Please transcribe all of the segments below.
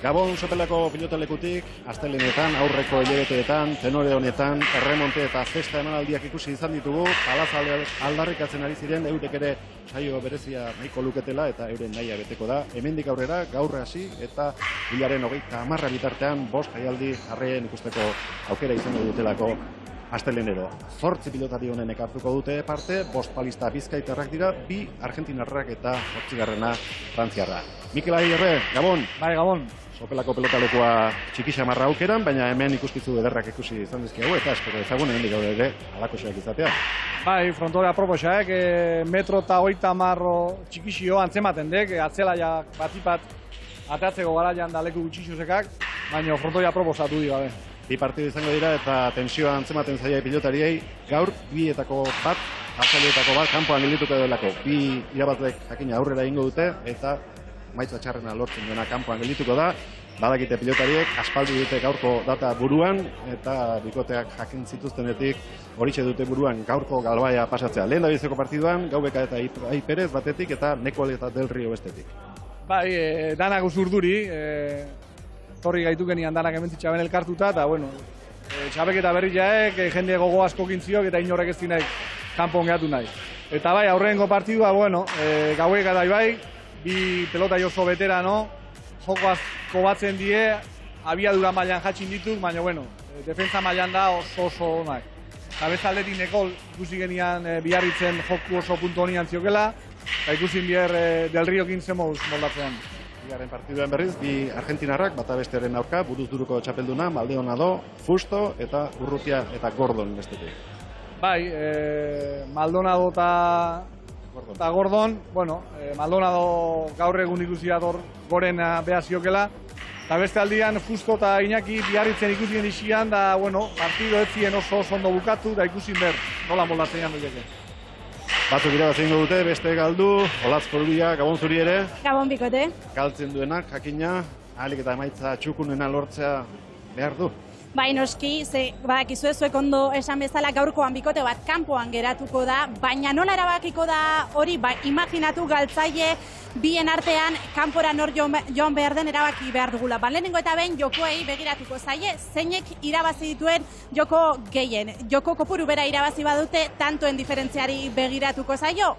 Gabon sopelako pilotalekutik, astelenetan, aurreko hilabeteetan, tenore honetan, erremonte eta zesta emanaldiak ikusi izan ditugu, palaz aldarrikatzen ari ziren, eurek ere saio berezia nahiko luketela eta euren nahia beteko da. Hemendik aurrera, gaur hasi eta hilaren 30 bitartean, 5 jaialdi arreen ikusteko aukera izango dutelako astelenero. 8 pilotari honenek hartuko dute parte, 5 palista bizkaitarrak dira, 2 argentinarrak eta 8garrena frantziarra. Mikel Agirre, Gabon! Bai, Gabon! Sopelako pelotalekua txikixamarra aukeran, baina hemen ikuskizu ederrak ikusi izan dizkiago eta espero ezagun hemendik gaur ere alakoxeak izatea. Bai, frontorea proposaek, metro eta 30 txikixio antzematen dek, atzelaiak batipat atatzeko garaian da leku gutxixosekak, baina frontorea proposatu di gabe. 2 partidu izango dira eta tensioa antzematen zaia pilotariei, gaur bietako bat, azalietako bat, kanpoan geldituko delako. 2 irabazlek jakina aurrera egingo dute eta maitza txarrena lortzen duena kanpoan geldituko da. Badakite pilotariek, aspaldi dute gaurko data buruan eta bikoteak jakin zituztenetik horixe dute buruan gaurko galbaia pasatzea. Lehen da biziko partiduan, Gaubeka eta Ibai Perez batetik eta Nekol eta Del Rio bestetik. Bai, danak usurduri, torri gaitu genian danak ementzitxaben elkartuta, eta bueno, txabek eta berri jaek, jende gogo asko kintziok eta inorrek ez dinaik kanpon gehatu nahi. Eta bai, aurrengo partidua, bueno, Gaubeka eta Ibai, 2 pelota oso veterano, joko asko batzen die, abiadura mailan jatxin dituk, baina bueno, defensa mailan da oso onak. Eta bezaldetik Nekol ikusi genian biarritzen joku oso puntu honian ziokela, eta ikusin bier Del Riokin zemoz moldatzean. Bigarren partiduan berriz, 2 argentinarrak, bata bestearen aurka, buruz duruko txapelduna, Maldonado, Fusto eta Urrutia eta Gordon bestetik. Bai, Maldonado eta Gordon, bueno, Maldonado gaur egun ikusi dator goren behaziokela, eta beste aldian Fusto eta Iñaki biarritzen ikusi genixian, da, bueno, partido ez ziren oso ondo bukatu, da ikusin ber, nola moldatzen jandu jake. Batzuk irabaz egingo dute, beste galdu, Olaz Korbia, Gabon zuri ere. Gabon bikote. Galtzen duenak, jakina, ahalik eta emaitza txukunena lortzea behar du. Bai, noski, badakizu zuek ondo esan bezala gaurkoan bikote bat kanpoan geratuko da, baina nola erabakiko da hori, imaginatu galtzaile bien artean kanpora nor joan behar den erabaki behar dugula. Lehenengo eta behin jokoei begiratuko zaie, zeinek irabazi dituen joko gehien. Joko kopuru bera irabazi badute, tantoen diferentziari begiratuko zaio.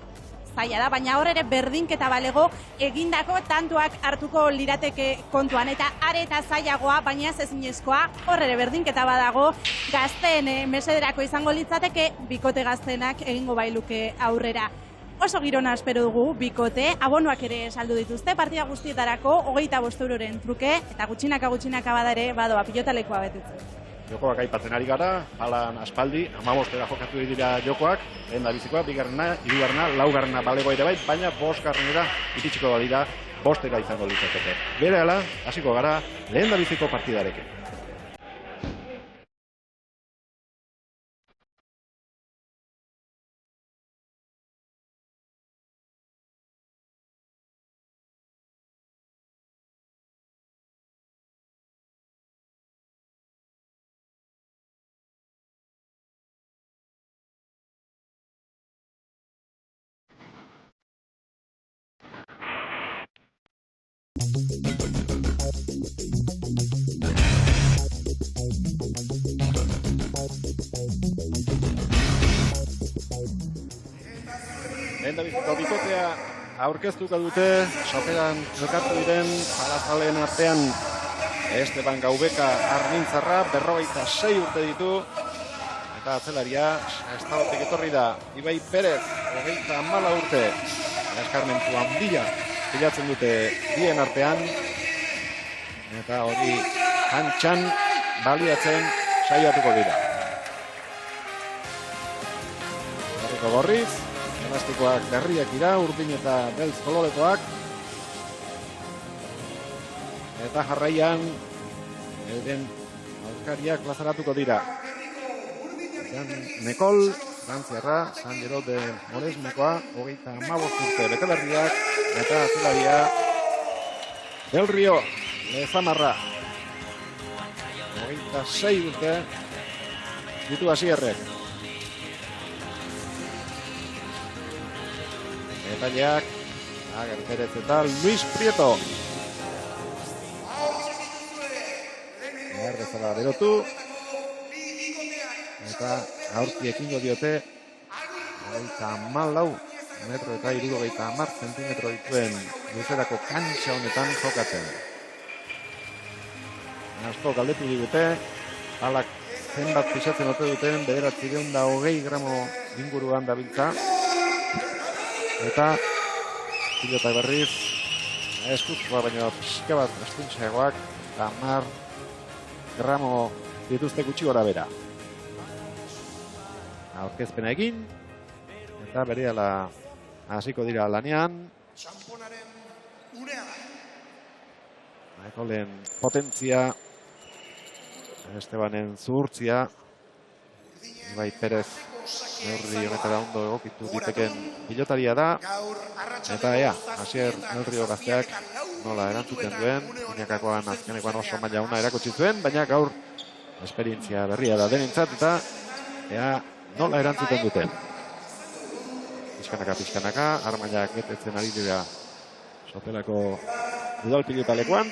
Zaila da, baina hor ere berdinketa balego egindako tantuak hartuko lirateke kontuan. Eta are eta zailagoa, baina ez ezinezkoa, hor ere berdinketa badago, gazteen mesederako izango litzateke, bikote gazteenak egingo bailuke aurrera. Oso girona espero dugu bikote, abonoak ere saldu dituzte, partida guztietarako 25 euroren truke, eta gutxinaka badare badoa pilotalekua betetzen. Jokoak aipatzen ari gara, halan aspaldi, 15 jokatu dira jokoak, lehen da bizikoa, 2garrena, 3garrena, 4garrena balego ere bai, baina 5garrenera iritsiko dira 5 izango litzateke. Berehala, hasiko gara, lehen da biziko partidarekin. Lehendabiziko bikotea aurkeztuko dute, soperan elkartu diren palazaleen artean Esteban Gaubeka Armintzarra, 46 urte ditu, eta atzelaria Estadotek etorri da, Ibai Perez, 34 urte, eskarmentu handia pilatzen dute bien artean, eta hori kantxan baliatzen saiatuko dira. Herriko gorriz, elastikoak berriak dira, urdin eta beltz kolorekoak. Eta jarraian, euren aurkariak plazaratuko dira. Nekol, frantziarra, San Gero de Moresmekoa, 35 urte beteberriak, eta azelaria Del Rio, Lezamarra, 26 urte, ditu Asierrek. Etaileak, Ager Pérez eta Luis Prieto. bezala berotu. Eta aurki ekingo diote 24 metro eta 70 zentimetro dituen luzerako kantxa honetan jokatzen. Asko galdetu digute, alak zenbat pisatzen ote duten, 920 gramo inguruan dabiltza. Eta pilotak berriz, eskuzkoa baina pixka bat estuntxeagoak, 10 gramo dituzte gutxi gora bera. Aurkezpena egin, eta berehala hasiko dira lanean. Ekolen potentzia, Estebanen zuhurtzia, Ibai Perez neurri honetara ondo egokitu diteken pilotaria da, eta ea, Asier Neurrio gazteak nola erantzuten duen, Iñakakoan azkenekoan oso maila ona erakutsi zuen, baina gaur esperientzia berria da denentzat, eta ea nola erantzuten duten. Pixkanaka, armailak betetzen ari dira Sopelako udal pilotalekoan.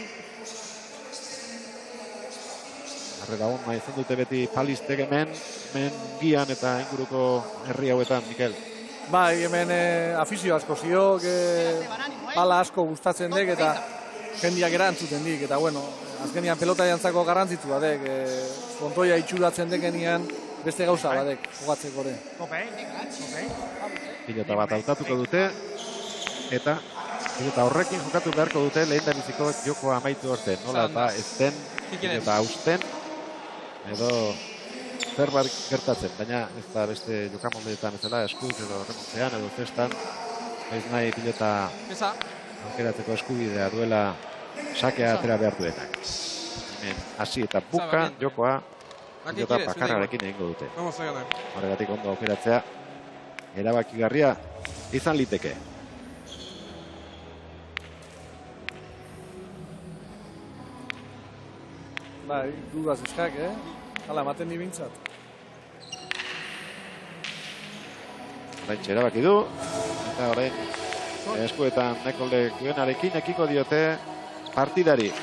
Harrera hon izan dute beti palistek hemen gian eta inguruko herri hauetan, Mikel. Bai, hemen afizio asko ziok, pala asko gustatzen dek eta jendiak erantzuten dik. Eta bueno, azkenian pelota jantzako garrantzitsu badek, frontoia itxuratzen dekenian beste gauza badek, jogatzeko ere. Pilota bat hautatuko dute, eta pilota horrekin jokatu beharko dute lehen da biziko jokoa amaitu arte. Nola eta ez den, pilota hausten, edo zerbait gertatzen, baina ez da beste jokamoldeetan ezela, eskuz edo remontean edo zestan, ez nahi pilota aukeratzeko eskubidea duela sakea atera behar duenak. Hemen hasi eta buka jokoa pilota bakarrarekin egingo dute. Horregatik ondo aukeratzea erabakigarria izan liteke. Bai, dudaz eskak, hala, ematen di bintzat. Oraintxe erabaki du, eta orain eskuetan Nekolek duenarekin ekiko diote partidari.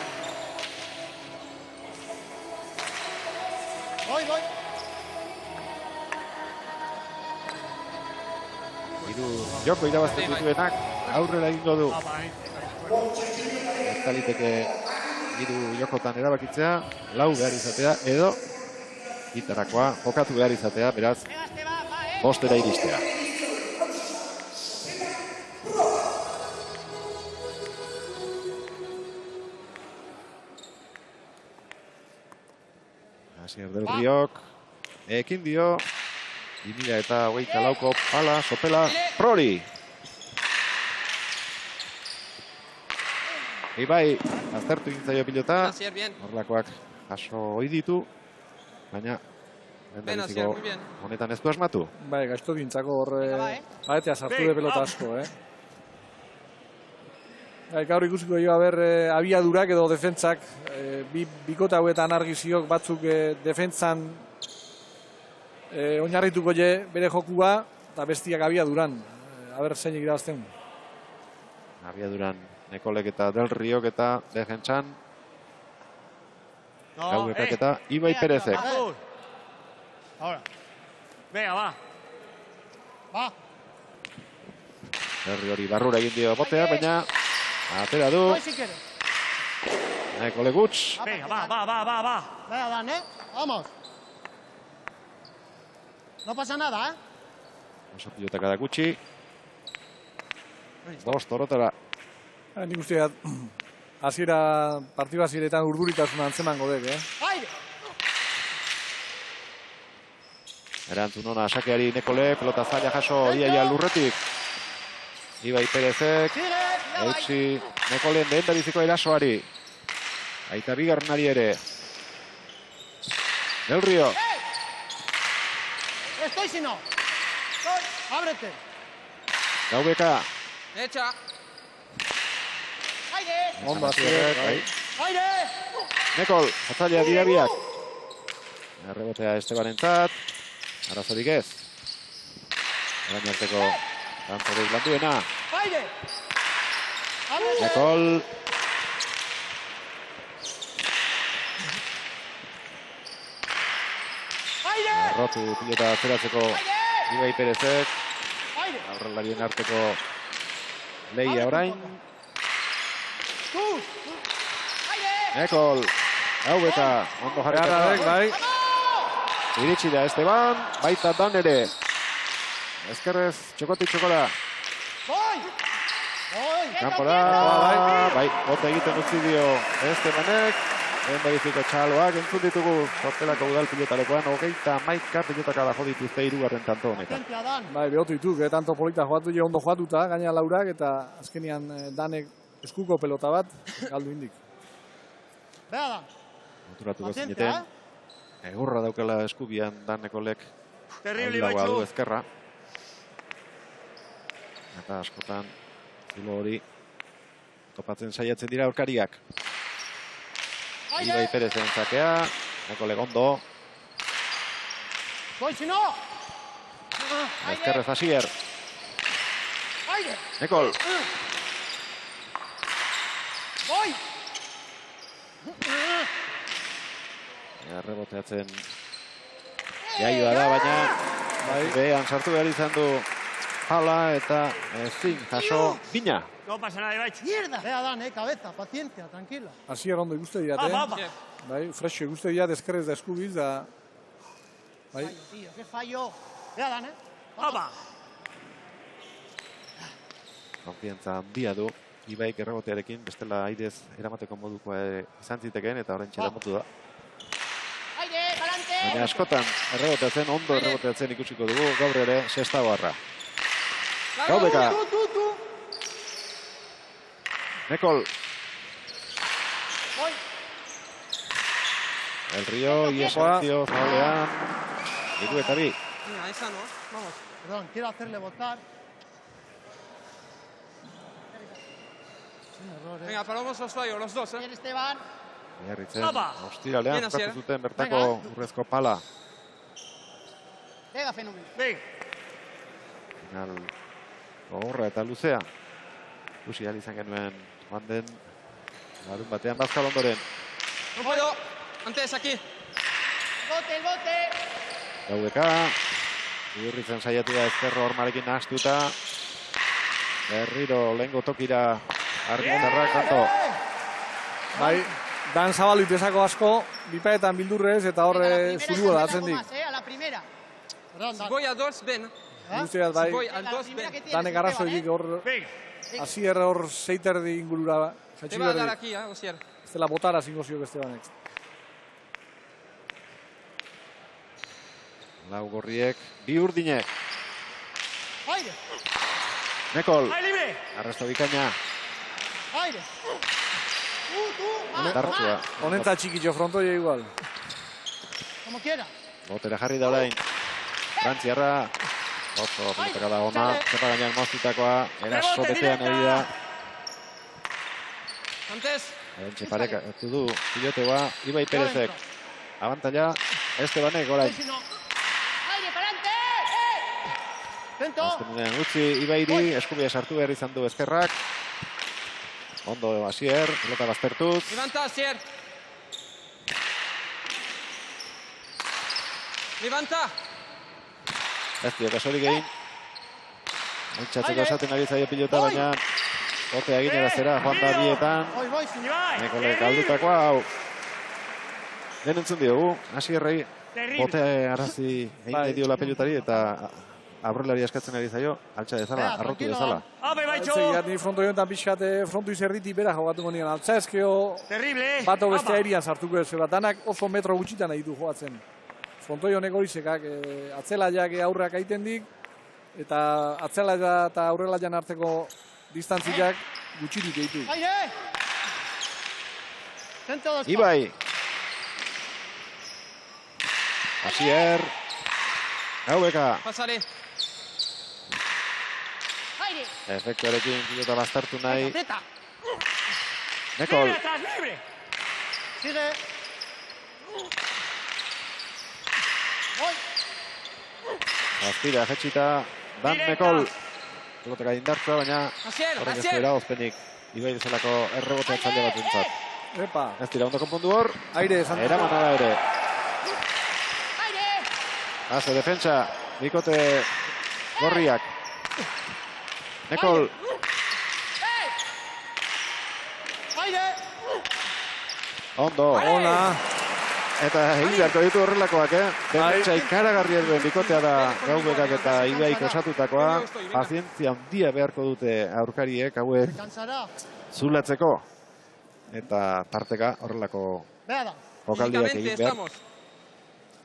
Joko irabazten dituenak aurrera egingo du. Ez taliteke hiru jokotan erabakitzea, 4 behar izatea, edo gitarakoa jokatu behar izatea, beraz, 5 iristea. Asier del Riok, ekin dio, 2024ko pala, Sopela, Prori. Ibai, aztertu gintzaio pilota, horrelakoak jaso hoi ditu, baina Lehendabiziko honetan ez du asmatu. Bai, gaizto gintzako horre, baetea sartu de pelota asko, Gaur ikusiko jo haber abiadurak edo defentsak, bikota hauetan argiziok batzuk defentsan oinarrituko je bere jokua, eta bestiak abiaduran. Haber zeinik irabazten. Abiaduran Nekolek eta Del Riok eta defentsan. Gaubekak eta Ibai Perezek. Ahora. Venga, va. Va. Herri hori barrura egin dio botea, baina atera du. Nekole Guts. Venga, va. Venga, Dan, vamos. No pasa nada, Oso pilotaka da gutxi. 5 orotara. Nik uste hasiera partidu hasieretan urduritasuna antzemango dek, Aire! Erantzun ona sakeari Nekole, pelota zaila jaso iaia lurretik. Ibai Perezek, eutsi Nekolen lehendabiziko erasoari. Aita bigarrenari ere. Del Rio. Estoy si no. Ábrete. Gaubeka. Derecha. Aire. Onda, Aire. Nekol, atzailea dira biak. Errebotea Estebanentzat. Arazorik ez. Orain arteko kanporik landuena. Aire. Nekol. Errotu pilota atzeratzeko Ibai Perezek. Aurrelarien arteko lehia orain. Nekol, Haubeka, ondo jarrikatu. Bai. Iritsi da Esteban, baita Dan ere. Ezkerrez, txokotik txokora. Kanpora, bai, bote egiten utzi dio Estebanek. Lehendabiziko txaloak entzun ditugu Sortelako udal pilotalekoan, 31 pilotaka da jodituzte 3. tanto honetan. Bai, behotu dituk, tanto polita joatu ondo joatuta, gaina Laurak, eta azkenian Danek eskuko pelota bat, galdu indik. Bea da. Moturatuko zineten, egurra daukela eskubian Danekolek Terrible, aldagoa du Ibaitxu. ezkerra. Eta askotan, zilo hori topatzen saiatzen dira aurkariak. Ibai Perezen zakea, Nekolek ondo. Goizino! Ezkerrez Asier. Nekol. Goi! Erreboteatzen jaioa da, baina behan sartu behar izan du Jala eta ezin jaso Bina. No pasa nada, Ibaitxu. Mierda! Bea da, cabeza, paciencia, tranquila. Asier ondo ikuste diate. Bai, fresho ikuste diate ezkerrez da eskubiz, da... Bai. Fallo, tío, qué fallo. Bea da, Aba! Konfiantza handia du Ibaik errebotearekin, bestela aidez eramateko modukoa izan zitekeen eta orain txeramotu da. Baina askotan erreboteatzen, ondo erreboteatzen ikusiko dugu, gaur ere sextagoarra. Gaubeka. Nekol. El Río, Iesantzio, faulean. 3 eta 2. Mira, esa no. Vamos. Perdón, quiero hacerle votar. Venga, paramos los fallos, los dos, Bien, Esteban. Beharritzen, ostiralean jokatu zuten bertako urrezko pala. Venga, fenómeno. Venga. Final gogorra eta luzea. Ikusi ahal izan genuen joan den larun batean bazkal ondoren. No puedo. Antes, aquí. Bote, el bote. Gaubeka. Bihurritzen saiatu da ezkerro hormarekin nahastuta. Berriro lehengo tokira argitarrak kanto. Bai, Dan zabalu itezako asko, bipaetan bildurrez eta horre zurua da atzen dik. A la primera. Si voy a dos, ven. Guztiak bai, Si voy al dos, ven. Danek arrazoik hor, Asier hor zeiterdi ingurura Te va a dar aquí, Osier. ez dela botara zingo zio beste banek. Lau gorriek, bi urdinek. Aire. Nekol. Aire libre. Arresto bikaina. Aire. Dartzua. Honenta txikitxo frontoia igual. Como quiera. Botera jarri da orain. Frantziarra. Oso pelotaka da ona. Zepa gainean moztutakoa. Eraso betean ari da. Antes. Entxe pareka hartu du piloteoa Ibai Perezek. Abantaila Estebanek orain. Aire, para adelante. Lento. Azkenean utzi Ibairi, eskubia sartu behar izan du ezkerrak. Ondo Asier, pelota baztertuz. Levanta, Asier. Levanta. Ez dio kasorik egin. Altxatzeko esaten ari zaio pilota, baina botea egin erazera, joan da bietan. Nekolek aldutakoa, hau. Den entzun diogu, Asierrei botea arazi egin nahi diola pilotari eta aurrelari eskatzen ari zaio, altxa dezala, arrotu dezala. Altzegiat ni fronto jontan pixkate frontu izerditi bera jogatuko nian. Altza ezkeo bato beste airian sartuko ez. Danak oso metro gutxitan nahi du joatzen. Fronto jonek horizekak atzelaiak aurrak aiten dik, eta atzelaia eta aurrelaian arteko distantziak gutxirik eitu. Ibai. Asier. Gaubeka. Pasale. Efektuarekin pilota baztertu nahi. Nekol. Sigue. Azpira, jetxita. Dan Nekol. Peloteka indartzua, baina horrek ez dira ozpenik. Ibai bezalako errebotea txalde bat entzat. Epa. Ez dira ondo konpondu hor. Aire esan. Eramana da ere. Haze defentsa, bikote gorriak. Nekol. Ondo. Ona. Eta egin beharko ditu horrelakoak, Defentsa ikaragarria duen bikotea da Gaubekak eta Ibaik osatutakoa. Pazientzia handia beharko dute aurkariek hauek zulatzeko. Eta tarteka horrelako jokaldiak egin behar.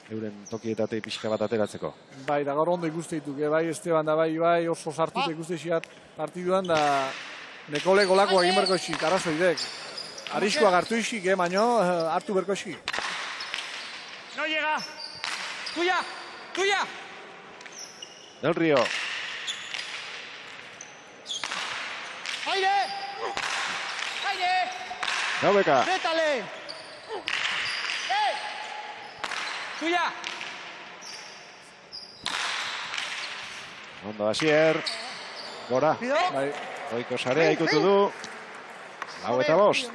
Euren tokietatea pixka bat ateratzeko. Bai, da gaur ondo ikuste dituk, bai Esteban da bai oso sartuta ikuste xiat partiduan da Nekole golako egin berko esik, arazoidek. Arriskoa gartu isik, baino hartu berko esik. No llega. Tuya, tuya. Del Río. Aire. Aire. Gaubeka. Métale. Tuya. Ondo Asier. Gora. Bai, Goiko sarea ikutu du. Lau eta bost.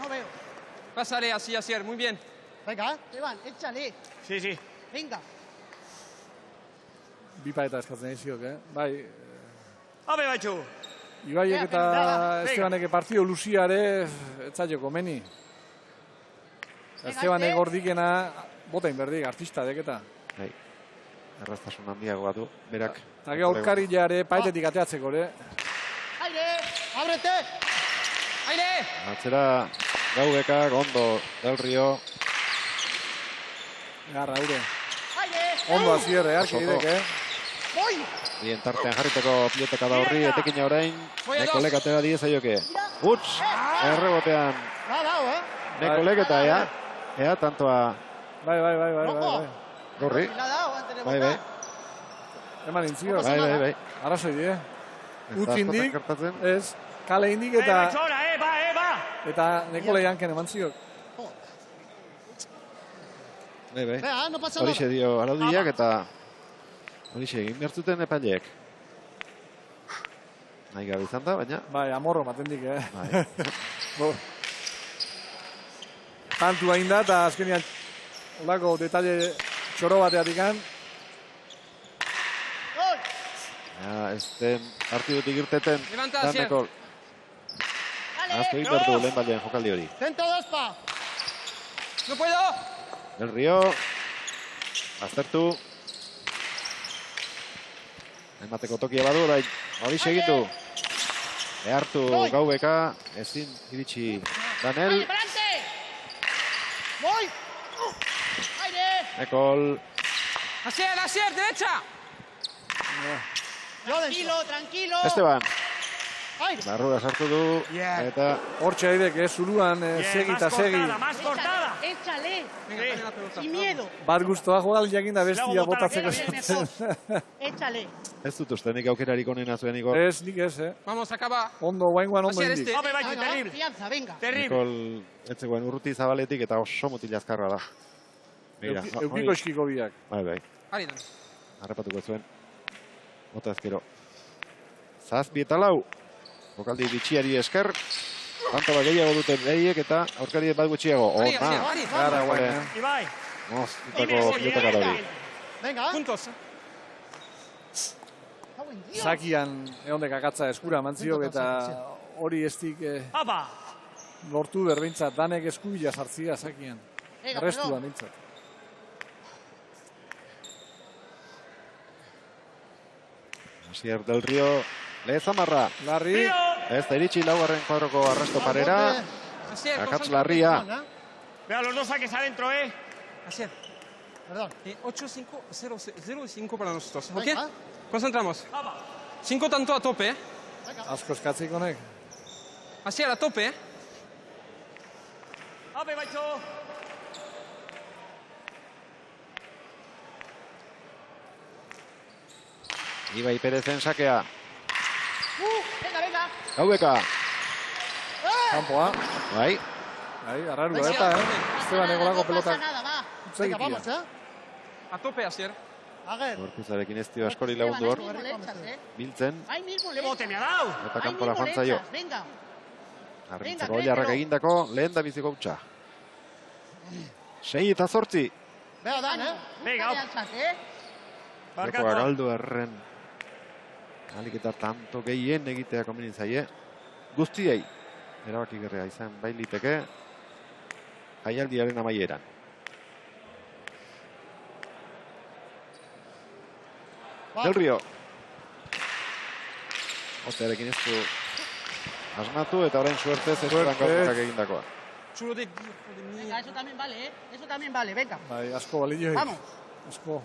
Pásale así, Asier, muy bien. Venga, Esteban, échale. Sí, sí. Venga. bipa eta eskatzen eziok, Bai, Habe, Baitxu. Ibaiek eta Estebanek partido luziare etzaio komeni. Estebanek gordikena botain berdik, artista deketa. Bai. Erraztasun handiagoa du, berak. Eta gero aurkari jare paetetik ateatzeko, Aire, ábrete. Aire. Atzera Gaubekak, ondo Del Río. Garra, ure. Aire. Ondo Asier, arkidek, Voy. Bien tartean jarriteko piloteka da horri, etekina orain. Nekolek atera diezaioke. Uts, errebotean Me ha dado, Nekolek eta ea tantoa Bai. gorri. Me ha dado antes de Bai. botar. Eman intzio. Bai. Arazoide, Utz indik, Gertatzen. ez, kale indik eta Va. eta Nekole janken eman ziok. Bai. Venga, no pasa nada. Horixe dio araudiak eta horixe egin behartzuten epaileek. Nahi gabe izan da, baina. Bai, amorro matendik, Bai. Tantu hain da, eta azkenean olako detalle txoro bateatikan. Gol. Ja, ez den partidutik irteten. Levanta, Dan Asier. Nekol. Dale. Azte egin behar du lehen balean jokaldi hori. Centro dos pa. No puedo. Del Río. Aztertu. Emateko tokia badu, orain horixe egin du. Behartu Gaubeka, ezin iritsi Danel. Aire, delante. Voy. Aire. Nekol. Asier, derecha. Tranquilo, tranquilo. Esteban. Aire. Barrura sartu du. Eta Hortxe haidek, zuruan segi eta segi. Más cortada. Échale. Venga, dale la pelota. Sin miedo. Bat guztua jogal jakin da bestia botatzeko. Échale. ez dut uste nik aukerarik onena zuen Igor. Ez, nik ez, Vamos, acaba. Ondo, guaingoan ondo Asier, indik. este. Venga, confianza, venga. Nikol etzegoen urruti zabaletik eta oso mutil azkarra da. Begira, Eukiko eskiko biak. Bai. Ari, dale. Harrapatuko zuen. Bota ezkero. Zazpi eta lau. Jokaldi bitxiari esker. Tanto bat gehiago duten behiek eta aurkari bat gutxiago. Ari, Ona. Ari. Gara, guain, Ibai. Moztutako pilotaka da hori. Venga. Juntos. Zakian eondek akatza eskura mantziok eta hori estik Apa. lortu berbintzat. Danek eskubila sartzia zakian. Errestua nintzat. Asier Del Río. Lezamarra. Larri. Ez da iritsi laugarren kuadroko arrasto parera. Asier, Akatz Larria. Vea los dos saques adentro, Asier. Perdón. 8-5-0-5 para nosotros, ¿ok? Venga. Concentramos. 5 tanto a tope, Asko eskatzik honek. Asier, a tope, ¡Ape, Baitxo! Ibai Perezen sakea. Venga. Gaubeka. Kanpoa. Bai. Bai, arrarua eta, Esteban egolako pelotak. Nada, va. Venga, Zaitia. vamos, A tope, Asier. Ager. Gorkuzarekin ez dio askori lagundu hor. Biltzen. Ahí mismo le ¡Bote, me ha dado! Eta kanpora joan zaio. Venga. Argintzeko oilarrak egindako lehen da biziko hutsa. 6 eta 8. Veo, Dan, Venga, jokoa galdu erren alik eta tanto gehien egitea komeni zaie. Guztiei erabakigarria izan bailiteke jaialdiaren amaieran. Del Rio. Ostearekin ez du asmatu eta orain suertez ez gaurkoak egindakoa. Chulo de... Venga, eso también vale, Eso también vale, venga. Bai, asko balio. Vamos. Asko.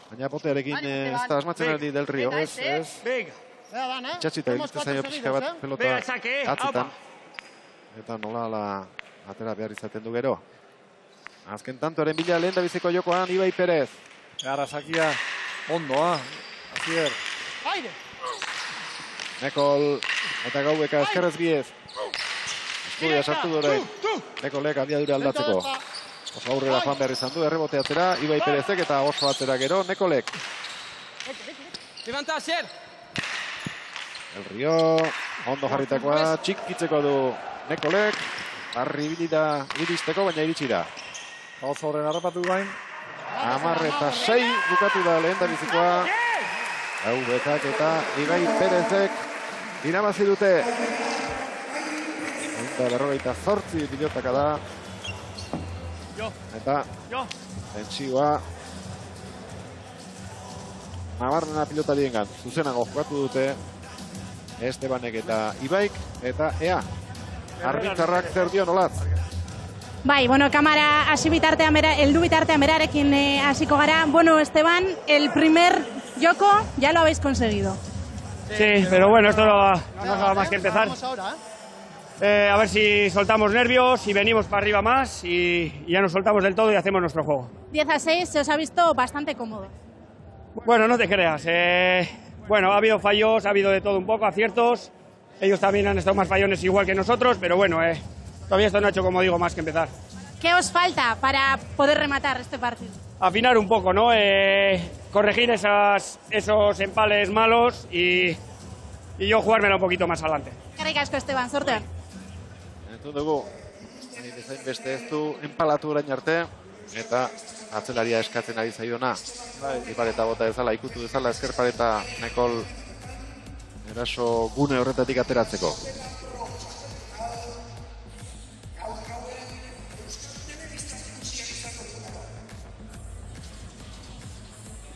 Baina potearekin ez da asmatzen ari Del Rio. Ez. Venga. Itxatzita egiten zaio pixka bat pelota atzetan. Eta nola atera behar izaten du gero. Azken tantoaren bila lehen da biziko jokoan Ibai Perez. Arrasakia ondoa. Azier. Aire. Nekol eta Gaubeka eskerrez biez. Eskudia sartu dure. Nekolek abiadura aldatzeko. Oso aurrera joan behar izan du, errebote atzera, Ibai Perezek eta oso atzera gero, Nekolek. Levanta, Asier. El Rio, ondo jarritakoa, txikitzeko du Nekolek. Arribili da iristeko, baina iritsi da. Oso horren harrapatu gain. 10-6 bukatu da lehen da bizikoa. Gaubekak eta Ibai Perezek irabazi dute. Eta 48 pilotaka da. Eta tentsioa nabarmena pilotarien zuzenago jokatu dute Estebanek eta Ibaik eta ea arbitzarrak zer dio nolatz. Bai, bueno, kamara hasi bitartean heldu bitartean berarekin hasiko gara. Bueno, Esteban, el primer yoko ya lo habéis conseguido. Sí, pero bueno, esto no acaba más que empezar. Vamos ahora, A ver si soltamos nervios y venimos para arriba más y ya nos soltamos del todo y hacemos nuestro juego. 10-6, se os ha visto bastante cómodo. Bueno, no te creas. Bueno, ha habido fallos, ha habido de todo un poco, aciertos. Ellos también han estado más fallones igual que nosotros, pero bueno, todavía esto no ha hecho, como digo, más que empezar. ¿Qué os falta para poder rematar este partido? Afinar un poco, ¿no? Corregir esos empales malos y yo jugármela un poquito más adelante. Eskerrik asko, Esteban, sortean. Entzun dugu, bezain beste ez du enpalatu orain arte, eta atzelaria eskatzen ari zaiona. Ipareta bota ezala, ikutu ezala, eskerpareta Nekol eraso gune horretatik ateratzeko.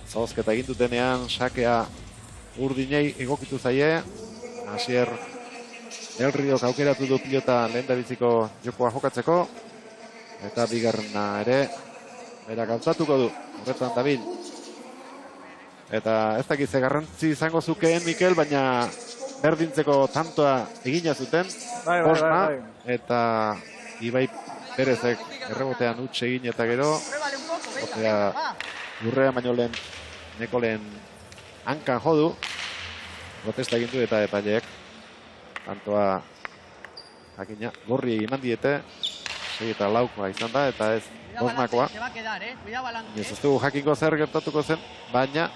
Zauzketa egin dutenean, sakea urdinei egokitu zaie. Asier Del Riok aukeratu du pilota lehendabiziko jokoa jokatzeko. Eta bigarrena ere berak gauzatuko du, horretan dabil. Eta ez dakize garrantzi izango zukeen Mikel, baina berdintzeko tantoa egina zuten. Bosna, eta Ibai Perezek errebotean huts egin eta gero. Osea, lurrean baino lehen Nekolen hankan jodu. Protesta egin du eta epaileek tantoa jakina gorri eman diete. 6 eta 4koa izan da eta ez Bosnakoa. Ez dugu jakingo zer gertatuko zen, baina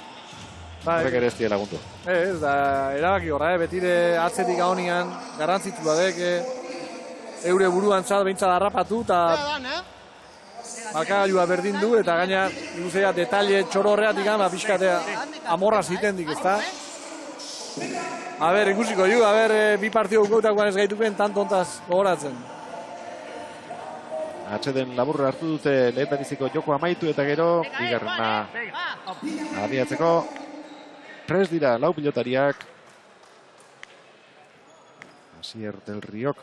horrek ere ez die lagundu. Ez da, erabaki horra, betire atzetik gaunian garrantzitsua dek eure buruan zat behintzat harrapatu eta markagailua berdin du eta gaina luzea detalle txoro horreatik gama pixkatea amorra zitendik, ez da? A ber, ikusiko ju, bi partio gukautakoan ez gaituken tantontaz gogoratzen. Atxeden laburra hartu dute lehendabiziko joko amaitu eta gero bigarrena abiatzeko prest dira 4 pilotariak. Asier Del Riok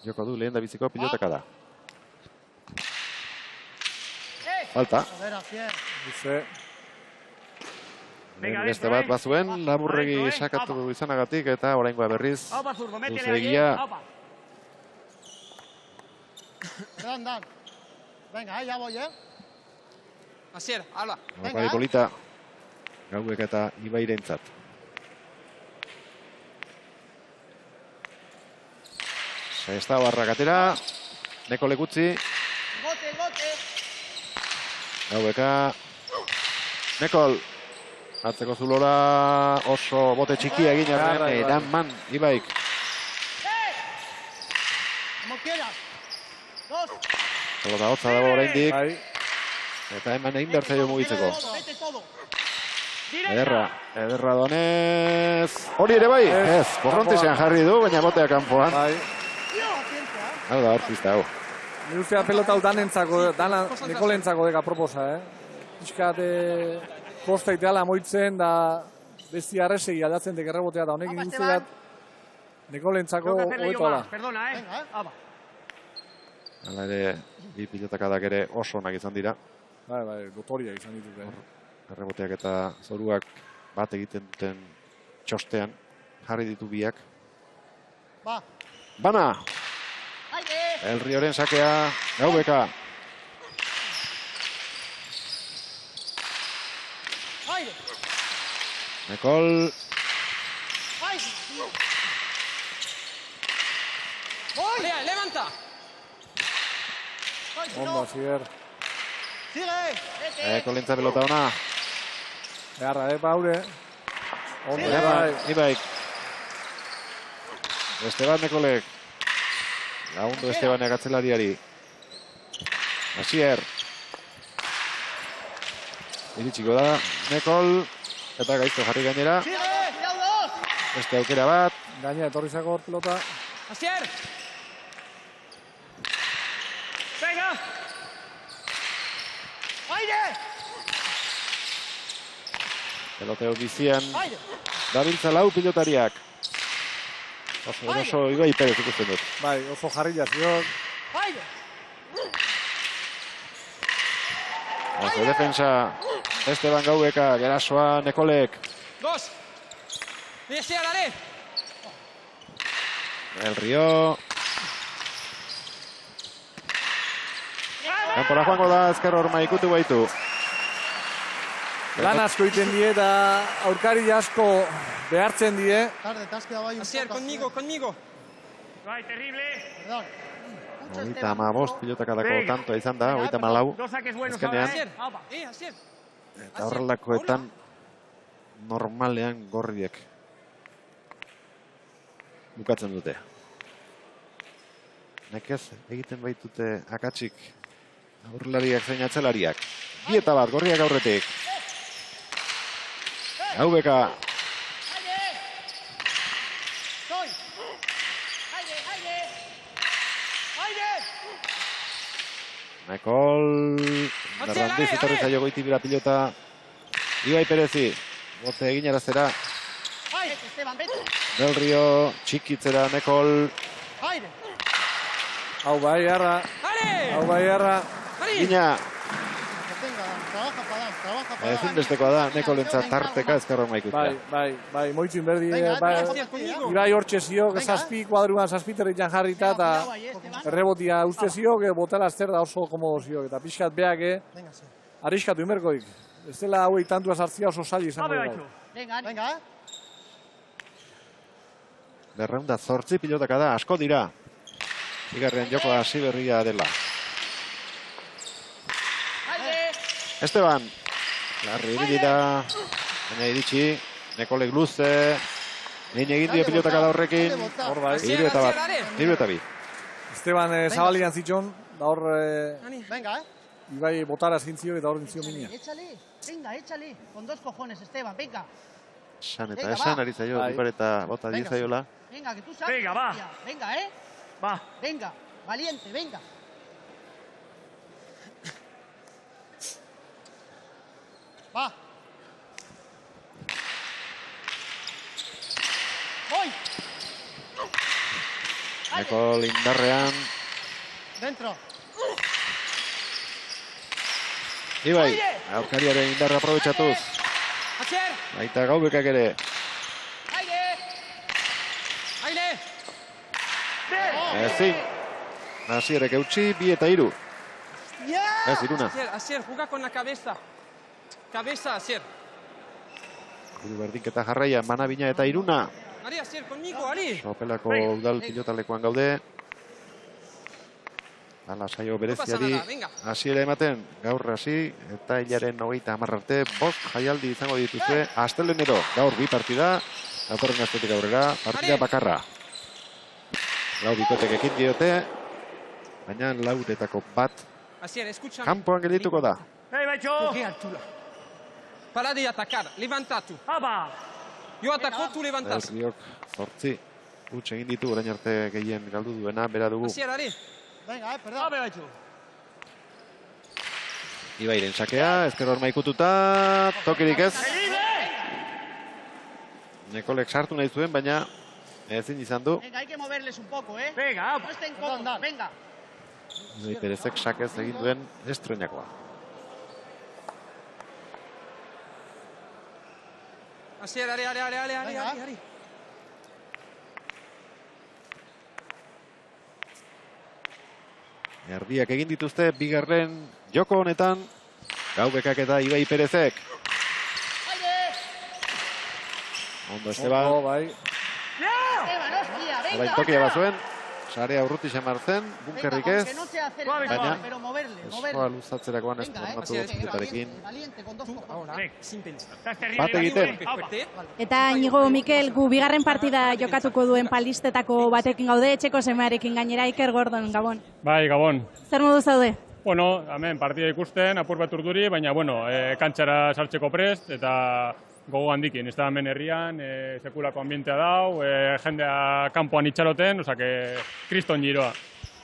joko du lehendabiziko pilotaka da. Falta. Beste bat bazuen, laburregi sakatu izanagatik eta oraingoa berriz luzeegia. Dan. Venga, ya voy, Asier, habla. Venga. Polita, Gaubek eta Ibairentzat. Saizta barrak atera, Nekol egutzi. Bote. Gaubeka, Nekol. Atzeko zulora oso bote txikia egin arren, eranman Ibaik. Como quieras. 2. Pelota hotza dago oraindik. Eta hemen egin behar zaio mugitzeko. Vete todo. Ederra donez. Hori ere bai? Ez, Borrontisean jarri du, baina botea kanpoan. Bai. Hau da, artista hau. Ni ustea pelota hau Nikolentzako deka proposa, Piskat kosta iteala moitzen da besti arresegi aldatzen dek errebotea da honekin usteat Nikolentzako hobeto da. Perdona, Hala ere, bi pilotakadak ere oso onak izan dira. Bai, dotoria izan ditut. Erreboteak eta zoruak bat egiten duten txostean jarri ditu biak. Bana! El Rioren sakea, Gaubeka. Nekol. Levanta. Ondo, Asier. Kolintza pelota ona. Beharra, Paure. Ondo, Ibaik. Esteban Nekolek. Lagundu Estebanek atzelariari. Asier. Iritsiko da, Nekol. Eta gaizto jarri gainera. Beste aukera bat. Gaina etorrizako pelota. Asier. Venga. Aire. Peloteo bizian. Dabiltza lau pilotariak. Oso Ibai Perez ikusten dut. Bai, oso jarrila zion. Oso defensa. Esteban Gaubeka, Gerasoa, Nekolek. Dos. Asier, dale. El Rio. Kanpora joango da, ezker horma ikutu baitu. Lan asko iten die eta aurkari asko behartzen die. Asier, conmigo. Bai, terrible. Hogeita amabost pilotakadako tantoa izan da, hogeita amalau. Azkenean, Asier. eta horrelakoetan normalean gorriek bukatzen dute. Nekez egiten baitute akatsik aurrelariak zein atzelariak. Bieta bat, gorriak aurretik. Gaubeka. Nekol. Darrandiz etorri zaio goiti bira pilota. Ibai Perezi. Bote egin erazera. Del Rio. Txikitzera Nekol. Hau bai, harra. Gina. Ezinbestekoa da, Nekolentzat tarteka ezkerro maikutzea. Bai, moitzin berdi. Ibai hortxe ziok, zazpi kuadruan zazpiterritan jarrita eta errebotia uste ziok, botela azter da oso komodo ziok. Eta pixkat beak, arriskatu inberkoik. Ez dela hauei tantua sartzia oso zaila izango dira. Venga. Berreunda zortzi pilotaka da, asko dira. Bigarren joko hasi berria dela. Esteban. Larri iribida. Baina iritsi. Nekolek luze. Egin dio pilotaka da horrekin. Hor bai. Hiru eta bi. Esteban zabalian zitxon. Da hor Venga, Ibai botara zintzio eta hor zintzio minia. Échale. Con dos cojones, Esteban, venga. Esan eta esan ari zaio, eta bota dizaiola. Venga, que tú sabes. Venga, va. Venga, Va. Venga, valiente, venga. Va. Voy. Nekol indarrean. Dentro. Ibai, aurkariaren indarra aprobetxatuz. Asier. Baita Gaubekak ere. Aire. Ezin. Asierrek eutxi, 2 eta 3. Ez, iruna. Asier, juega con la cabeza. Cabeza, Asier. Hiru berdinketa jarraia, Manabina eta Iruna. Ari, Asier, conmigo, Ari. Sopelako udal pilotalekuan gaude. Hala saio bereziari hasiera ematen, gaur hasi eta hilaren 30 arte 5 jaialdi izango dituzue astelehenero. Gaur 2 partida, datorren astetik aurrera, partida bakarra. Lau bikotek ekin diote, baina lauretako bat Asier, escúchame. kanpoan geldituko da. Bai, Qué altura. Para de atacar, levanta tú. Yo ataco, tú levantas. Del Riok 8 huts egin ditu, orain arte gehien galdu duena, bera dugu. Así, Ari. Venga, perdón. Ibairen sakea, ezker hor maikututa, tokirik ez. Nekolek sartu nahi zuen, baina ezin izan du. Venga, hay que moverles un poco, ¿eh? Venga, no estén cómodos, venga. Ibai Perezek sakez egin duen estreinakoa. Así, Ari. Erdiak egin dituzte, bigarren joko honetan, Gaubekak eta Ibai Perezek. Ondo Esteban, Bai. Esteban, hostia, venga. orain tokia bazuen, sarea urruti xamar zen, bunkerrik ez, Aunque no sea hacer baina pero moverle, eskoa moverle. luzatzerakoan ez Venga, tornatu Así, zutarekin. Valiente, con 2 copas. Sin pensar. Bat egiten, Fuerte. Eta Inigo Mikel, gu bigarren partida jokatuko duen palistetako batekin gaude, etxeko semearekin gainera Iker Gordon, Gabon. Bai, Gabon. Zer modu zaude? Bueno, hemen partida ikusten, apur bat urduri, baina, bueno, kantxara sartzeko prest, eta gogo handikin. Ez da hemen herrian, sekulako ambientea dau, jendea kanpoan itxaroten, osake, kriston giroa.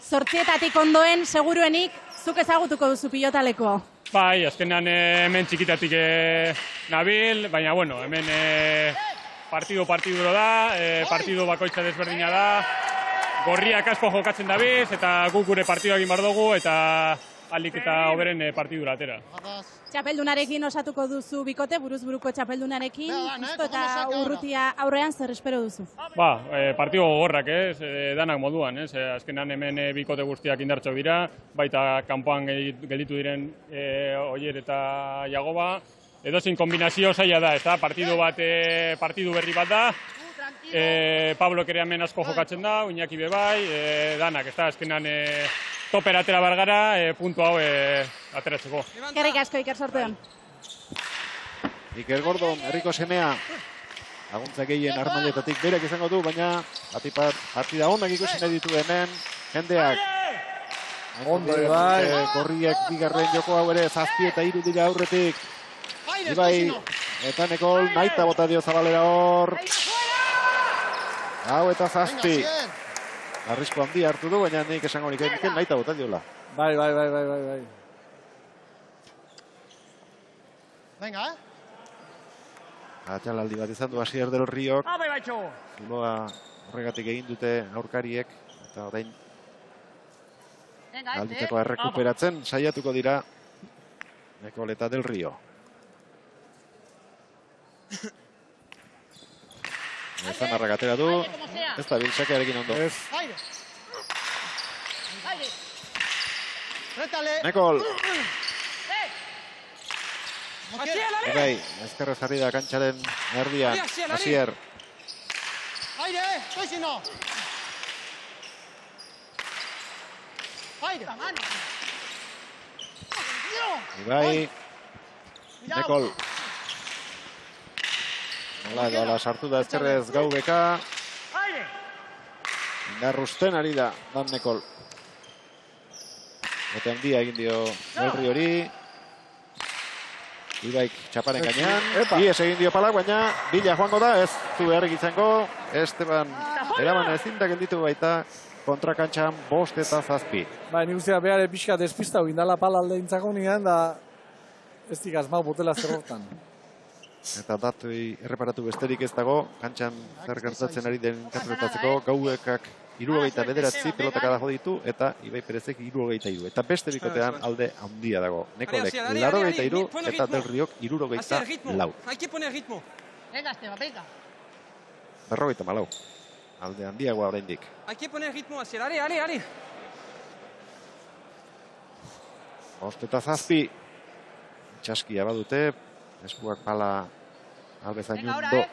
8 ondoen, seguruenik, zuk ezagutuko duzu pilotaleko. Bai, azkenean hemen txikitatik nabil, baina, bueno, hemen partido da, partido bakoitza desberdina da, gorriak asko jokatzen dabiz, eta guk gure partidoa egin behar dugu, eta alik eta hoberen partidura atera. Txapeldunarekin osatuko duzu bikote, buruz buruko txapeldunarekin, justo eta ¿cómo saca ahora? Urrutia aurrean zer espero duzu. Ba, partido gogorrak, danak moduan, azkenan hemen bikote guztiak indartxo dira, baita kanpoan gelditu diren Oier eta Jagoba. Edozein kombinazio zaila da, ezta? Partidu berri bat da. Pablo ere hemen asko jokatzen da, Iñaki bebai, danak, ezta? Azkenan topera atera bargara, puntu hau ateratzeko. Eskerrik asko Iker, sorteon. Iker Gordon, herriko semea, laguntza gehien armailetatik berak izango du, baina partida onak ikusi nahi ditu hemen, jendeak. Ondo, bai. Gorriek bigarren joko hau ere, 7 eta 3 dira aurretik. Ibai eta Nekol, naita bota dio Zabalera hor. Hau eta 7. Arrisku handi hartu du, baina nik esango nik naita bota diola. Bai. Venga, Atxalaldi bat izan du Asier del Riok. Zuloa horregatik egin dute aurkariek, eta orain alditeko errekuperatzen saiatuko dira Nekol eta del Rio. Ezan arragatera du, ez da biltsakearekin ondo. aire. Aire. Rétale. Nekol, Como quieras. Ibai, ezkerrez jarri da kantxaren erdian, Asier. Aire, soy si no. Aire. Ibai, Cuidado. Nekol. Nola sartu da ezkerrez Gaubeka. Indarrusten ari da, Dan Nekol. Bote handia egin dio Delri hori. Ibaik txaparen gainean. Ies egin dio palak, baina bila joango da, ez zu beharrik izango. Esteban eraman ezin da gelditu baita kontrakantxan 5 eta 7. Bai, nik ustea behar pixka despistau indala pala alde intzako nian, da ez dikaz mau botela zerrotan. Eta datui erreparatu besterik ez dago, kantxan zer gertatzen ari den interpretatzeko, Gaubekak 69 pelotaka da ditu, eta Ibai Perezek 63. Eta beste bikotean alde handia dago. Nekolek 83 eta Del Riok 74. Hay que poner ritmo. Venga, Esteban, venga. 54. Alde handiagoa oraindik. Hay que poner ritmo hacia Ale. 5 eta 7. Txaskia badute, eskuak pala albezain Venga, ahora, ondo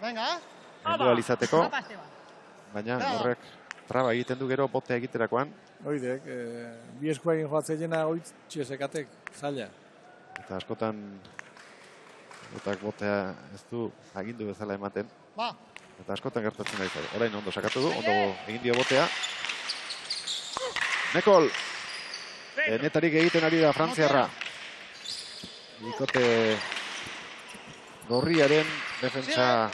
Venga. heldu alizateko, Papa, Esteban. baina horrek traba egiten du gero botea egiterakoan, Oidek, bi eskua egin joatzea jena oitxe sekatek, zaila. eta askotan botea ez du agindu bezala ematen, Va. eta askotan gertatzen da izan. Orain ondo sakatu du, ondo egin dio botea. Nekol, netarik egiten ari da Frantziarra. bikote gorriaren defentsa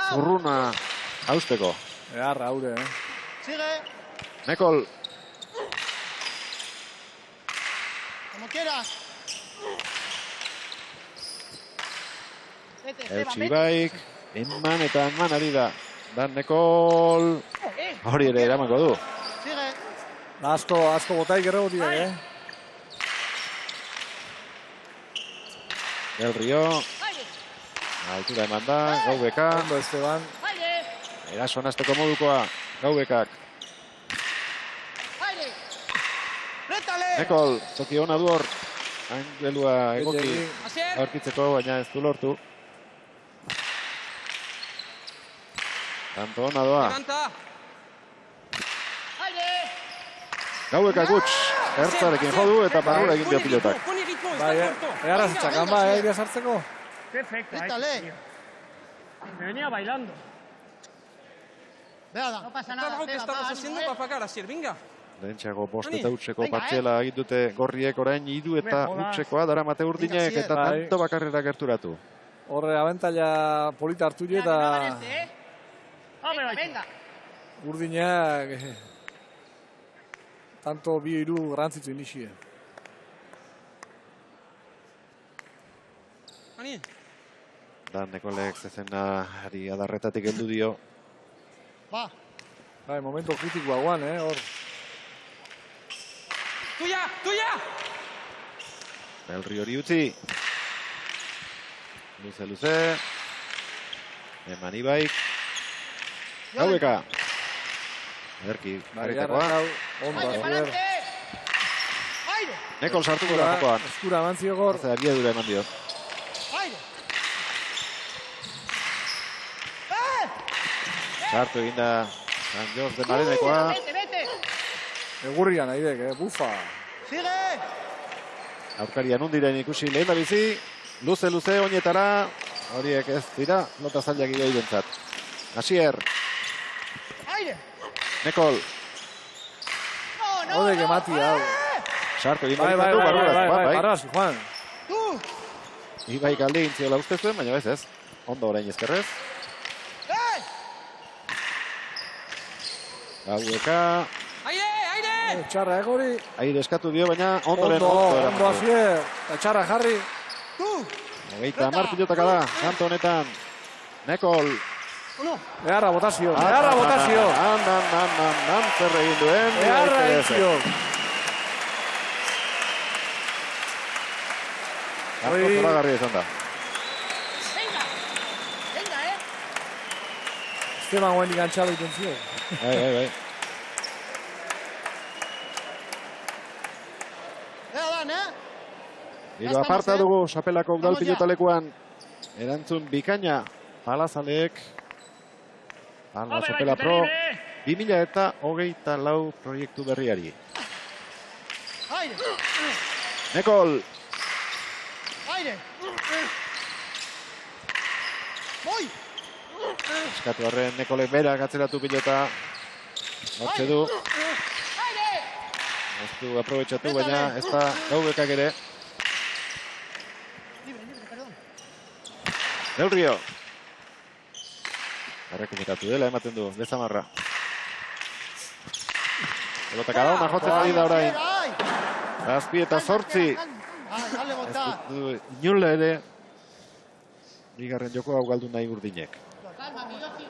zurruna hausteko. Eharra, haure, Sigue. Nekol, Como quieras. Vete, Esteban, vete. Eutxibaik, eman eta eman ari da. Dan Nekol, hori ere eramango du. Sigue. Asko botaik errebotiak, Del Rio, altura eman da, Gaubeka, Ondo Esteban. eraso anazteko modukoa, Gaubekak. Rétale. Nekol, toki hona du hor, angelua egoki Gehiegi. Asier. aurkitzeko, baina ez du lortu. Tanto hona doa. Levanta. Gaubekak huts, ertzarekin jodu eta barrura egin dio pilotak. Pone ritmo, está Bai, corto. eharra zitzakan, bai, airea sartzeko. Perfecto. Rétale. Me venía bailando. Ve, Adán. No pasa Trabajo nada. que Esteban, estamos va, haciendo ánimo, para pagar, Asier, venga. Lehentxeago bost Ani, eta hutseko venga, partziala egin dute gorriek orain 3 eta hutsekoa daramate urdinek eta Bai. tanto bakarrera gerturatu. Horre, abentaila polita hartu je eta Venga, venga. urdinak tanto bi hiru garrantzitsu inixie. Ani, Dan Nekolek zezenari adarretatik heldu dio. Va. Bai, momento kritikoa guan, hor. tuya, tuya. Del Rio hori utzi. Luze. Eman Ibaik. Gaubeka. Erki, Bai, garritakoa. hau, ondo, Aire, Asier. pa'lante. Aire. Nekol sartuko da jokoan. Eskura emantzio gor. Eta abiadura eman dio. Aire. Sartu egin da San Jos de Marenekoa. Vete, vete. Egurrian, aidek, bufa. Sigue. Aurkaria nundiren ikusi lehen da bizi. Luze, oinetara. Horiek ez dira, nota zailak idei bentzat. Asier, Aire. Nekol, No, no. Hodek emati, hau. sartu egin Bai, du barrurak. barras, Juan. Tú. Ibaik alde egin ziola uste zuen, baina ez. Ondo orain ezkerrez. Gaubeka, Aire, aire. Txarra, egori. aire eskatu dio, baina ondoren Ondo eraman du. Asier. Eta txarra jarri. Tú. 30 pilotaka da, kanto honetan. Nekol. Uno. Eharra botazio. Eharra botazio. Zer egin duen. Eharra Ibaik egin zio. Asko zoragarria izan da. Venga. Venga, Esteban guen igantxalo iten zio. Bai. Ve, Adán, Hiru aparta dugu Sapelako udal pilotalekuan. Erantzun bikaina. Palazaleek. Palma Sapela Pro. 2024 proiektu berriari. Aire. Nekol. Aire. Voy. Eskatu horren Nekolek berak atzeratu pilota. Hortze du. Aire. Ez du aprobetxatu, baina ez da Gaubekak ere. Libre, perdón. Del Rio. Errekinikatu dela ematen du, Lezamarra. Pelotak adauna jotzen ari da orain. Ay. 7 eta 8. Dale, botar. Du inula ere. Bigarren joko hau galdu nahi urdinek. Calma, mi Yoshi.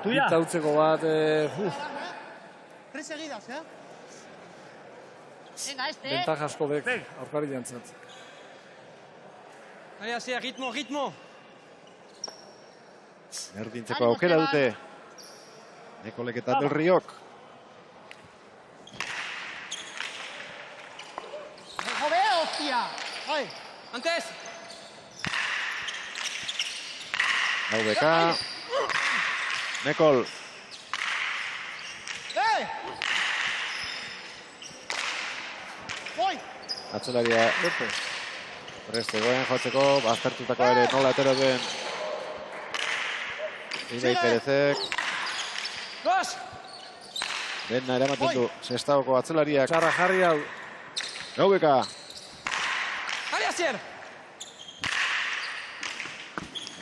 Bitautzeko bat, 3 seguidas, Venga, este. ventaja asko dek, aurkari jantzat. Aire, Asier, ritmo, ritmo. Erdintzeko aukera dute. Nekolek eta Del Riok. ¡Joder, hostia! ¡Ay! Antes. Gaubeka. Nekol. ¡Voy! Atzelaria prest egoen jotzeko. Baztertutako ere nola atera duen. Ibei Perezek. Dos. Dena eramaten du. Sestaoko atzelariak. Txarra jarri hau. Gaubeka. ¡Ale, Asier!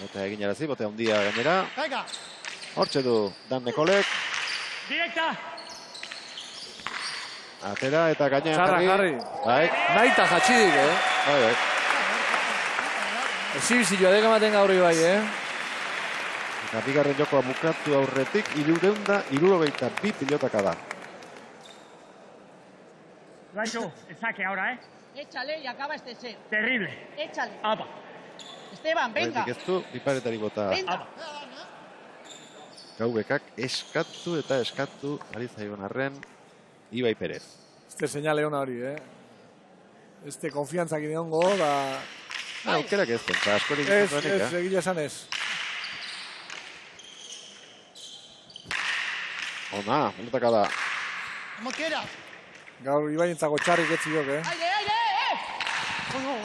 Botea egin arazi, botea handia gainera. Venga. Hortxe du Dan Nekolek. Directa! Atera eta gainean Txarra jarri. Bai, Naita jatxidik, bai, bai. Exhibizioa dek ematen gaurri bai, Eta bigarren jokoa bukatu aurretik, 362 pilotaka da. Lo ha hecho el saque ahora, ¿eh? Échale y acaba este set. Terrible. Échale. Apa. Esteban, venga. Horretik ez du, biparetari bota. Venga. Gaubekak eskatu eta eskatu ari zaion arren Ibai Perez. Este señale hona hori, Este konfiantzak idiongo, da... Aukerak ez pentsa, askorik Ez, duenik, egila esan ez. Ona, pelotaka da. Como quieras. Gaur Ibaientzako txarrik etziok, ¡Aire, aire!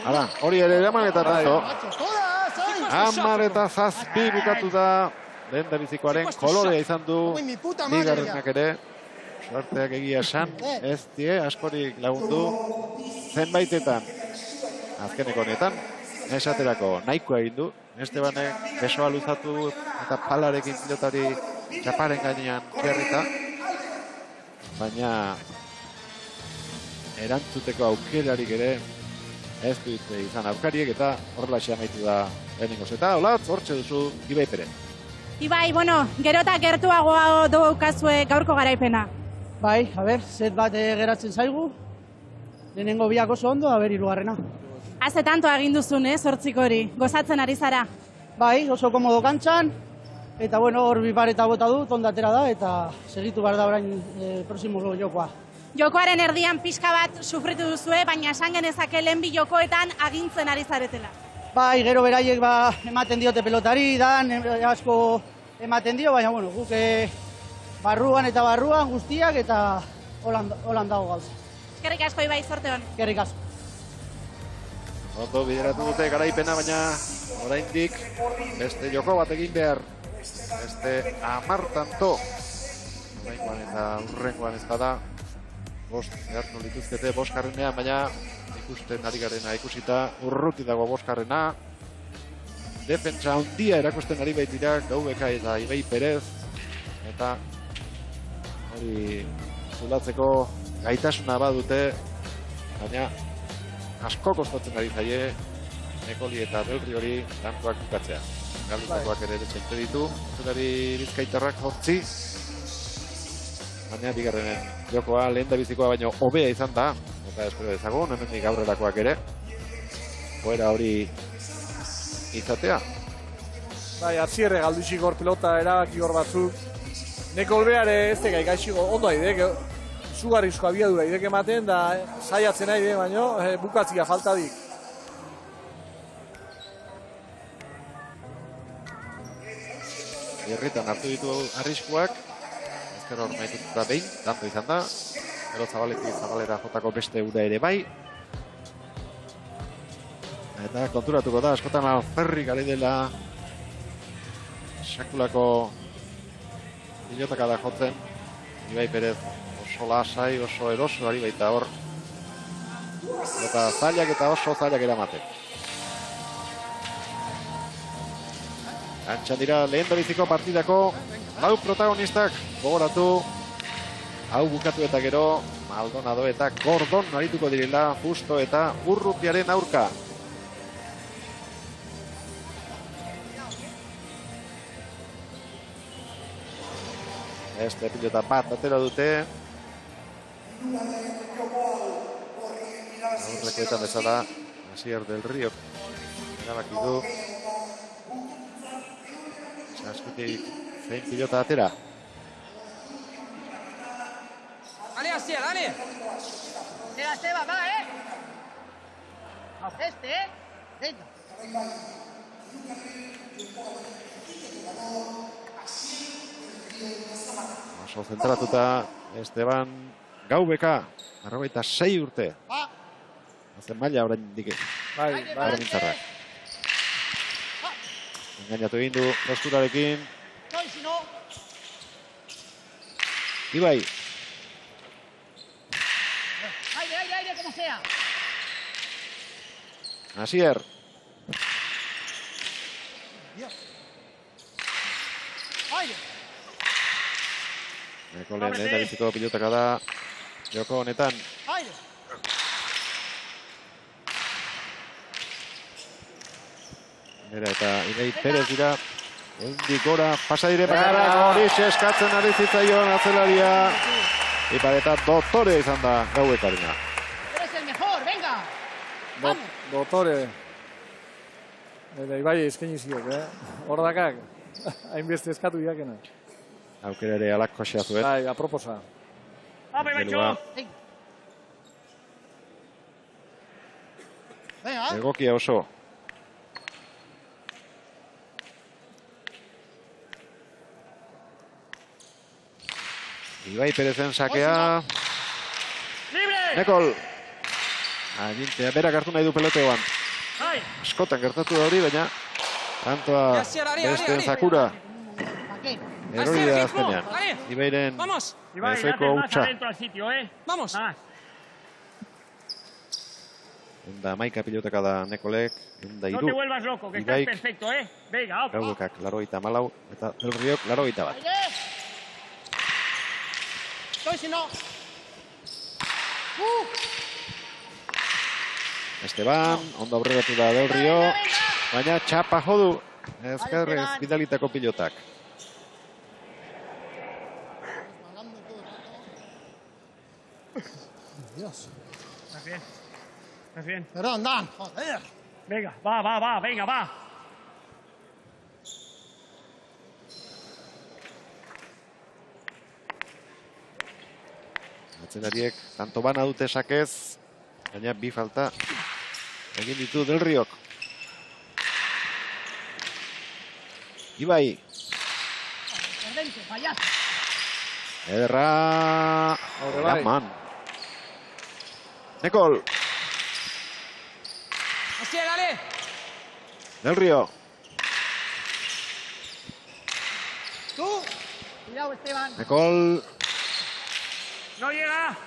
Hala, hori ere eraman eta tanto. Macho, todas, ay. 17 bukatu da. Lehen da bizikoaren kolorea izan du. Uy, mi puta madre. Bigarrenak ere. Suarteak egia esan, ez die, askorik lagundu. Zenbaitetan, azkeneko honetan, esaterako nahikoa egin du. Estebanek besoa luzatu eta palarekin pilotari txaparen gainean gerrita. Baina erantzuteko aukerarik ere ez dut izan aukariek eta horrelaxe amaitu da lehenengoz. Eta holatz, hortxe duzu Ibai Perez. Ibai, bueno, gero eta gertuagoa daukazue gaurko garaipena. Bai, a ber, set bat geratzen zaigu. Lehenengo biak oso ondo, a ber, hirugarrena. Haze tanto egin duzun, zortzik hori, gozatzen ari zara. Bai, oso komodo kantxan. Eta bueno, hor bi pareta bota dut, ondatera da, eta segitu behar da orain prosimo jokoa. Jokoaren erdian pixka bat sufritu duzue, baina esan genezake lehen bi jokoetan agintzen ari zaretela. Bai, gero beraiek ematen diote pelotari, dan asko ematen dio, baina bueno, guk barruan eta barruan guztiak eta holan dago gauza. Eskerrik asko Ibai, sorte hon. Eskerrik asko. Ondo bideratu dute garaipena, baina oraindik beste joko bat egin behar. Beste 10 tanto. Oraingoan eta urrengoan ez bada. Bost behartu lituzkete boskarrenean, baina ikusten ari garena ikusita urruti dago boskarrena. Defentsa handia erakusten ari baitira Gaubeka eta Ibai Perez. Eta hori zulatzeko gaitasuna badute, baina asko kostatzen ari zaie Nekoli eta Belri hori tantoak bukatzea. Galdutakoak ere detxainte ditu, zelari bizkaitarrak 8. Baina bigarrenen jokoa lehen da bizikoa baino hobea izan da, eta espero dezagun, hemendik aurrerakoak ere, joera hori izatea. Bai, atzierre galduxik hor pelota erabaki hor batzuk. Nekolbeare ez teka ikaixiko ondo aidek, izugarrizko abiadura aidek ematen, da saiatzen aide baino, bukatzia faltadik. Herritan hartu ditu arriskuak, ezker hor maituta behin, tanto izan da, gero zabaletik zabalera jotako beste ura ere bai. Eta konturatuko da, askotan alferrik ari dela sakulako pilotaka da jotzen. Ibai Perez oso lasai, oso eroso ari baita hor. Eta zailak eta oso zailak eramaten. Antxan dira lehen biziko partidako lau protagonistak gogoratu. Hau bukatu eta gero Maldonado eta Gordon arituko direla Justo eta Urrutiaren aurka. Este pilota bat atera dute. Aurrekoetan bezala Asier del Río erabaki du. Eskutik zein pilota atera. ¡Ale, Asier, dale! Mira, Esteban, va, Haz este, Venga. Oso zentratuta Esteban Gaubeka, 46 urte. Hazen maila orain dike. Bai, bai. Mintzarrak. Engainatu egin du posturarekin. No, y si no, Ibai. aire, aire, aire, como sea. Asier. Nekolen lehen dabiziko pilotaka da joko honetan. Era eta Inei Perez dira. Hendik gora, pasa dire bakarra, hori eskatzen ari zitzaion atzelaria. Ipareta dotorea izan da gauetarena. Eres el mejor, venga! Dotore. Eta Ibai eskaini ziok, Hordakak, hainbeste eskatu diakena. Aukera ere alako xea zuen. Bai, aproposa. Egokia oso. Ibai Perezen sakea. Nekol. Agintea, berak hartu nahi du peloteoan. Askotan gertatu da hori, baina kantoa besteen zakura. Erori da azkenean. Ibairen ezoiko hutsa. Enda maika piloteka da Nekolek. Enda iru. Ibaik. Gaudekak 84 eta Delriok 81. Esteban, ondo aurreratu da Del Rio, baina txapa jodu ezkerrez bidalitako pilotak. Estás bien. Perdón, Dan, joder. Venga, va, venga, va. Atzelariek tanto bana dute sakez, baina bi falta egin ditu Del Riok. Ibai. Ederra. Eraman. Nekol. Así, dale. Del Rio. Tú. Cuidado, Esteban. Nekol. No llega.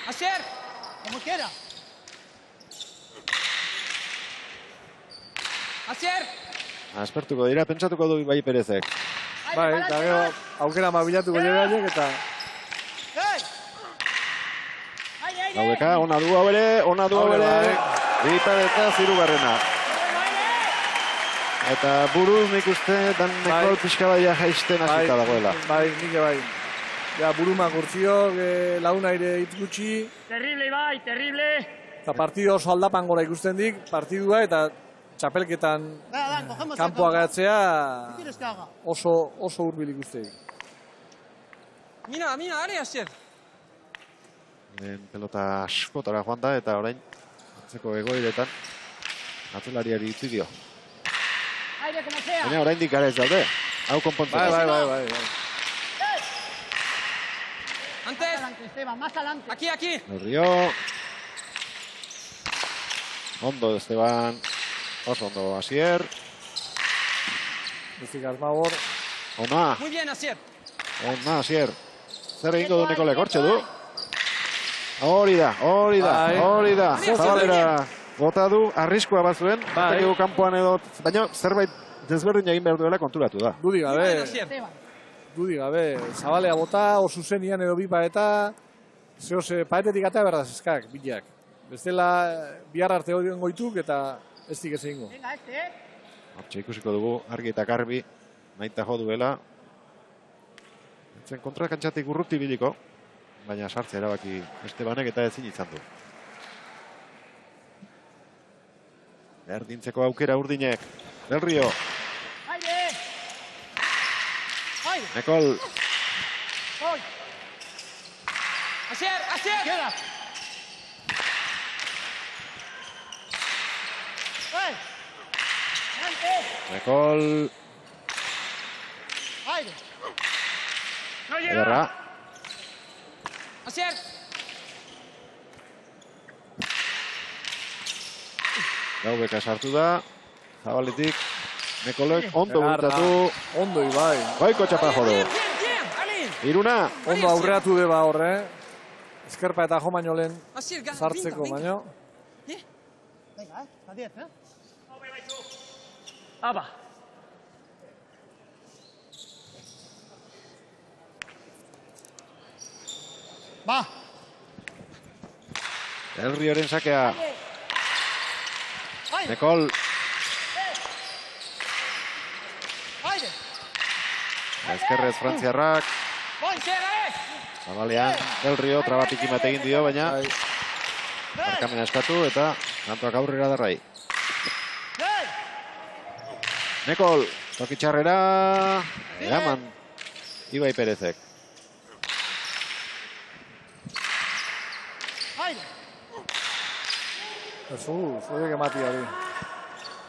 Asier. Como quiera. Asier. Aspertuko dira, pentsatuko du Ibai Perezek. Bai, eta gero aukera mabilatuko jere eta... Gaudeka, ona du hau ere, Ipar eta zirugarrena. Eta buruz nik uste, dan Nekol pixka baia jaisten hasita dagoela. Bai, nike bai. Ja, buruma gurtziok, launaire hitz gutxi. Terrible, Ibai, terrible. Eta partido oso aldapan gora ikusten dik, partidua eta txapelketan kanpoa gatzea oso hurbil ikusteik. Mira, dale, Asier. Pelota askotara joan da eta orain atzeko egoiretan atzelariari utzi dio. Baina oraindik gara ez daude. Hau konpontzeko. Bai. Antes. Esteban, más adelante. Aquí. Del Rio. Ondo Esteban. Oso ondo Asier. Bizik Asmagor. Ona. Muy bien, Asier. Ona Asier. Zer egingo du Nekolek hortxe du? Hori da. Zabalera bota du, arriskua bat zuen. Batekigu kanpoan edo, baina zerbait desberdin egin behar duela konturatu da. Dudi gabe, Zabalea bota, oso zenian edo bipa eta zehose paetetik eta berdaz eskak, bilak. Bestela bihar arte hori goituk eta ez dik ez egingo. Hortxe ikusiko dugu, argi eta garbi, naita jo duela. Etzen kontra kantxatik urruti biliko, baina sartzea erabaki Estebanek eta ezin izan du. Erdintzeko aukera urdinek. Del Rio. Nekol. Asier. Nekol. No llega. Ederra. Asier. Gaubeka sartu da. Zabaletik. Nekolek ondo bultatu. Ondo Ibai. Goiko txapa jodu. Iruna. Ondo aurreatu deba horre. Eskerpa eta jo baino lehen Asier, sartzeko baino. Venga, hasta 10, Apa. Va. El Rioren sakea. Nekol. Ezkerrez frantziarrak. Zabalean, Del Rio trabapiki bat egin dio, baina markamena eskatu eta kantoak aurrera darrai. Nekol, tokitxarrera, eraman Ibai Perezek. Zuek emati hori.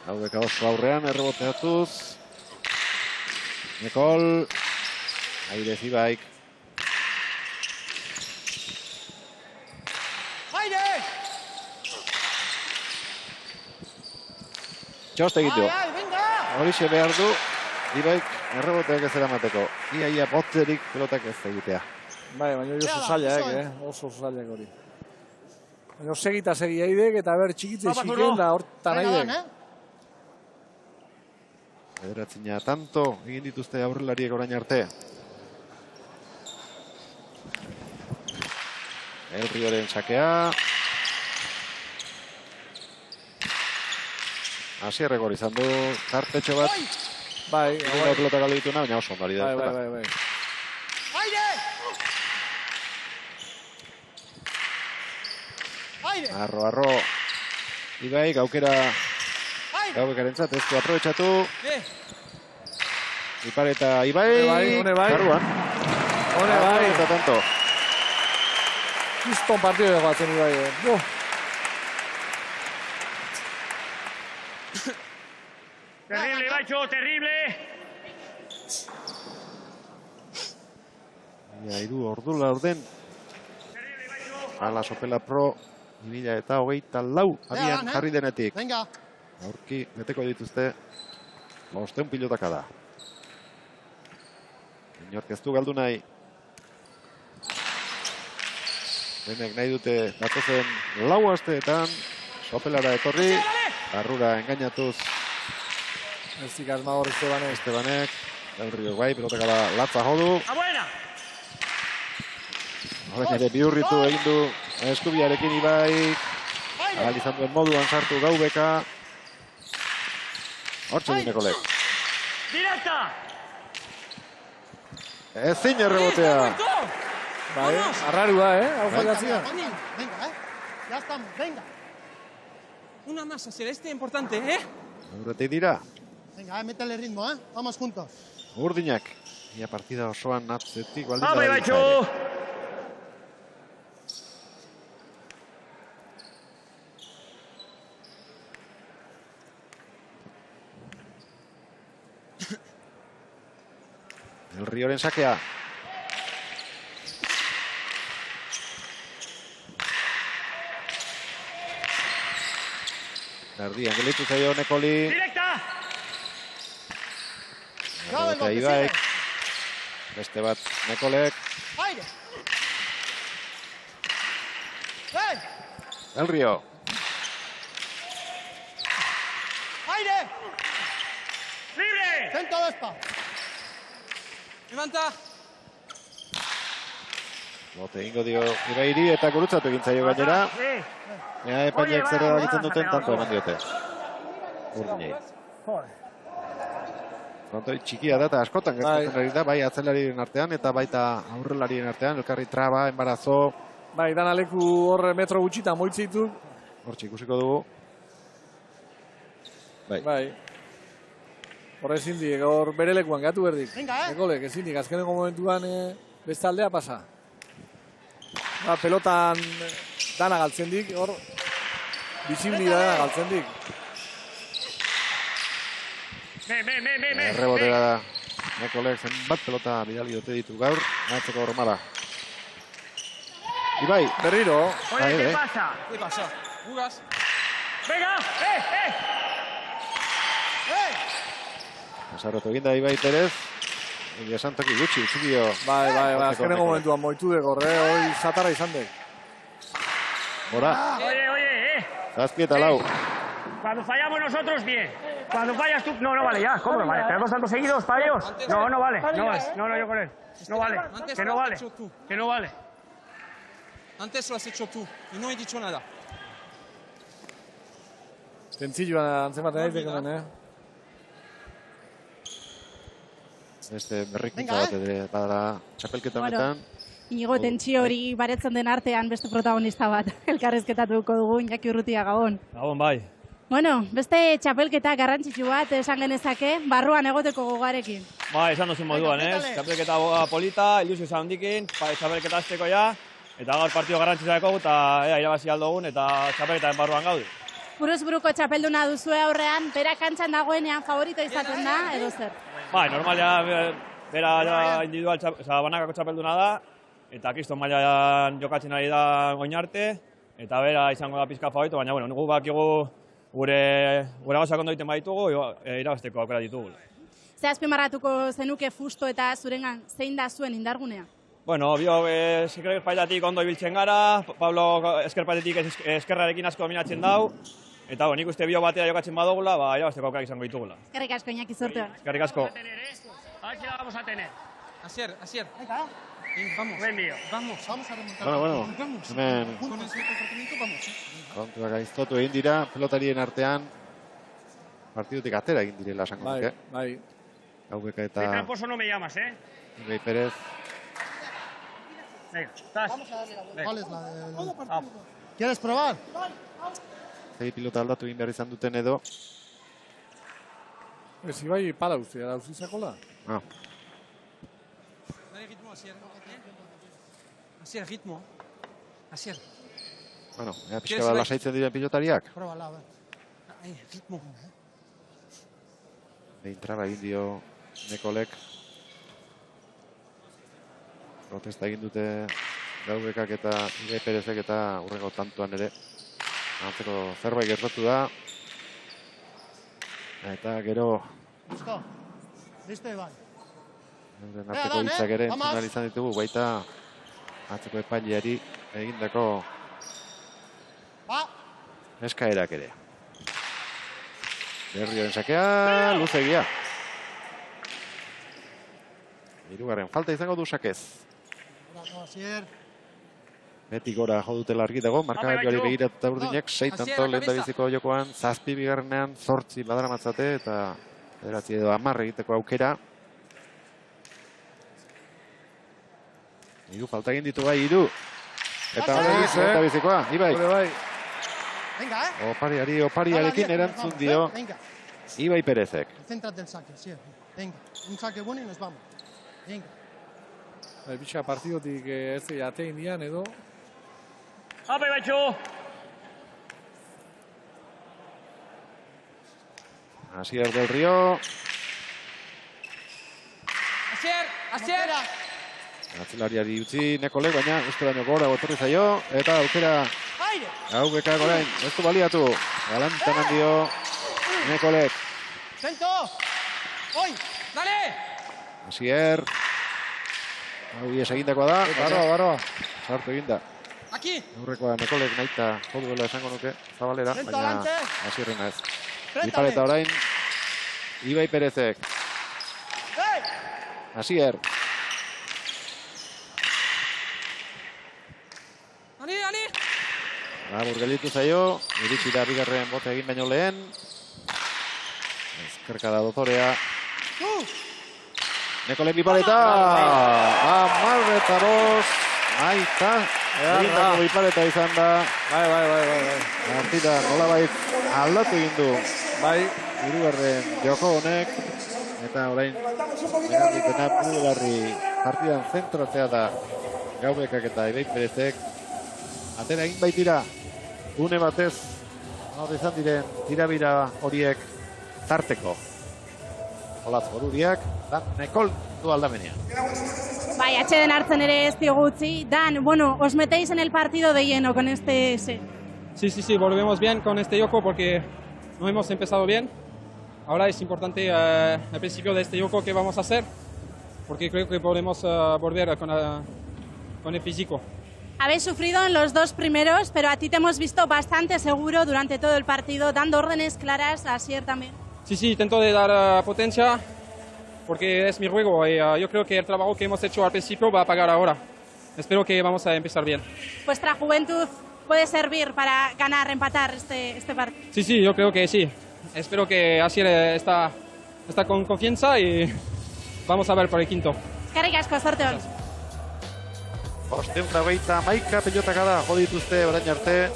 Haubeka oso aurrean, erreboteatuz. Nekol, airez Ibaik. Txost egitu. Horixe behar du, Ibaik erreboteak ez eramateko. Ia botzerik pelotak ez egitea. Bai, baina oso zailak, oso zailak hori. Baina segita segi aidek eta ber txikitze xiken da hortan aidek. Bederatzina tanto egin dituzte aurrelariek orain arte. El Rioren sakea. Asierrek hori izan du kartetxo bat. Bai, pelota galdu dituna, baina oso ondari da. Bai. Arro. Ibai, gaukera gaubekarentzat ez du aprobetxatu. Ipar eta Ibai. Hone bai. Eta tanto. Kiston partido de joatzen Ibai. Terrible, Ibaitxo, terrible. Ia, iru ordula orden. Ala Sopela Pro 2024 abian jarri denetik. Aurki, beteko dituzte. 500 pilotaka da. Inork ez du galdu nahi. Denek nahi dute datozen 4 asteetan. Sopelara etorri. Barrura engainatuz. Ez ikasmagor Estebanek. Del Rio bai, pelotaka da latza jodu. Horren ere bihurritu egin du eskubiarekin Ibai. Agalizan duen moduan sartu gaubeka. Hortxe Nekolek. Directa! Ezin errebotea. Bai, arrarua, hau jolazia. Venga, ya estamos, venga. Una masa celeste importante, Aurretik dira. Venga, métele ritmo, vamos juntos. Urdinak. Ia partida osoan atzetik baldin Apa, Ibaitxo! El Rioren sakea. Erdian gelitu zaio Nekoli. Directa! Errobotea Ibaik. Beste bat Nekolek. El Rio. Libre! Centro despa. Levanta. Bote ingo dio Ibairi eta gurutzatu egin zaio gainera. Ea epaileak zer erabakitzen duten tanto eman diote. Urdinei. Frontoi txikia da eta askotan gertatzen ari da, bai atzelarien artean eta baita aurrelarien artean, elkarri traba, embarazo. Bai, dan aleku hor metro gutxita moitzeitu. Hortxe ikusiko dugu. Bai. Horre ezin dik, hor bere lekuan gatu berdik. Nekolek, ezin dik, azkeneko momentuan beste aldea pasa. Pelotan dana galtzen dik, hor bizibilidadea galtzen dik. Errebotera da. Nekolek zenbat pelota bidali dute ditu gaur. Nahatzeko hormala. Ibai. Berriro. Oye, ¿qué pasa? ¿Qué pasa? Jugas. Venga, Azarrotu eginda Ibai Perez. Egia santoki gutxi, txikio. Bai, azkeneko momentuan moitu dek horre, hori zatara izan dek. Bora. Oye, Zazpi eta lau. Cuando fallamos nosotros, bien. Cuando fallas tú... No, no vale ya. ¿Cómo no vale? ¿Pero 2 saltos seguidos para ellos? No, no vale. No vale. No, yo con él. No vale. Que no vale. Que no vale. Antes lo has hecho tú y no he dicho nada. Tentzioa antzematen daiteke hemen, Beste berrikuntza bat ere badara txapelketa honetan. Inigo, tentsio hori baretzen den artean beste protagonista bat elkarrezketatuko dugu, Iñaki Urrutia, Gabon. Gabon, bai. Bueno, beste txapelketa garrantzitsu bat esan genezake, barruan egoteko gogarekin. Bai, esan duzun moduan, ez? Txapelketa polita, ilusio handikin, txapelketa azteko ja, eta gaur partido garrantzitsua dago, eta irabazi aldogun, eta txapelketaren barruan gaude. Buruz buruko txapelduna duzue aurrean, bera kantxan dagoenean favorito izaten da, edo zer? Bai, normalia, bera individual, banakako txapelduna da, eta kriston mailan jokatzen ari da goin arte, eta bera izango da pizka favorito, baina, bueno, gu bakigu gure gauzak ondo egiten baditugu, irabazteko aukera ditugu. Ze azpimarratuko zenuke Fusto eta zurengan zein da zuen indargunea? Bueno, bio eskerpaitetik ondo ibiltzen gara, Pablo eskerpaitetik eskerrarekin asko dominatzen dau, eta nik uste bio batera jokatzen badugula, irabazteko aukera izango ditugula. Eskerrik asko, Iñaki, zortean. Eskerrik asko. A ver si la vamos a tener. Asier. Vamos. Buen lío. Vamos a remontar. Bueno, hemen Con ese comportamiento vamos. kontuak gaiztotu egin dira, pelotarien artean partidutik atera egin direla esango nuke. Bai. Gaubeka De eta tramposo no me llamas, Ibei Perez. Venga, estás. ¿Cuál es la del... ¿Quieres probar? Zei pilota aldatu egin behar izan duten edo. Ez ibai padauzi, dauzi zakola. Ah, Dale ritmo, Asier. Asier, ritmo. Asier, bueno, pixka bat lasaitzen diren pilotariak. pruébala, a ver. Ahí, ritmo. Behin traba egin dio Nekolek. Protesta egin dute Gaubekak eta Ibei Perezek eta hurrengo tantuan ere. Antzeko zerbait gertatu da. Eta gero Listo. Listo, Iván. euren arteko hitzak ere entzun ahal izan ditugu, baita atzeko epaileari egindako eskaerak ere. Berrioren sakea, luzegia. Hirugarren falta izango du sakez. Asier. Beti gora jo dutela argi dago, markagailuari begiratuta urdinak, 6 tanto lehen da biziko jokoan, 7 bigarrenean, 8 badaramatzate eta 9 edo 10 egiteko aukera. Hiru falta egin ditu bai, hiru. Eta hori bizikoa, Ibai. Venga, Opariarekin erantzun dio Ibei Perezek. Céntrate del saque, Asier. Venga, un saque bueno y nos vamos. Venga. Bitxa partidotik ez atein dian edo. ¡Ape, Bacho! Asier del Río. Asier. Atzelariari utzi Nekolek, baina uste baino gora botorri zaio. Eta aukera Gaubekak orain, ez du baliatu. Galanta eman dio Nekolek. Centro. Hoy. Dale. Asier. Hau ies egindakoa da. Barroa. Sartu eginda. Aquí. Aurrekoa Nekolek nahita joduela esango nuke Zabalera, baina Asierrena ez. Préstame. Ipaleta orain Ibei Perezek. Asier. Ali. Labur gelditu zaio, iritsi da bigarren bote egin baino lehen. Ezkerka da dotorea. Nekolek bipaleta! 10-5. Aita. Egindako bipaleta izan da. Bai. Partida nolabait aldatu egin du. Bai. Hirugarren joko honek. Eta orain dutena burugarri partidan zentratzea da Gaubekak eta Ibei Perezek. Atera egin baitira, une batez, hor izan diren tirabira horiek tarteko. Olaz goruriak, da Nekol du aldamenean. Bai, atxeden hartzen ere ez diogu utzi. Dan, bueno, os metéis en el partido de lleno con este... Sí, volvemos bien con este yoko porque no hemos empezado bien. Ahora es importante al principio de este yoko que vamos a hacer, porque creo que podemos volver con el físico. Habéis sufrido en los dos primeros, pero a ti te hemos visto bastante seguro durante todo el partido, dando órdenes claras a Asier también. Sí, intento de dar potencia porque es mi juego y yo creo que el trabajo que hemos hecho al principio va a pagar ahora. Espero que vamos a empezar bien. Vuestra juventud puede servir para ganar, empatar este partido. Sí, yo creo que sí. Espero que Asier está con confianza y vamos a ver por el quinto. Eskerrik asko, zorte on. Bosteun da hogeita hamaika pilotaka da jo dituzte orain arte.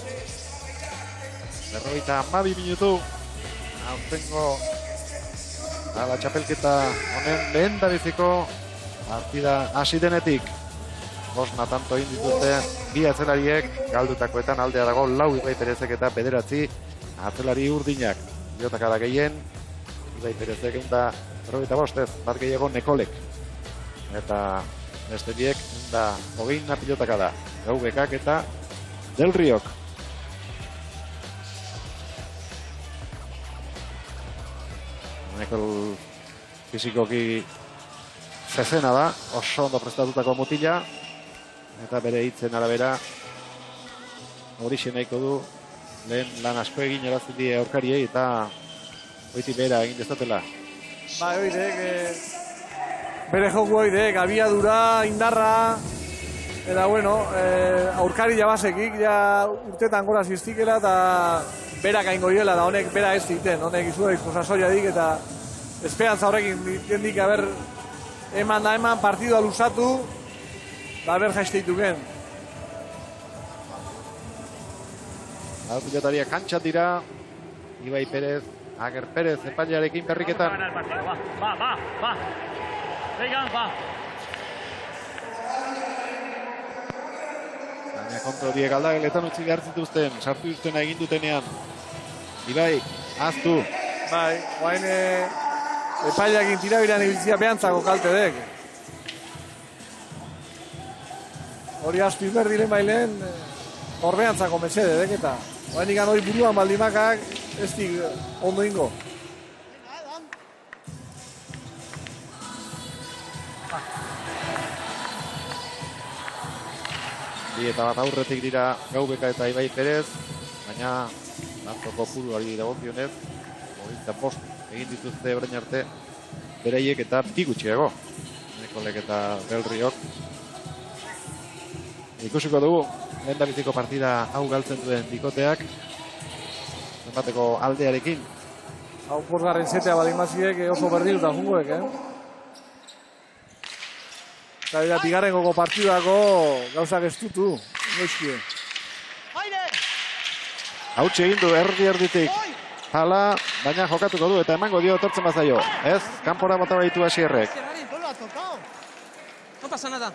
52 minutu. Aurtengo ala txapelketa honen lehen dabiziko partida hasi denetik. Bosna tanto egin dituzte bi atzelariek, galdutakoetan aldea dago lau Ibai Perezek eta 9 atzelari urdinak. Pilotaka da gehien, Ibai Perezek 155 bat gehiago Nekolek. Eta beste biek 120 pilotaka da. Gaubekak eta Del Riok. Nekol fizikoki zezena da, oso ondo prestatutako mutila. Eta bere hitzen arabera horixe nahiko du lehen lan asko egin erazten die aurkariei eta goiti bera egin dezatela. Ba, oidek, bere joku oidek, abiadura, indarra, eta bueno, aurkari jabasekik, ja urtetan gora ziztikela eta berak aingo diela, da honek bera ez ziten, honek izu daizko sasoia dik eta esperantza horrekin diendik haber eman partidua lusatu, da haber jaizteituken. Pilotariak kantxat dira, Ibai Perez, Ager Perez, epailearekin berriketan. Va. Venga, va. Baina kontrol biek aldageletan utzi behar zituzten, sartu iztena egin dutenean. Ibai, aztu. Bai, guain epaileakin tirabiran ibiltzia behantzako kalte dek. Hori astu izberdilen bailen, horbeantzako mesede dek eta. Guain ikan hori buruan baldimakak, ez dik ondo ingo. Bi eta bat aurretik dira Gaubeka eta Ibai Perez, baina lantzoko puruari dagokionez, 25 egin dituzte orain arte bereiek eta bi gutxiago. Nekolek eta Del Riok. Ikusiko dugu, lehendabiziko partida hau galtzen duen bikoteak, zenbateko aldearekin. Hau posgarren setea balimaziek oso berdiruta jungoek, Eta dira, bigarren gogo partidako gauzak estutu, noizkie. Hautsi egin du erditik. Hala, baina jokatuko du eta emango dio etortzen bazaio. Ez, kanpora bota baitu Asierrek. No pasa nada.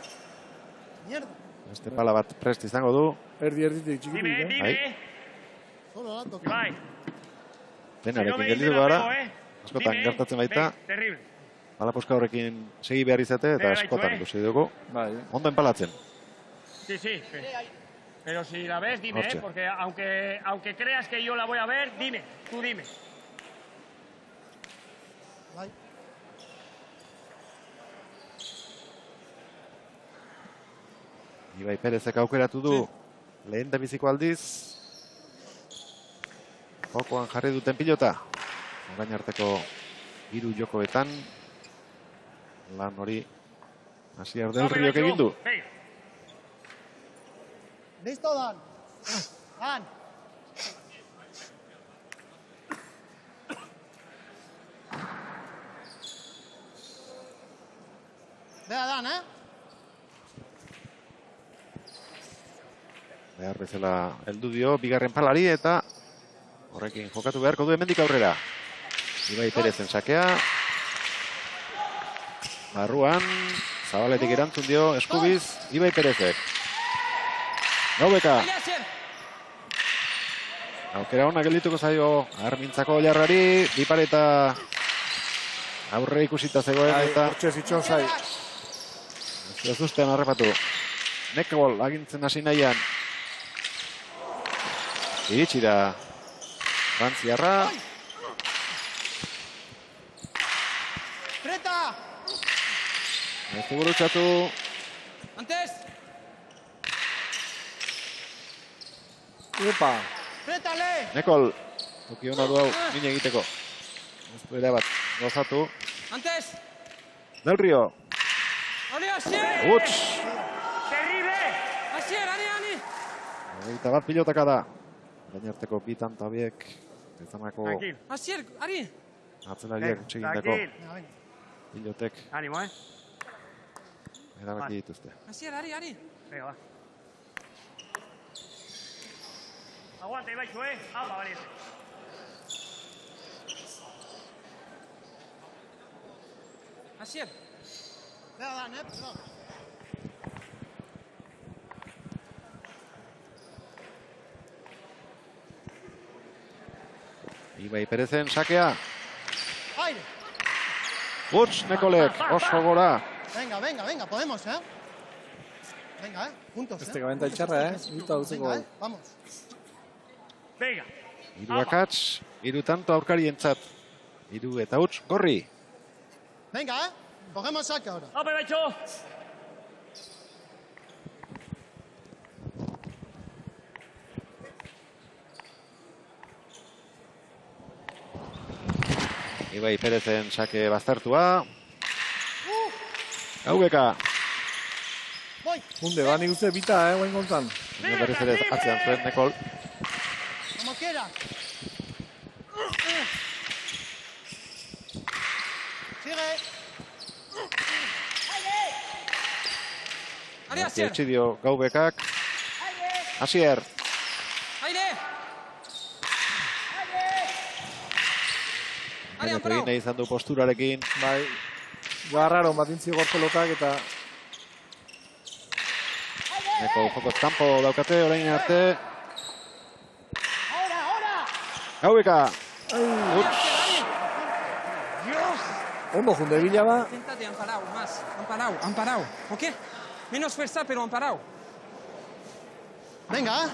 Beste pala bat prest izango du. Erditik txikitik, Dime. Bai. Denarekin gelditu gara. Askotan gertatzen baita. Terrible. Palaposka horrekin segi behar izate eta askotan ikusi dugu. Ondo enpalatzen. Sí. Pero si la ves, dime, porque aunque creas que yo la voy a ver, dime, tú dime. Ibai Perezek aukeratu du lehen da biziko aldiz. Jokoan jarri duten pilota. Orain arteko 3 jokoetan. Lan hori Asier Del Riok egin du. Listo, Dan. Dan. Bea, Dan, Behar bezala heldu dio, bigarren palari eta horrekin jokatu beharko du hemendik aurrera. Ibai Perezen sakea. Barruan, Zabaletik erantzun dio, eskubiz, Ibai Perezek. Gaubeka. Aukera ona geldituko zaio Armintzako jarrari, bipareta aurre ikusita zegoen eta... Hortxe zitxon zai. Ez duztean harrepatu. Nekebol agintzen hasi nahian. Iritsi da Frantziarra. Preta! Ez gurutxatu. Antes! Epa. Nekol, toki hona du hau, min egiteko. Ez du ere bat, gozatu. Antes. Del Rio. Ani, Asier! Uts! Terrible! Asier, ani! Eta bat pilotaka da. Gainarteko bi tantabiek. Ezanako Asier, ari! atzelariak utxegindako pilotek. Ánimo, Erabaki dituzte. Asier, ari! Venga, va. Aguanta, Ibaizu, Apa, valiente. Asier! Ibai Perezen sakea. Uts, Nekolek, oso gora. Venga, podemos, Venga, juntos, Este gabenta txarra, Minuta dutzeko. Vamos. Venga. Hiru akats, hiru tanto aurkarientzat. Hiru eta uts, gorri. Venga, cogemos saque ahora. Apa, Ibaizu! Ibai Perezen sake baztertua. Gaubeka. Hunde, nik uste bita, guain gontan. Berriz ere atzean zuen Nekol. Como quiera. Sigue. Ari, Asier! Etxidio Gaubekak. Asier. Aire! Ari, Baina egin nahi izan du posturarekin. Bai, garraro bat intzi gorpelotak eta... Neko joko kanpo daukate, orain arte. Gaubeka. Uts. Ondo junde bila ba. Inténtate amparado, más. Amparado. ¿Ok? Menos fuerza, pero amparado. Venga.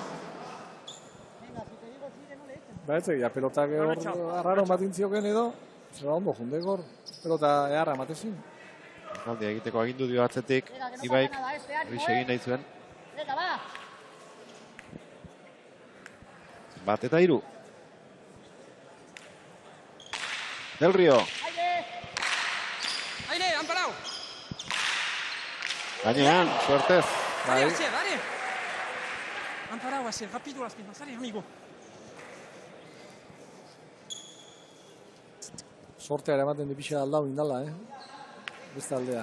Ba, ez egia, pelotak hor garraro bat intzioken edo. Zera ondo junde gor. Pelota eharra matezin. Alde egiteko agindu dio atzetik. Ibaik, hori egin nahi zuen. Bat eta hiru. Del Rio. Aire, amparado. Gainean, suertez. Ari, Asier, ari! Amparado, Asier, rápido las piernas, ari, amigo. Sortea ere ematen dipixe aldau indala, Beste aldea.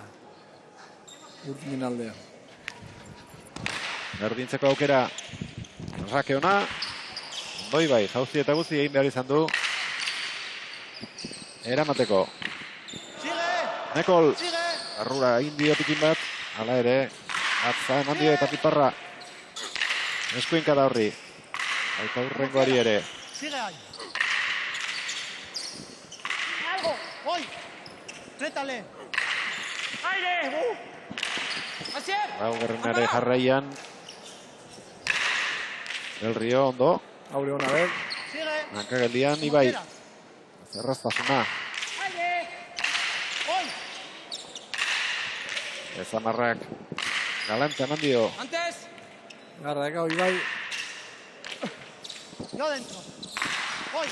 Urtinen aldea. Berdintzeko aukera. Rake ona. Ondoi bai, jauzi eta guzti egin behar izan du. Eramateko. Nekol. Arrura egin dio pikin bat. Hala ere. Atza eman dio eta piparra. Eskuinka da horri. Baita urrengoari ere. Sigue ahí. Algo. Voy. Rétale. Aire! Asier! Gaugerrenare jarraian. Del Rio ondo. Haure hona, ber. Hankageldian, Ibai. Zerraztasuna. Ezamarrak. Galante eman dio. Antes! Garra, eka hori bai. Yo dentro. Voy.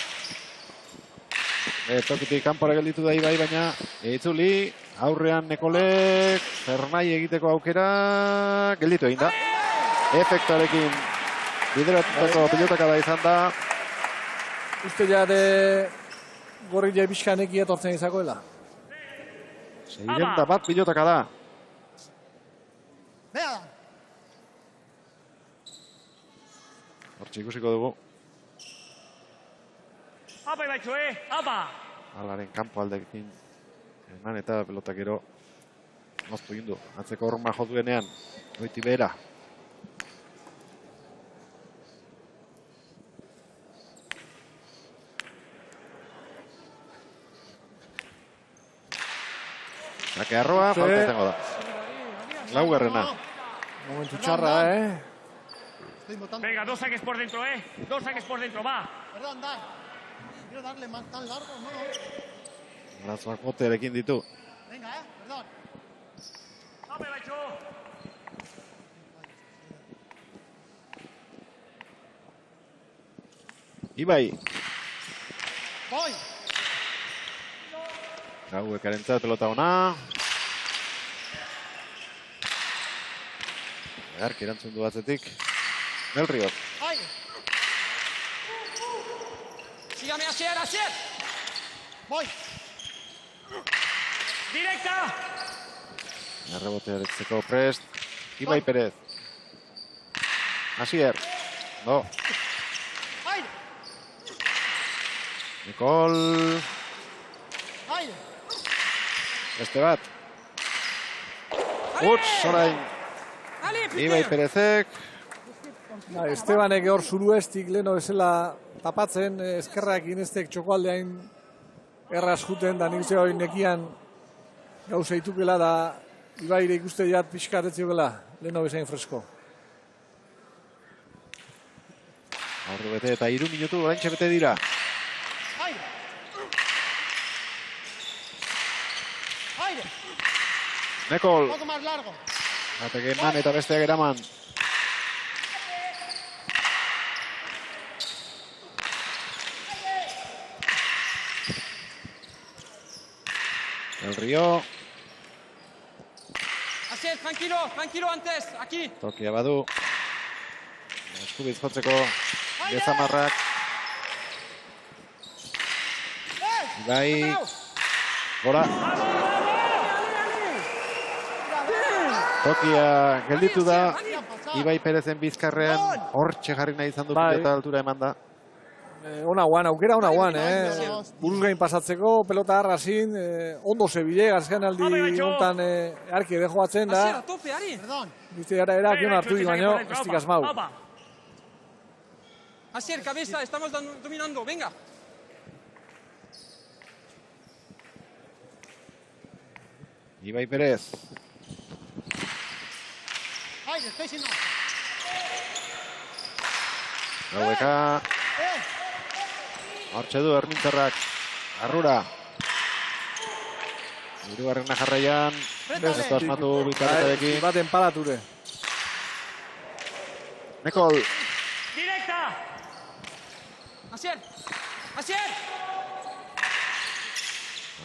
Tokitik kanpora gelditu da Ibai, baina itzuli. Aurrean Nekolek. Zernai egiteko aukera. Gelditu egin da. Efektuarekin bideratutako pilotaka da izan da. Uste jade gorri jai pixkaneki etortzen izakoela. 601 pilotaka da. Vea. Hortxe ikusiko dugu. Apa, Ibaizu, Apa! Alaren kanpo aldekin. Eman eta pelotak gero moztu egin du. Atzeko horma jo duenean. Goiti behera. Sake arroa, falta izango da. Laugarrena. Momentu txarra, Venga, 2 saques por dentro, 2 saques por dentro, va. Perdón, Dan. Quiero darle más tan largo, no. Lazoak motearekin ditu. Venga, perdón. Apa, Ibaizu! Ibai. Gauekarentzat pelota ona. Arki erantzun du atzetik. Del Rio. Sígame, Asier, Asier. Voy. Directa. Errebotea eretzeko prest. Ibai Perez. Asier. No. Nikol. Beste bat. Uts, orain. Ibai Perezek. Estebanek hor zuruestik leheno bezala tapatzen, eskerrak inestek txokoaldeain erraz juten, da nik uste hori nekian gauza itukela, da Ibaire ikuste jat pixkatetziokela leheno bezain fresko. Aurdu bete eta 3 minutu oraintxe bete dira. Nekol. Bateke eman eta besteak eraman. El Rio. Asier, tranquilo antes, aquí. Tokia badu. Eskubiz jotzeko Gezamarrak. Ibai. Gora. Tokia gelditu da. Ibai Perezen bizkarrean. Hortxe jarri nahi izan du pilota altura eman da. Ona guan, aukera ona guan, buruz gain pasatzeko, pelota arrazin, ondo zebile, gazkan aldi guntan arki edejo batzen da. Bizte gara erak joan hartu dik baino, ez dik asmau. Asier, cabeza, estamos dominando, venga. Ibai Perez. Gaueka. Hortxe du Ermintzarrak. Arrura. Hirugarrena jarraian. Ez asmatu bitarretarekin. Baten palature. Nekol. Directa. Asier. Asier.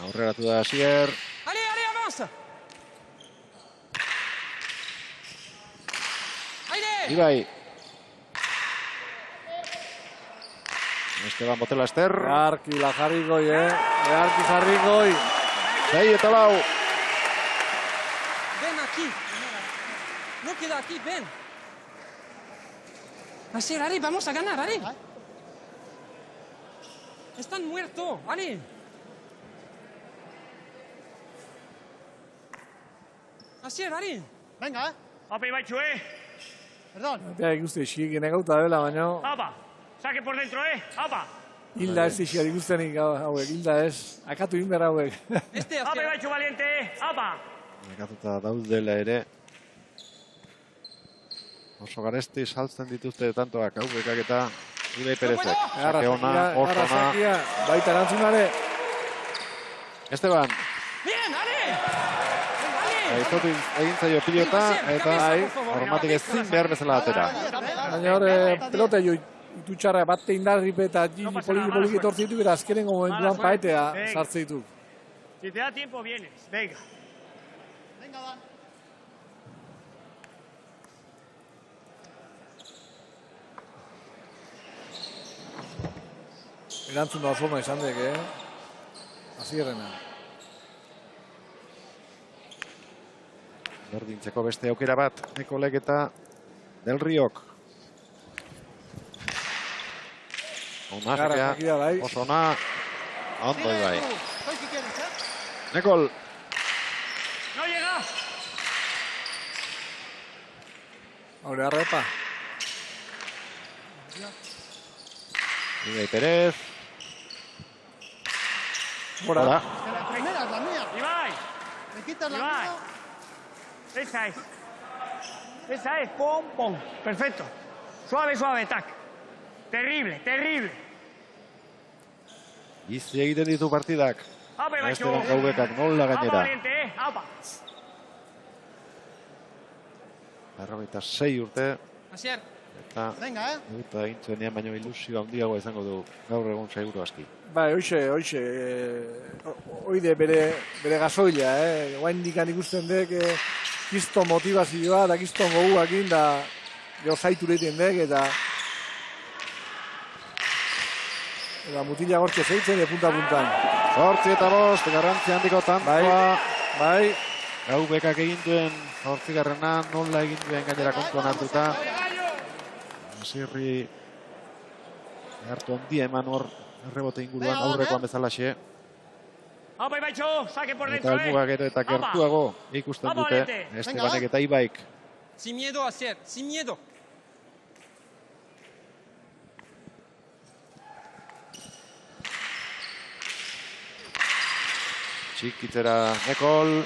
Aurreratu da Asier. Ale, avanza. Ibai. Esteban Botela Ester. Arki la jarrikoi, Arki jarrikoi. 6 eta 4. Ven aquí. No queda aquí, ven. Asier, Ari, vamos a ganar, Ari. Están muertos, Ari. Asier, Ari. Venga, Apa, Ibaitxu, Perdón. Eta ikuste iskik inegauta dela, baina... Apa, saque por dentro, Apa. Hilda ez iskiak ikustenik hauek, hilda ez. Akatu inber hauek. Apa, Ibaitxu, valiente, Apa. Akatuta daudela ere. Oso garesti saltzen dituzte tantoak hauekak eta Ibai Perezek. Sake ona, oso ona. Baita erantzunare. Esteban. Bien, Ale! Aizotu egin zaio pilota eta hormatik ezin behar bezala atera. Baina hor pelota jo itutxarra batte indarripe eta poliki etortzituk eta azkenengo momentuan paetea sartzeituk. Si te da tiempo, vienes. Venga. Venga, Dan. Erantzun da oso izan dek, Azierrena. Berdintzeko beste aukera bat, Nikolek eta Del Riok. Ona jakea, oso ona. Ondo Ibai. Nikol. No llega. Haure arrepa. Ibai Perez. Gora. La primera es la mía. Ibai. Me quitas la mía. Esa es. Esa es. Pom, pom. Perfecto. Suave, suave, tac. Terrible, terrible. Izi egiten ditu partidak. Apa, Ibaitxu. Esteban Gaubekak nola Apa, gainera. valiente, Apa. 46 urte. Asier, Eta egin zuenean baino ilusio handiagoa izango du gaur egun seguru aski. Bai, hoxe, oide bere gasoila, guain dikan ikusten dek, kiston motivazioa, da kiston goguakin, da jo zaitu leiten dek, eta mutila gortxe zeitzen, punta-puntan. 8-5, garrantzi handiko tantoa. Bai. Gau bekak egin duen 8garrena, nola egin duen gainera kontuan hartuta. Zirri hartu handia eman hor errebote inguruan aurrekoan bezalaxe. Eta helmuga gero eta gertuago ikusten dute Estebanek eta Ibaik. Sin miedo, Asier, sin miedo. Txikitzera Nekol.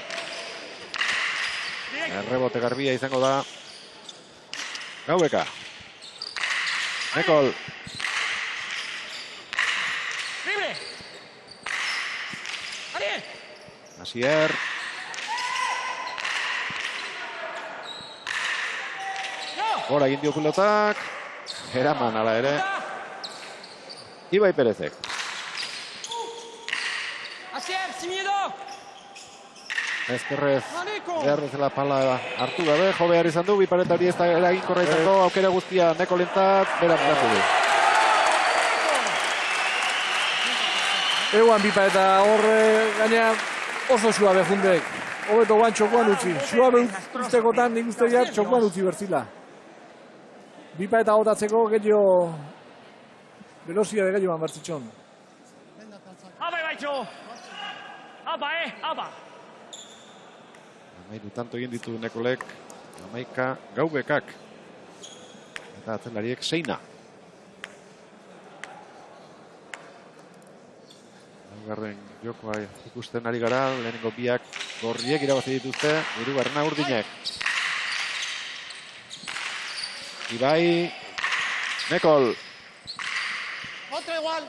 Errebote garbia izango da. Gaubeka. Nekol. Libre. Ariel. Asier. Gora egin dio pilotak. Eraman ala ere. Ibai Perezek. Asier, sin miedo. Ezkerrez behar bezala pala hartu gabe, jo behar izan du, bipareta hori ez da eraginkorra izango, aukera guztia Nekolentzat, bera platu du. Eguan bipareta horre gaina oso suabe jundek. Hobeto guan txokuan utzi. Suabe ustekotan nik uste jat txokuan utzi bertzila. Bipareta gotatzeko gehiago velozia de gehiagoan bertzitxon. Aba, Baitxo! Aba! Amairu tanto egin ditu Nekolek, amaika Gaubekak. Eta atzelariek Seina. Laugarren jokoa ikusten ari gara, lehenengo biak gorriek irabazi dituzte, hirugarrena Urdinek. Ibai, Nekol. Otra igual.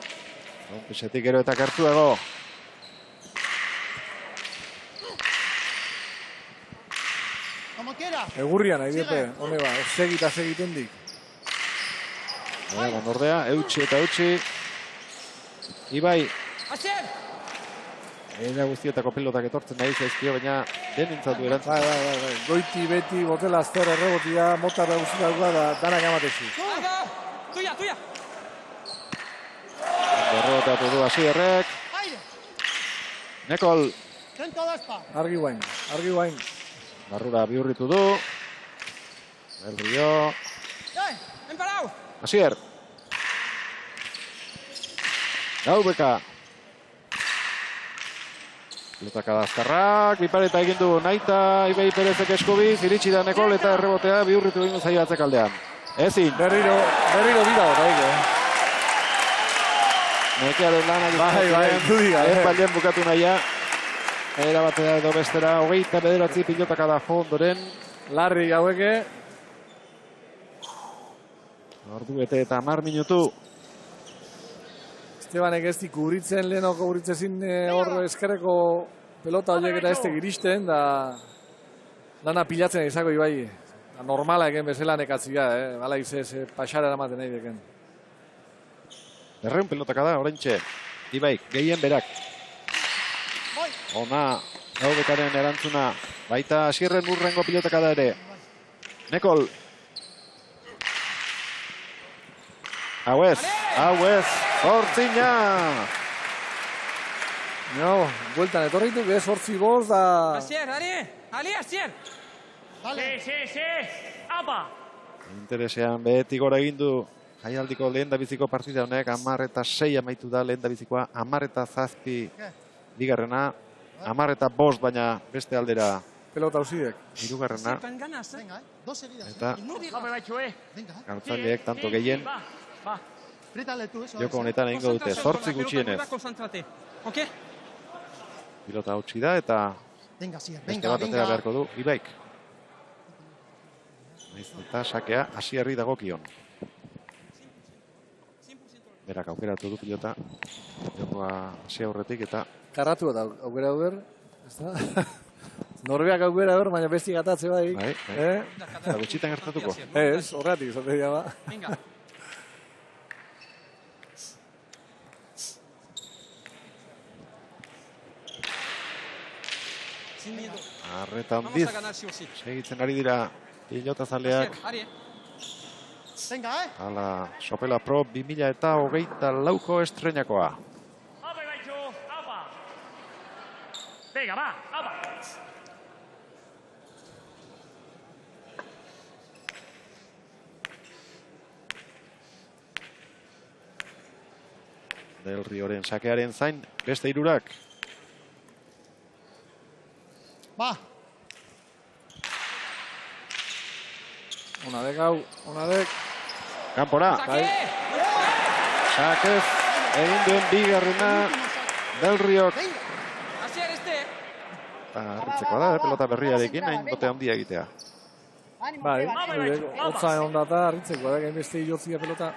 Onpesetik gero eta gertuago. Egurrian nahi dute, hone ba, segiten dik. Ordea, eutxi eta eutxi. Ibai. Eta guztietako pelotak etortzen nahi zaizkio, baina denintzatu erantzun. Bai. Goiti, beti, botela, azter, errebotia, mota da guztietako da, danak amatezi. Tuya. Erreboteatu du Asierrek. Nekol. Argi guain. Barrura bihurritu du. El Rio. Asier. Gaubeka. Pelotaka da azkarrak. Bipareta egin du Naita. Ibai Perezek eskubiz. Iritsi da Nekol eta errebotea bihurritu egin zaio atzekaldean. Ezin. Berriro dira hori, Nekearen lanak Epailen bukatu naia. Era batera edo bestera, 29 pilotaka da fondoren. Larri gaueke. Ordu bete eta 10 minutu. Estebanek ez di kubritzen, lehenoko kubritzezin hor eskerreko pelota horiek eta ez giristen, da lana pilatzen izako Ibai. Normala egen bezala nekatzia, bala izez, pasara eramaten nahi deken. Berreun pelotaka da, oraintxe. Ibaik, gehien berak. Ona, Gaubekaren erantzuna. Baita Asierren urrengo pilotaka da ere. Nekol. Hauez, Hortzina. No, bueltan etorritu, ez hortzi boz da... Asier, Asier. Sí, apa. Interesean beti gora egin du jaialdiko lehen da biziko partida honek, 10-6 amaitu da lehen da bizikoa, 10-7 bigarrena, 10-5 baina beste aldera pelota usidek. Hirugarrena. Eta galtzaileek tanto gehien joko honetan egingo dute, 8 gutxienez. Pilota hautsi da eta beste bat atera beharko du Ibaik. Eta sakea Asierri dagokion. Berak aukeratu du pilota. Jokoa hasi aurretik eta... Karratu eta aukera duer. Norbeak aukera hor, baina besti gatatze bai. Bai. Eta gutxitan gertatuko. Ez, horretik, izate dira ba. Arreta handiz, segitzen ari dira pilotazaleak. Hala, Sopela Pro 2024ko estreinakoa. Venga, va, apa. Del Rioren sakearen zain, beste hirurak. Ba. Una dek hau, una dek. Kanpora. Sakez, egin duen bigarrena Del Riok. Harritzekoa da, pelota berriarekin, hain bote handia egitea. Bai, hotza egon data, harritzekoa da, beste hilotzia pelota.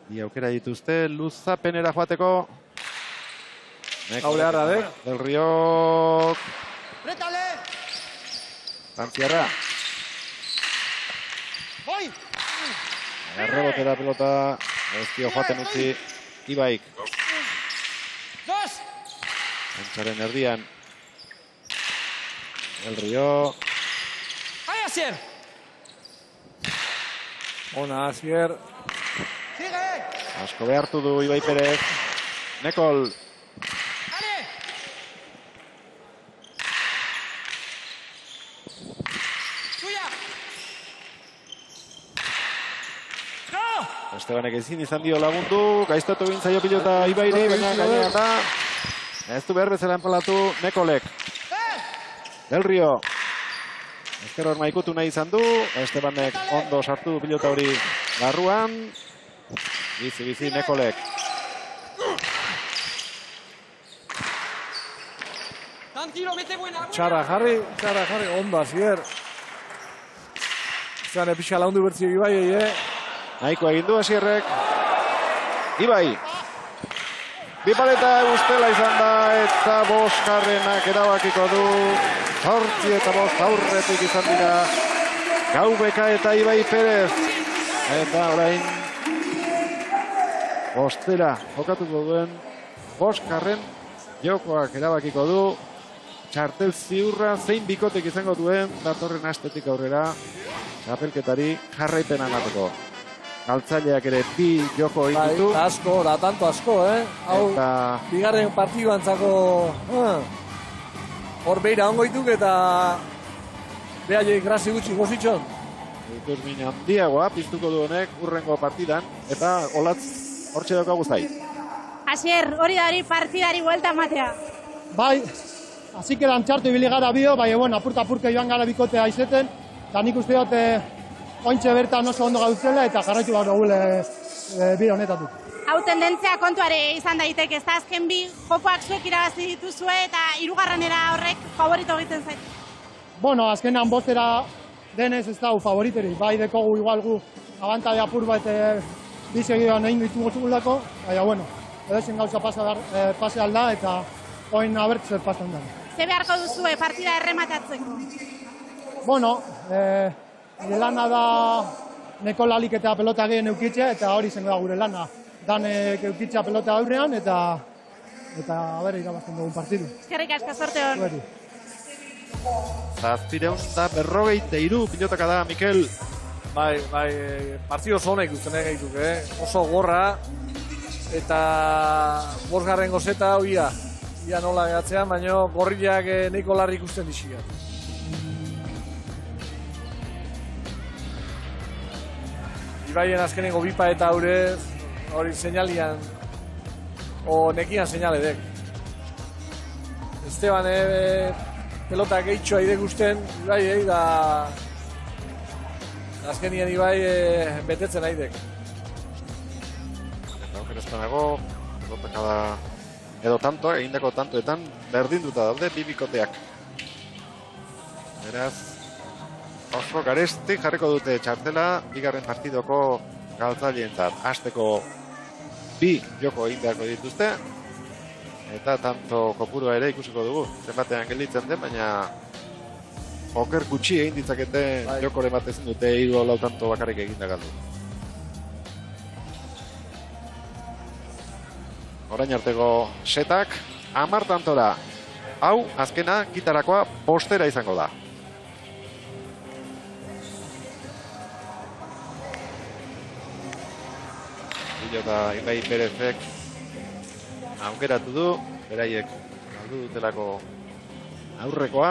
Bi aukera dituzte, luzapenera joateko. Gaule harra dek. Del Riok. Frantziarra. Errebotera pelota, ez dio joaten utzi Ibaik. Entzaren erdian. El Rio. ¡Ay, Asier! Ona, Asier. Asko behartu du Ibai Perez. Nekol. Estebanek ezin izan dio lagundu. Gaiztatu egin zaio pilota Ibairi, baina gainean da. Ez du behar bezala enpalatu Nekolek. Del Rio. Ezker hor maikutu nahi izan du. Estebanek ondo sartu du pilota hori barruan. Bizi Nekolek. Txarra jarri, ondo Asier. Zane pixa laundu bertzio Ibai, Nahiko egin du Asierrek. Ibai. Bipaleta ustela izan da eta boskarrenak erabakiko du. 8 eta 5 aurretik izan dira Gaubeka eta Ibai Perez. Eta orain bostera jokatuko duen boskarren jokoak erabakiko du. Txartel ziurra zein bikotek izango duen datorren astetik aurrera txapelketari jarraipena emateko. Galtzaileak ere bi joko egin ditu. Asko, da tanto asko, Hau, bigarren partiduantzako hor beira ongo dituk eta behaiek grazi gutxi gozitxon. Dituz min handiagoa piztuko du honek urrengo partidan eta olatz hortxe daukagu zai. Asier, hori da hori partidari buelta ematea. Bai, hasik eran txartu ibili gara bio, bai, apurka joan gara bikotea izeten, eta nik uste dut ointxe bertan oso ondo gauzela eta jarraitu gaur dugule bide honetatuk. Hau tendentzia kontuare izan daiteke, ez da azken bi jokoak zuek irabazi dituzue eta hirugarrenera horrek favorito egiten zait. Bueno, azkenean bostera denez ez dago favoriteri, bai dekogu igual gu abantaia apur bat bisegidoan egin ditugu zugulako, baina edozen gauza pase alda eta oin abertzer pasan da. Ze beharko duzue partida errematatzeko? Bueno, nire lana da Nekolalik eta pelota gehien eukitzea, eta hori zengo da gure lana. Danek eukitzea pelota aurrean, eta irabazten dugun partidu. Eskerrik asko, sorte hon. 753 pilotaka da, Mikel. Bai, partidu oso honek usten egaituk, oso gorra, eta bosgarren gozeta, ia nola gehatzean, baina gorriak Nekolarrik ikusten dixiat. Ibaien azkenengo bipa eta aurrez, hori seinalian, nekian seinaledek. Esteban pelota gehitxoa idek usten, Ibai da azkenien Ibai betetzen aidek. Eta okerestan dago, pelota da edo tanto, egindako tantoetan berdinduta daude bibikoteak. Beraz, oso garesti jarriko dute txartela, bigarren partidoko galtzaileentzat. Hasteko bi joko egin beharko dituzte. Eta tanto kopurua ere ikusiko dugu. Zenbatean gelditzen den, baina oker gutxi egin ditzakete jokoren bat ezin dute 3 tanto bakarrik eginda galdu. Orain arteko setak 10 tantora. Hau, azkena, gitarakoa postera izango da. Eta Ibai Perezek aukeratu du, beraiek galdu dutelako aurrekoa.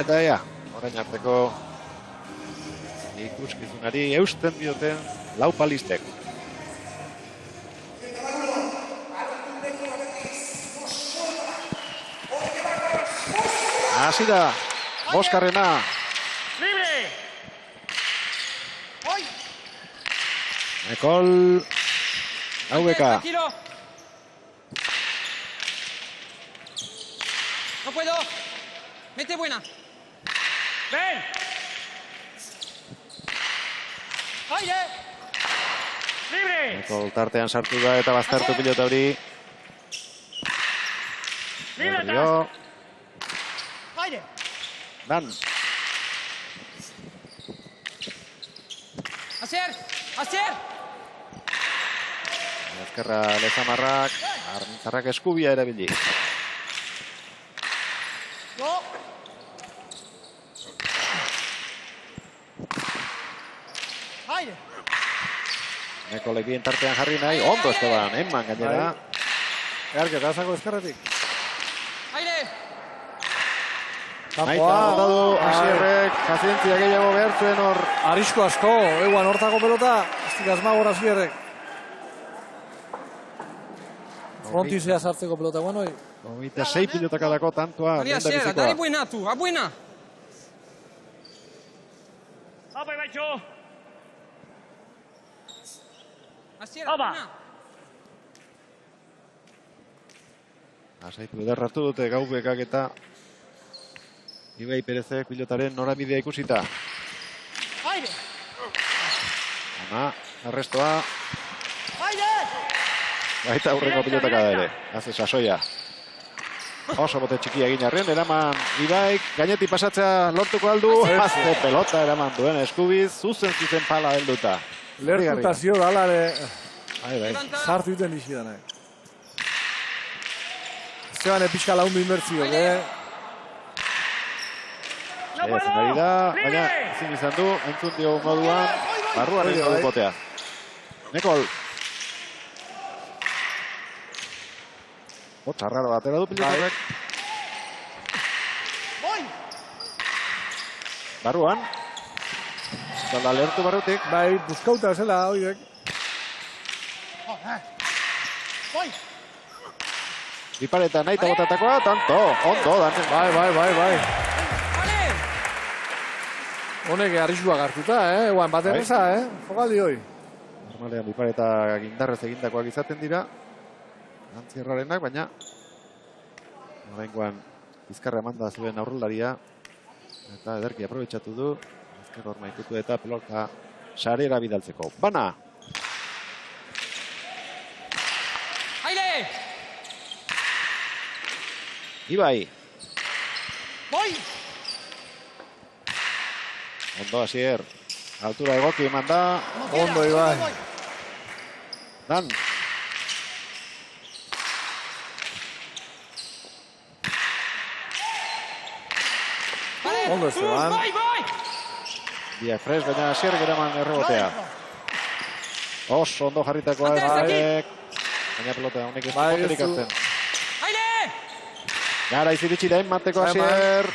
Eta orain arteko ikuskizunari eusten dioten laupalistek. Hasi da, boskarrena. Ekol Gaubeka. No puedo. Mete buena. Ven. Aire. Libre. Ekol tartean sartu da eta baztertu pilota hori. Libre. Aire. Dan. Asier. Ezkerra Lezamarrak, Armintzarrak eskubia erabili. Nekolekin tartean jarri nahi, ondo Esteban, eman gainera. Earketa azako ezkerretik. Naita notadu, Asierrek, pazientzia gehiago behar zuen hor. Arrisko asko, eguan hortako pelota, estik asmagor Asierrek. Frontizea sartzeko pelota, bueno. 26 pilotakadako tantoa. Dari buena tu, a buena. Apa, Ibaitxo. Asier, buena. Asaitu ederratu dute Gaubekak eta Ibai Perezek pilotaren norabidea ikusita. Aire! Ama, arrestoa. Aire! Baita aurreko pilotakada ere. Haze sasoia. Oso bote txikia egin arren, eraman Ibaik, gainetik pasatzea lortuko aldu. Haze pelota eraman duen eskubiz, zuzen pala helduta. Lertutazio dalare. Sartu duten izidanak. Zeban epizka laundu inbertzio, Ezin ari da, baina ezin izan du, entzun dio moduan, barruaren du botea. Nekol. Txarraro atera du pilotarrek. Barruan. Zalda lertu barrutik. Bai, buskauta zela, oidek. Bipareta nahi eta botatakoa, tanto, ondo, Bai. Honek arrisua gartuta, eguan bat erreza, jokaldi hoi. Normalean bipareta gindarrez egindakoak izaten dira. Antzierrarenak, baina oraingoan bizkarra emanda zuen aurrelaria. Eta ederki aprobetxatu du. Bizkarra hor maitutu eta pelota sarera bidaltzeko. Bana! Aire! Ibai! Boi! Ondo Asier. Altura egoki eman da. Ondo Ibai. Dan. Ondo Esteban. Dia Fres, baina Asierrek eraman errebotea. Oso ondo jarritakoa Ibaik. Baina pelota honek ez boterik hartzen. Gara iziritsi da mateko Asier.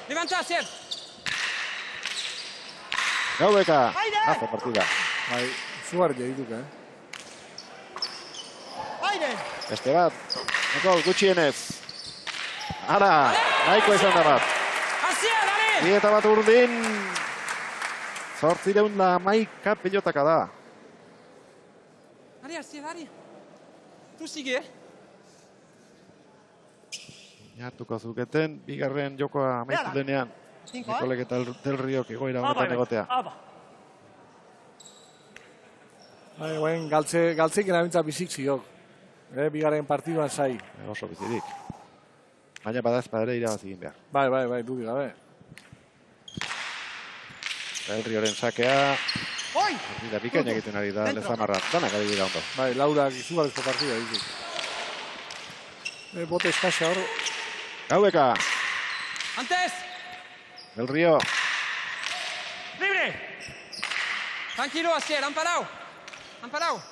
Levanta Asier. Gaubeka. Hace partida. Bai, zuar jaiduk, Beste bat. Nekol, gutxienez. Ara, nahiko izan da bat. Dieta bat urdin. 811 pilotaka da. Ari, Asier, ari. Tu sigue. Jartuko zuketen, bigarren jokoa amaitu denean. Nikolek eta Del Riok egoera honetan egotea. Bai, galtzekin abintza bizik ziok. Bigarren partiduan zai. Oso bizirik. Baina badazpa ere irabazi egin behar. Bai, dudik gabe. El Rioren sakea. Partida bikaina egiten ari da Lezamarra. Danak ari dira ondo. Bai, Laurak izugarrizko partida ditu. Bote eskasa hor. Gaubeka. Antes. El Río. Libre. Tranquilo, Asier, han parado. Han parado.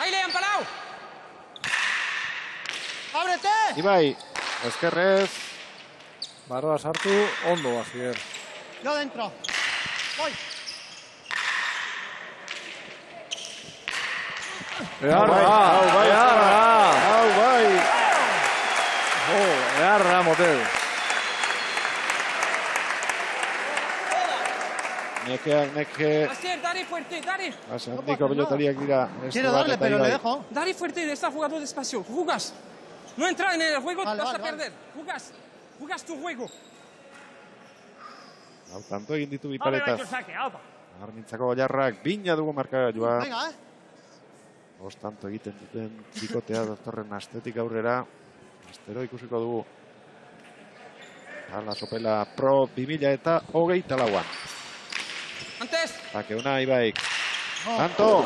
Aile, han parado. ¡Ábrete! Ibai, ezkerrez. Barroa sartu, ondo Asier. Yo dentro. Voy. Eharra, motel. Neke. Asier, dale fuerte, dale. Asandiko pelotariak dira. Quiero darle, pero le dejo. Dale fuerte, está jugando despacio. Jugas. No entra en el juego, vas a perder. Jugas tu juego. Tanto egin ditu biparetaz. Armintzako jarrak, bina dugu markagailua. Venga, Tanto egiten duten bikotea datorren astetik aurrera. Astero ikusiko dugu. Ala Sopela Pro 2024an. Antes. Takeuna Ibaik. Tanto.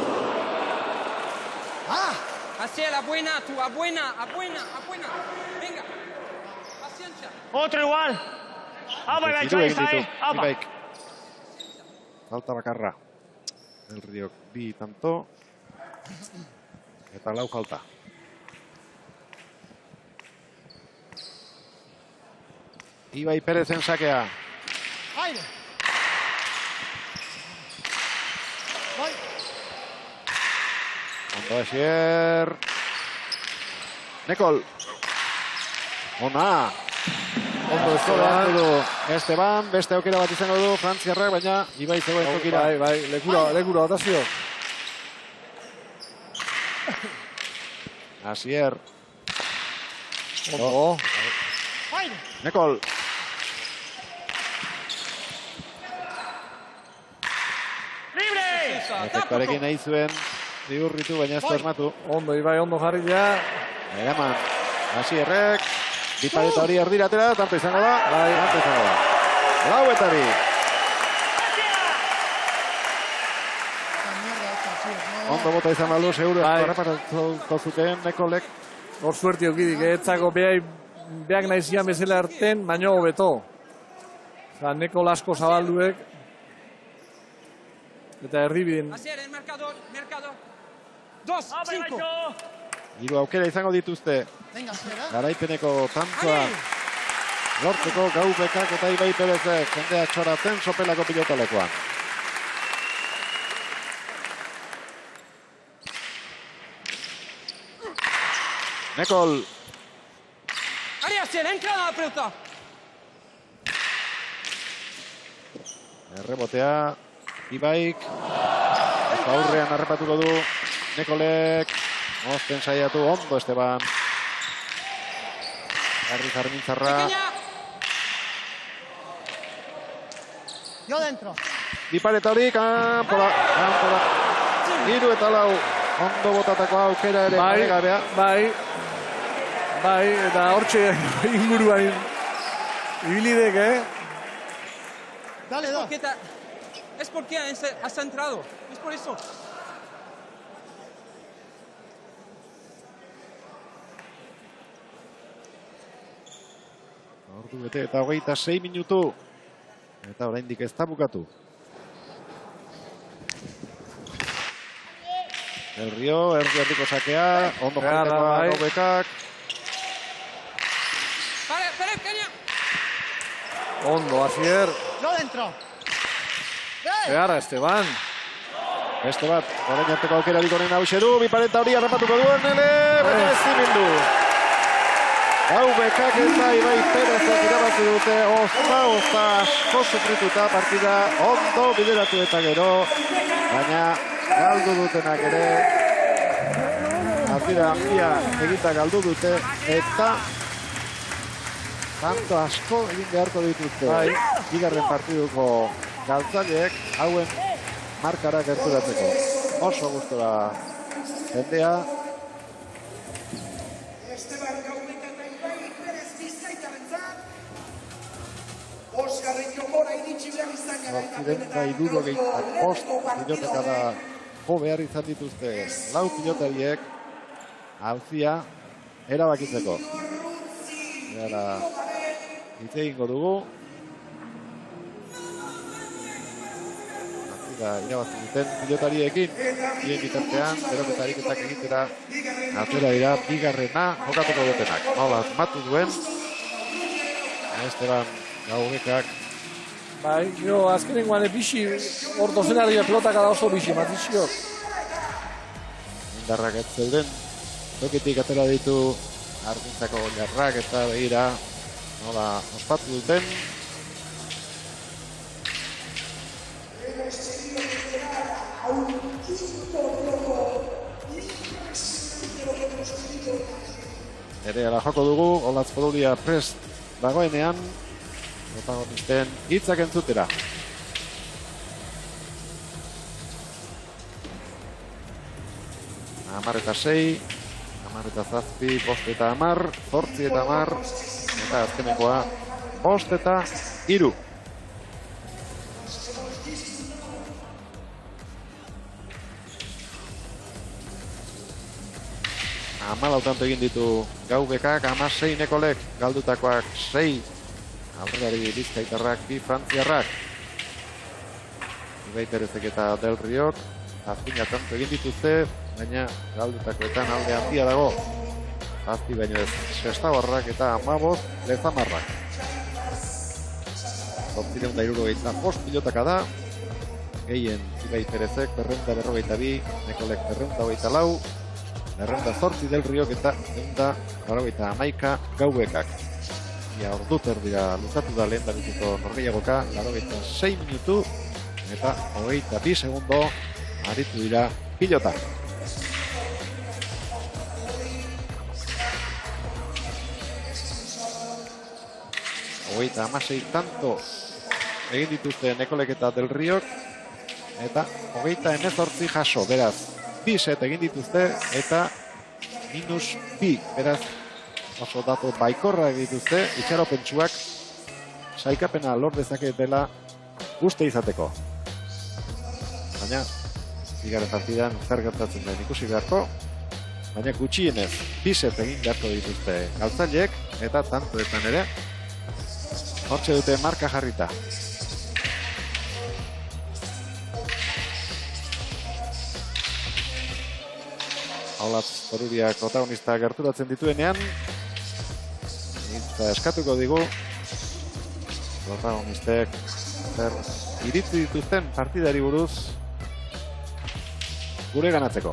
Asier, a buena, tú, a buena. Venga. Paciencia. Otro igual. Ibaik. Falta bakarra. El Río bi tanto. Eta lau falta. Ibai Perezen sakea. Aire. Voy. Ondo Asier. Nekol. Ona. Ondo Esteban, beste aukera bat izango du Frantziarrak, baina Ibai zegoen tokira. Bai, lekura batazio. Asier. Ondo. Nekol. Efektuarekin nahi zuen bihurritu, baina ez tornatu. Ondo, Ibai, ondo jarri ja. Eraman, Asierrek. Bipareta hori erdiratera, tanto izango da. Tanto izango da. Lauetari. Ondo bota izan baldu, seguru harrapatuko zuten Nekolek. Hor suerti eukidik, etzako beak nahi zian bezala erten, baino hobeto. Nekol asko zabalduek. Eta erdibiden. Asier, el marcador. 2-5. Hiru aukera izango dituzte. Garaipeneko tantoa lortzeko Gaubekak eta Ibai Perezek. Jendea txoratzen Sopelako pilotalekoan. Nekol. Ari, Asier, entra la pelota. Errebotea Ibaik. Aurrean harrapatuko du Nekolek. Mozten saiatu ondo Esteban. Garriz Armintzarra. Yo dentro. Bipareta hori, kanpora. Hiru eta lau. Ondo botatako aukera ere paregabea. Bai, eta hortxe inguruan ibilidek, Dale, Es porque has entrado. Es por eso. Ordu bete eta 26 minutu. Eta oraindik ez da bukatu. El Río, erdialdiko sakea. Ondo jarritakoa Gaubekak. Pere, Kenia. Ondo, Asier. Yo dentro. Eharra, Esteban. Beste bat, orain arteko aukera dikoren hauxe du. Bipareta hori harrapatuko duen ele. Baina ez zimindu. Gaubekak eta Ibai Perezek irabazi dute. Osta, asko sufrituta partida ondo bideratu eta gero. Baina galdu dutenak ere. Azira handia egita galdu dute. Eta tanto asko egin beharko dituzte. Bigarren partiduko galtzaileek hauen markara gerturatzeko. oso gustora jendea. Bost pilotaka da jo behar izan dituzte lau pilotariek auzia erabakitzeko. Gara hitz egingo dugu. Irabazi duten pilotariekin, bien bitartean, beroketarik eta egitera atera dira bigarrena jokatuko dutenak. Nola matu duen, Esteban Gaubekak. Bai, jo, azkenengoan bixi, hor dozenari pelotaka da oso bixi, matizio. Indarrak ez zeuden, tokitik atera ditu Argintzako jarrak eta begira nola ospatu duten. Ereala joko dugu, Olatz Forulia prest dagoenean, protagonisten hitzak entzutera. Amar eta 6, Amar eta 7, 5 eta 10, 8 eta 10, eta azkenekoa 5 eta 3. Amalautan egin ditu Gaubekak, 16 Nekolek, galdutakoak 6, aurrelari Bizkaitarrak, 2 Frantziarrak. Ibaiterezek eta Del Riok, azpina tanto egin dituzte, baina galdutakoetan alde handia dago. Azpi baino ez, Sestabarrak eta 15 Lezamarrak. 875 pilotaka da, gehien Ibaiterezek, 242, Nekolek 224, 208 Del Riok eta 281 Gaubekak. Ia ordu terdira luzatu da lehen dabituko norgeiagoka, 86 minutu eta 22 segundo aritu dira pilotak. Hogeita 16 tanto egin dituzte Nekolek eta Del Riok eta 28 jaso, beraz 2 set egin dituzte eta -2, beraz oso datu baikorra egin dituzte, itxaropentsuak saikapena lor dezaketela uste izateko. Baina, bigarren partidan zer gertatzen den ikusi beharko, baina gutxienez 2 set egin beharko dituzte galtzaileek eta tantoetan ere hortxe dute marka jarrita. Olatz Foruliak protagonista gerturatzen dituenean, eta eskatuko digu protagonistek zer iritzi dituzten partidari buruz gure ganatzeko.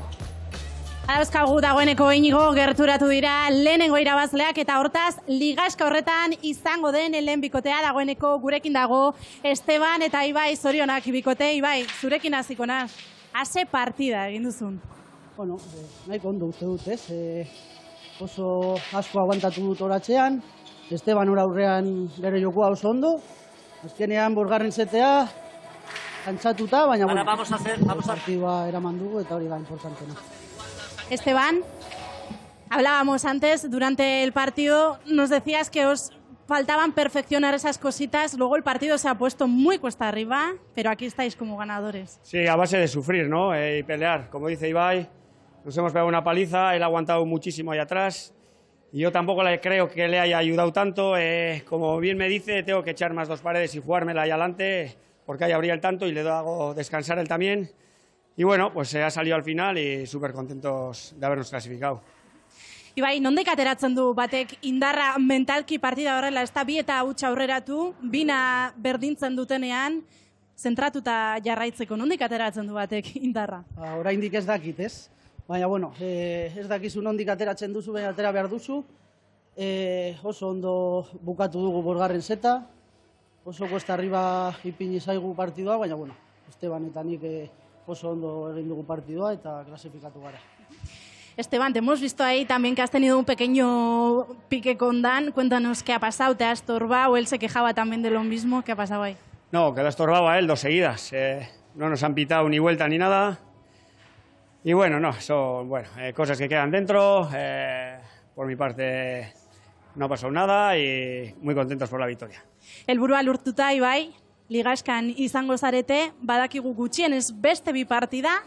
Dauzkagu dagoeneko Inigo gerturatu dira lehenengo irabazleak eta hortaz ligaska horretan izango den lehen bikotea dagoeneko gurekin dago Esteban eta Ibai zorionak bikote. Ibai, zurekin hasiko naz. Ase partida egin duzun. Bueno, nahiko ondo uste dut, ez? Oso asko aguantatu dut oratzean, Esteban hor aurrean bere jokoa oso ondo, azkenean borgarren setea, kantzatuta, baina bueno, partidua eraman dugu eta hori da importantena. Esteban, hablábamos antes, durante el partido, nos decías que os faltaban perfeccionar esas cositas, luego el partido se ha puesto muy cuesta arriba, pero aquí estáis como ganadores. Sí, a base de sufrir, ¿no? Y pelear, como dice Ibai, nos hemos pegado una paliza, él ha aguantado muchísimo ahí atrás, y yo tampoco creo que le haya ayudado tanto, como bien me dice, tengo que echar más 2 paredes y jugármela ahí adelante, porque ahí abría el tanto y le hago descansar él también. Y bueno, pues se ha salido al final y súper contentos de habernos clasificado. Ibai, nondik ateratzen du batek indarra mentalki partida horrela, ez da bi eta huts aurreratu, bina berdintzen dutenean, zentratuta jarraitzeko, nondik ateratzen du batek indarra? Oraindik ez dakit, ez? Baina, bueno, ez dakizu nondik ateratzen duzu, baina atera behar duzu. Oso ondo bukatu dugu borgarren seta, oso cuesta arriba ipini zaigu partidua, baina, bueno, Esteban eta nik oso ondo egin dugu partidua eta klasifikatu gara. Esteban, te hemos visto ahí también que has tenido un pequeño pique con Dan. Cuéntanos qué ha pasado, ¿te ha estorbado? Él se quejaba también de lo mismo. ¿Qué ha pasado ahí? No, que lo estorbaba él 2 seguidas. No nos han pitado ni vuelta ni nada. Y bueno, no, son cosas que quedan dentro. Por mi parte no ha pasado nada y muy contentos por la victoria. Helburua lortuta Ibai, ligaskan izango zarete, badakigu gutxienez beste 2 partida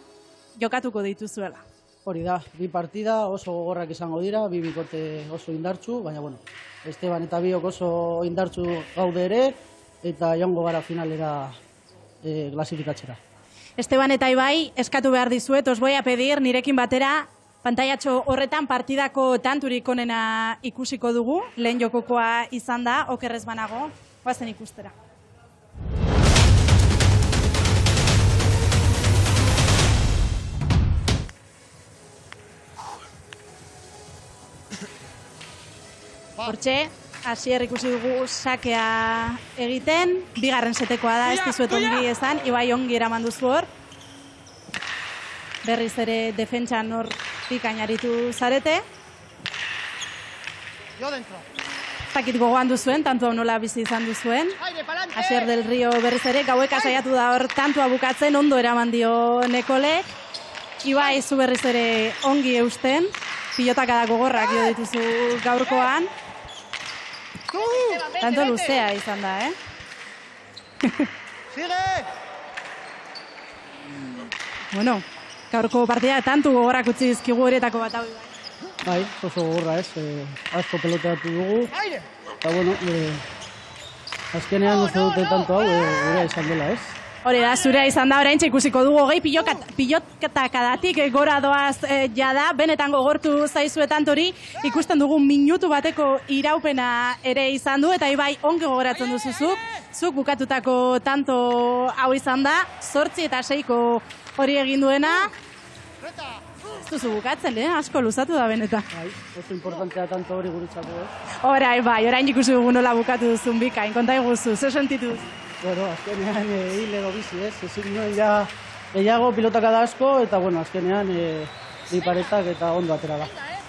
jokatuko dituzuela. Hori da, 2 partida oso gogorrak izango dira, 2 bikote oso indartsu, baina bueno, Esteban eta biok oso indartsu gaude ere, eta joango gara finalera klasifikatzera. Esteban eta Ibai, eskatu behar dizuet, os voy a pedir, nirekin batera, pantailatxo horretan partidako tanturik onena ikusiko dugu, lehen jokokoa izan da, okerrez banago, goazen ikustera. Hortxe, Asier ikusi dugu sakea egiten, 2. setekoa da, ez dizuet ongi esan, Ibai ongi eraman duzu hor. Berriz ere defentsan hor pikainaritu zarete. Zakit gogoan duzuen, tantua nola bizi izan duzuen. Asier del Rio berriz ere, gaueka saiatu da hor tantua bukatzen, ondo eraman dio Nekolek. Ibai zu berriz ere ongi eusten, pilotakada gogorrak jo dituzu gaurkoan. Tanto luzea izan da, Bueno, gaurko partida tantu gogorrak utzi dizkigu eretako bat hau. Bai, oso gogorra ez, asko peloteatu dugu. Eta bueno, azkenean uste dute tanto hau, gure izan dela ez. Hori da, zurea izan da, oraintxe ikusiko dugu, hogei pilotakadatik gora doaz jada, benetan gogortu zaizuetan hori, ikusten dugu minutu bateko iraupena ere izan du, eta Ibai ongi gogoratzen duzuzuk, zuk bukatutako tanto hau izan da, 8 eta 6ko hori egin duena, ez duzu bukatzen, asko luzatu da benetan. Bai, oso importantea tanto hori guretzako. Horai, bai, orain ikusi dugu nola bukatu duzun bikain, konta iguzu, ze sentituz? Bueno, azkenean hil edo bizi ez, ezin nuen ja gehiago pilotakada asko, eta bueno, azkenean 2 paretak eta ondo atera da.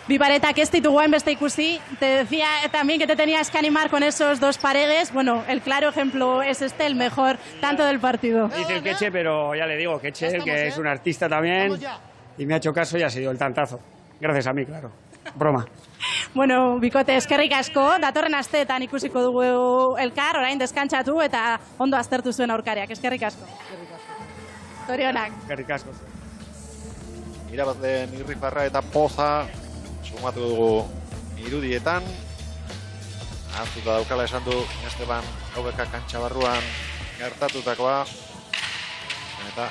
2 paretak ez ditugu beste ikusi, te decía también que te tenías que animar con esos 2 paredes, bueno, el claro ejemplo es este, el mejor tanto del partido. Dice el Queche, pero ya le digo, Queche, que es un artista también, y me ha hecho caso y ha sido el tantazo. Gracias a mí, claro. Broma. Bueno, bikote, eskerrik asko, datorren asteetan ikusiko dugu elkar, orain deskantsatu eta ondo aztertu zuen aurkariak, eskerrik asko. Zorionak. Eskerrik asko. Irabazleen irrifarra eta poza sumatu dugu irudietan. Ahaztuta daukala esan du Esteban Haubeka kantxa barruan gertatutakoa. Eta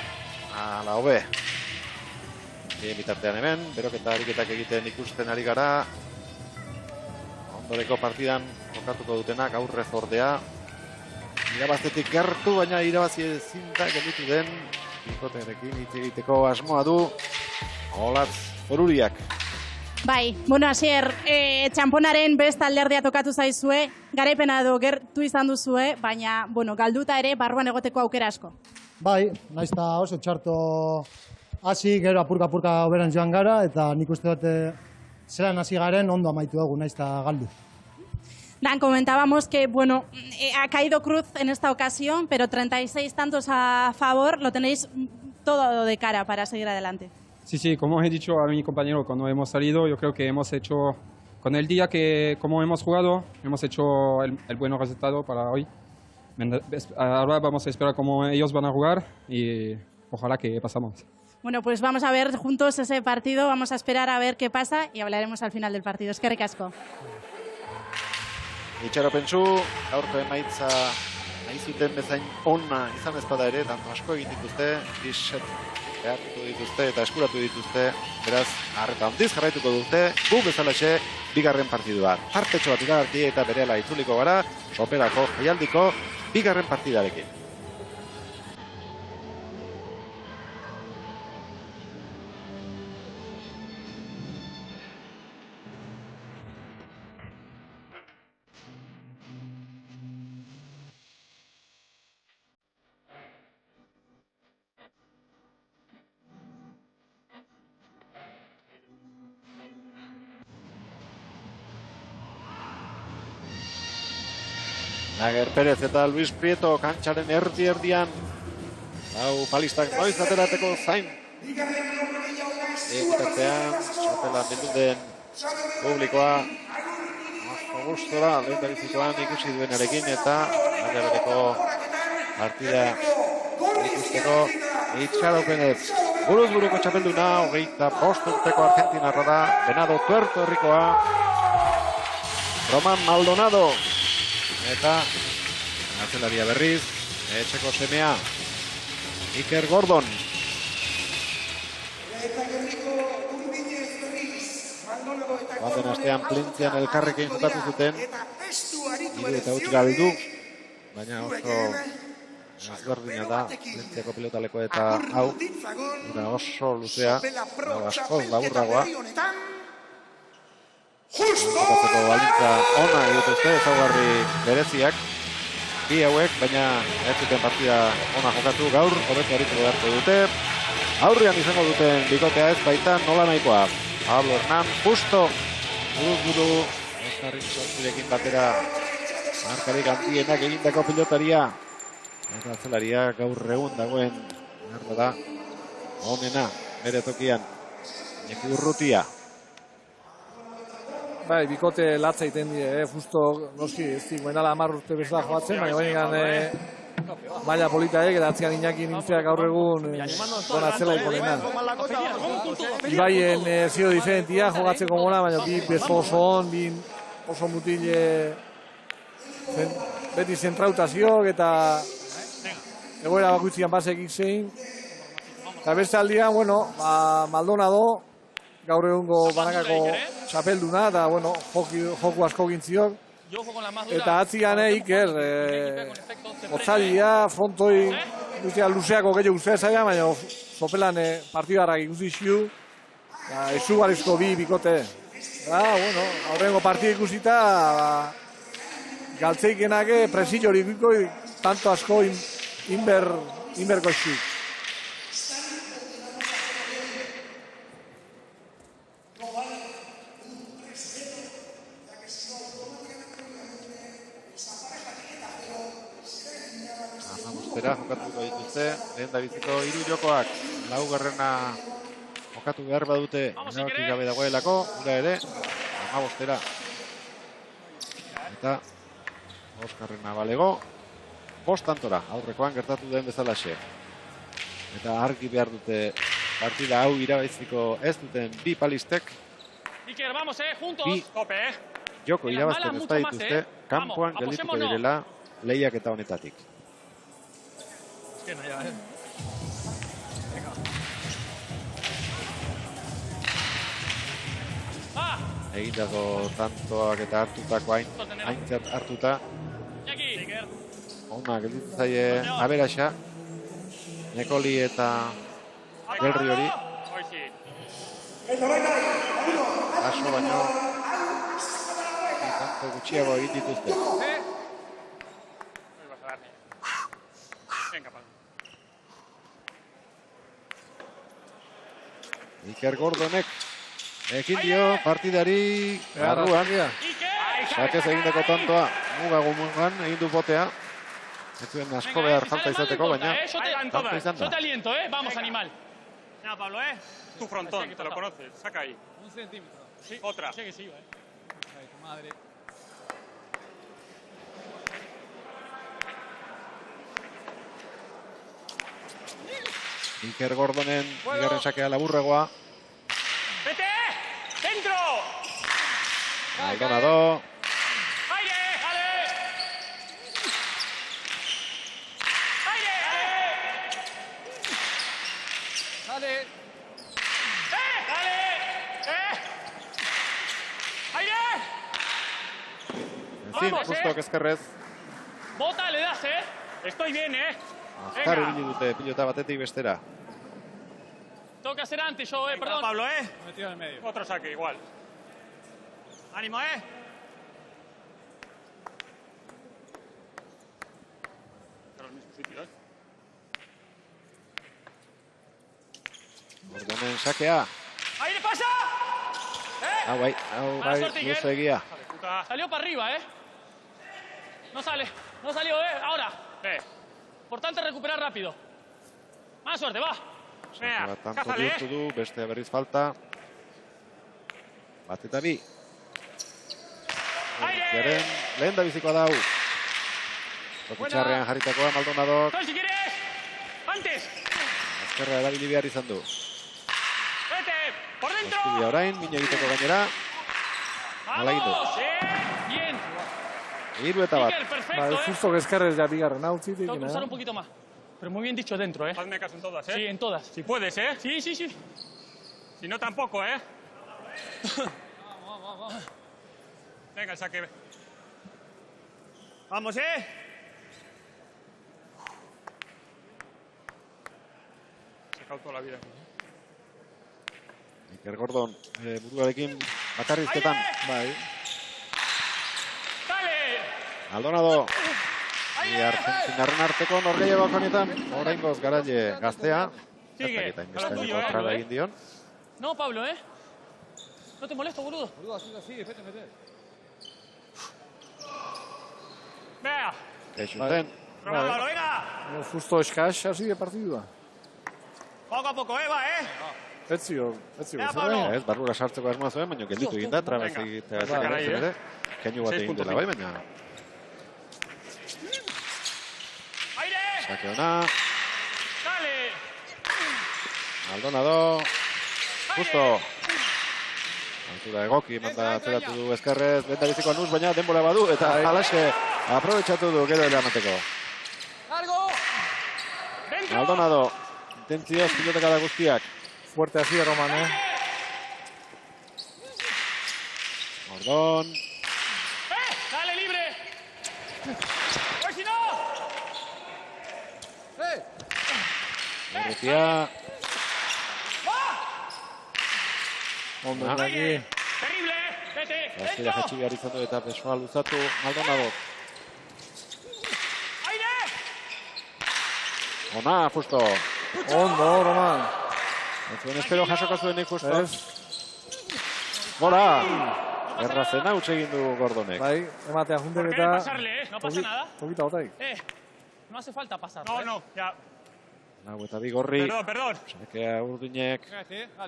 ala hobe. Bitartean hemen, beroketa ariketak egiten ikusten ari gara. Ondoreko partidan jokatuko dutenak aurrez ordea. Irabaztetik gertu, baina irabazi ezin da gelditu den bikotearekin hitz egiteko asmoa du Olatz Oruriak. Bai, bueno, Asier, txamponaren beste alderdea tokatu zaizue, garaipena edo gertu izan duzue, baina, bueno, galduta ere barruan egoteko aukera asko. Bai, naiz eta oso txarto hasi, gero apurka oberan joan gara, eta nik uste dut zelan hasi garen ondo amaitu dugu, naiz eta galdu. Dan, comentábamos que, bueno, ha caído Cruz en esta ocasión, pero 36 tantos a favor, lo tenéis todo de cara para seguir adelante. Sí, como he dicho a mi compañero cuando hemos salido, yo creo que hemos hecho, con el día que como hemos jugado, hemos hecho el buen resultado para hoy. Ahora vamos a esperar cómo ellos van a jugar y ojalá que pasamos. Bueno, pues vamos a ver juntos ese partido, vamos a esperar a ver qué pasa y hablaremos al final del partido. Eskerrik asko. Itxaropentsu, gaurko emaitza nahi zuten bezain ona izan ezpada ere, tanto asko egin dituzte, diset behartu dituzte eta eskuratu dituzte, beraz, arreta handiz jarraituko dute, gu bezalaxe bigarren partidua. Tartetxo bat iragarki eta berehala itzuliko gara, soperako jaialdiko bigarren partidarekin. Nager Perez eta Luis Prieto kantxaren erdian. Hau palistak noiz aterateko zain Bitartean, txapela bildu den publikoa gustora, lehen da bizikoan ikusi duenarekin eta maila bereko partida ikusteko itxaropenez. Buruz-buruko txapelduna, 25 urteko argentinarra da, Venado Tuerto herrikoa, Roman Maldonado. Eta atzelaria berriz, etxeko semea, Iker Gordon. Baten astean Plintzian elkarrekin jokatu zuten, 3 galdu, baina oso ezberdina da Plintziako pilotaleko eta hau, oso luzea, askoz laburragoa. Jokatzeko balintza ona dituzte, ezaugarri bereziak, bi hauek, baina ez zuten partida ona jokatu gaur, hobeto harituko beharko dute. Aurrean izango duten bikotea ez baita nola nahikoa. Pablo Hernán, justo, buru-buru, Oskarrik sortzirekin batera, markarik handienak egindako pilotaria. Eta atzelaria gaur egun dagoen, nerda da, onena, bere tokian, Iñaki Urrutia. Bai, bikote latza iten die, justo noski, ez dik, bainala 10 urte bezala joatzen, baina maila politaek eta atzian Iñaki nintzea gaur egun gona zela ikonenan. Ibaien zio diferentia jogatzeko gona, baina bi bezo oso on, bi oso mutile beti zentrautazioak eta egoera bakoitzian basek zein. Eta beste aldian, bueno, Maldonado, gaur egungo banakako txapelduna, eta, bueno, joku asko gintziok. Eta atzian Iker, otzalia, frontoi, luzeako gehiago guztia zaila, baina sopelan partidarrak ikusi ziu, ezugarrizko bi bikote. Bueno, aurrengo partida ikusita, galtzeikenak presillo horiko, tanto asko inberko esik. Jokatuko dituzte, lehen da biziko 3 jokoak, laugarrena jokatu behar badute, erabaki gabe dagoelako, ura ere, 15. Eta Oskarrena balego, 5 tantora, aurrekoan gertatu den bezalaxe. Eta argi behar dute partida hau irabaziko ez duten bi palistek, Iker, vamos, juntos. joko irabazten ez dituzte, kanpoan geldituko direla lehiak eta honetatik. Egindako tantoak eta hartutako aintzat hartuta. Ona gelditu zaie aberaxa. Nekoli eta Gelri hori. Aso baino tanto gutxiago egin dituzte. Iker Gordonek ekin dio partidari barruan. Sakez egindako tantoa mugan egin du botea. Ez zuen asko behar falta izateko, baina tanto izan da. Yo te aliento, vamos, animal. Nada, Pablo, tu frontón, te lo conoces, saca ahí. 1 centímetro. Sí, otra. Sí que sí, Ay, tu madre. Iker Gordonen bigarren sakea laburregoa. ¡Vete! ¡Dentro! Maldonado. ¡Aire! ¡Ale! ¡Aire! ¡Dale! ¡Dale! ¡Aire! En fin, justo ezkerrez. Bota, le das, Estoy bien, Azkar ibili dute pilota batetik bestera. Tengo que hacer antes yo, perdón. Pablo, Metido en el medio. Otro saque, igual. Ánimo, Pero el mismo sitio, Gordonen sakea. ¡Aire pasa! Hau bai, luze egia. Salió para arriba, No sale, no salió, ahora. Importante recuperar rápido. Más suerte, va. Tanto bihurtu du, bestea berriz falta. Bat eta bi. Lehen da bizikoa dau. Tokitxarrean jarritakoa Maldonadok. Azkerra erabili behar izan du. Eskubia orain, min egiteko gainera. Alagindu. Iru eta bat. Justo que eskerrez ja bigarren hau tzitik. Tengo que usar un poquito más. Pero muy bien dicho dentro, ¿eh? Hazme caso en todas, ¿eh? Sí, en todas. Si puedes, ¿eh? Sí. Si no, tampoco, ¿eh? Venga, el saque. Vamos, Se cautó la vida. Iker Gordon, buruarekin bakarrizketan. Bai. Maldonado. Argentinarren arteko norgehiagoak honetan. Oraingoz Garaile gaztea. Sigue. Egin dion. No, Pablo, ¿eh? No te molesto, boludo. Boludo, así, vete. Vea. Eixuten. Probadlo, venga. Justo eskaz, hasi de partidua. Poco a poco, va, Etzio. Ez, barrura sartzeko asmoa zuen, baina gelditu egin da, trabez egitea ere. Keinu bat egin dela bai, baina... Sake ona. Maldonado. Justo. Altura egoki, manda atzeratu du Ezkerrez, lehen da biziko anuz, baina denbora badu, eta alaxe aprobetxatu du gero eramateko. Maldonado. Intentzioz piloteka da guztiak. Fuerte así, Roman, Gordon. Dale, libre. Pues si no. Urrutia. Ondo, aquí. Terrible, vete. Gaztira jetxi behar izan du eta pessoa luzatu Maldonado. Ona, justo. Ondo, Roman. Zuen espero jasoko zuenik justo. Gora! Errazena utxe egin du Gordonek. Bai, ematea junten eta... No pasa nada. Tokita botaik. No hace falta pasar. No, ya. Lau eta bi gorri. Perdón. Sakea Urdinek.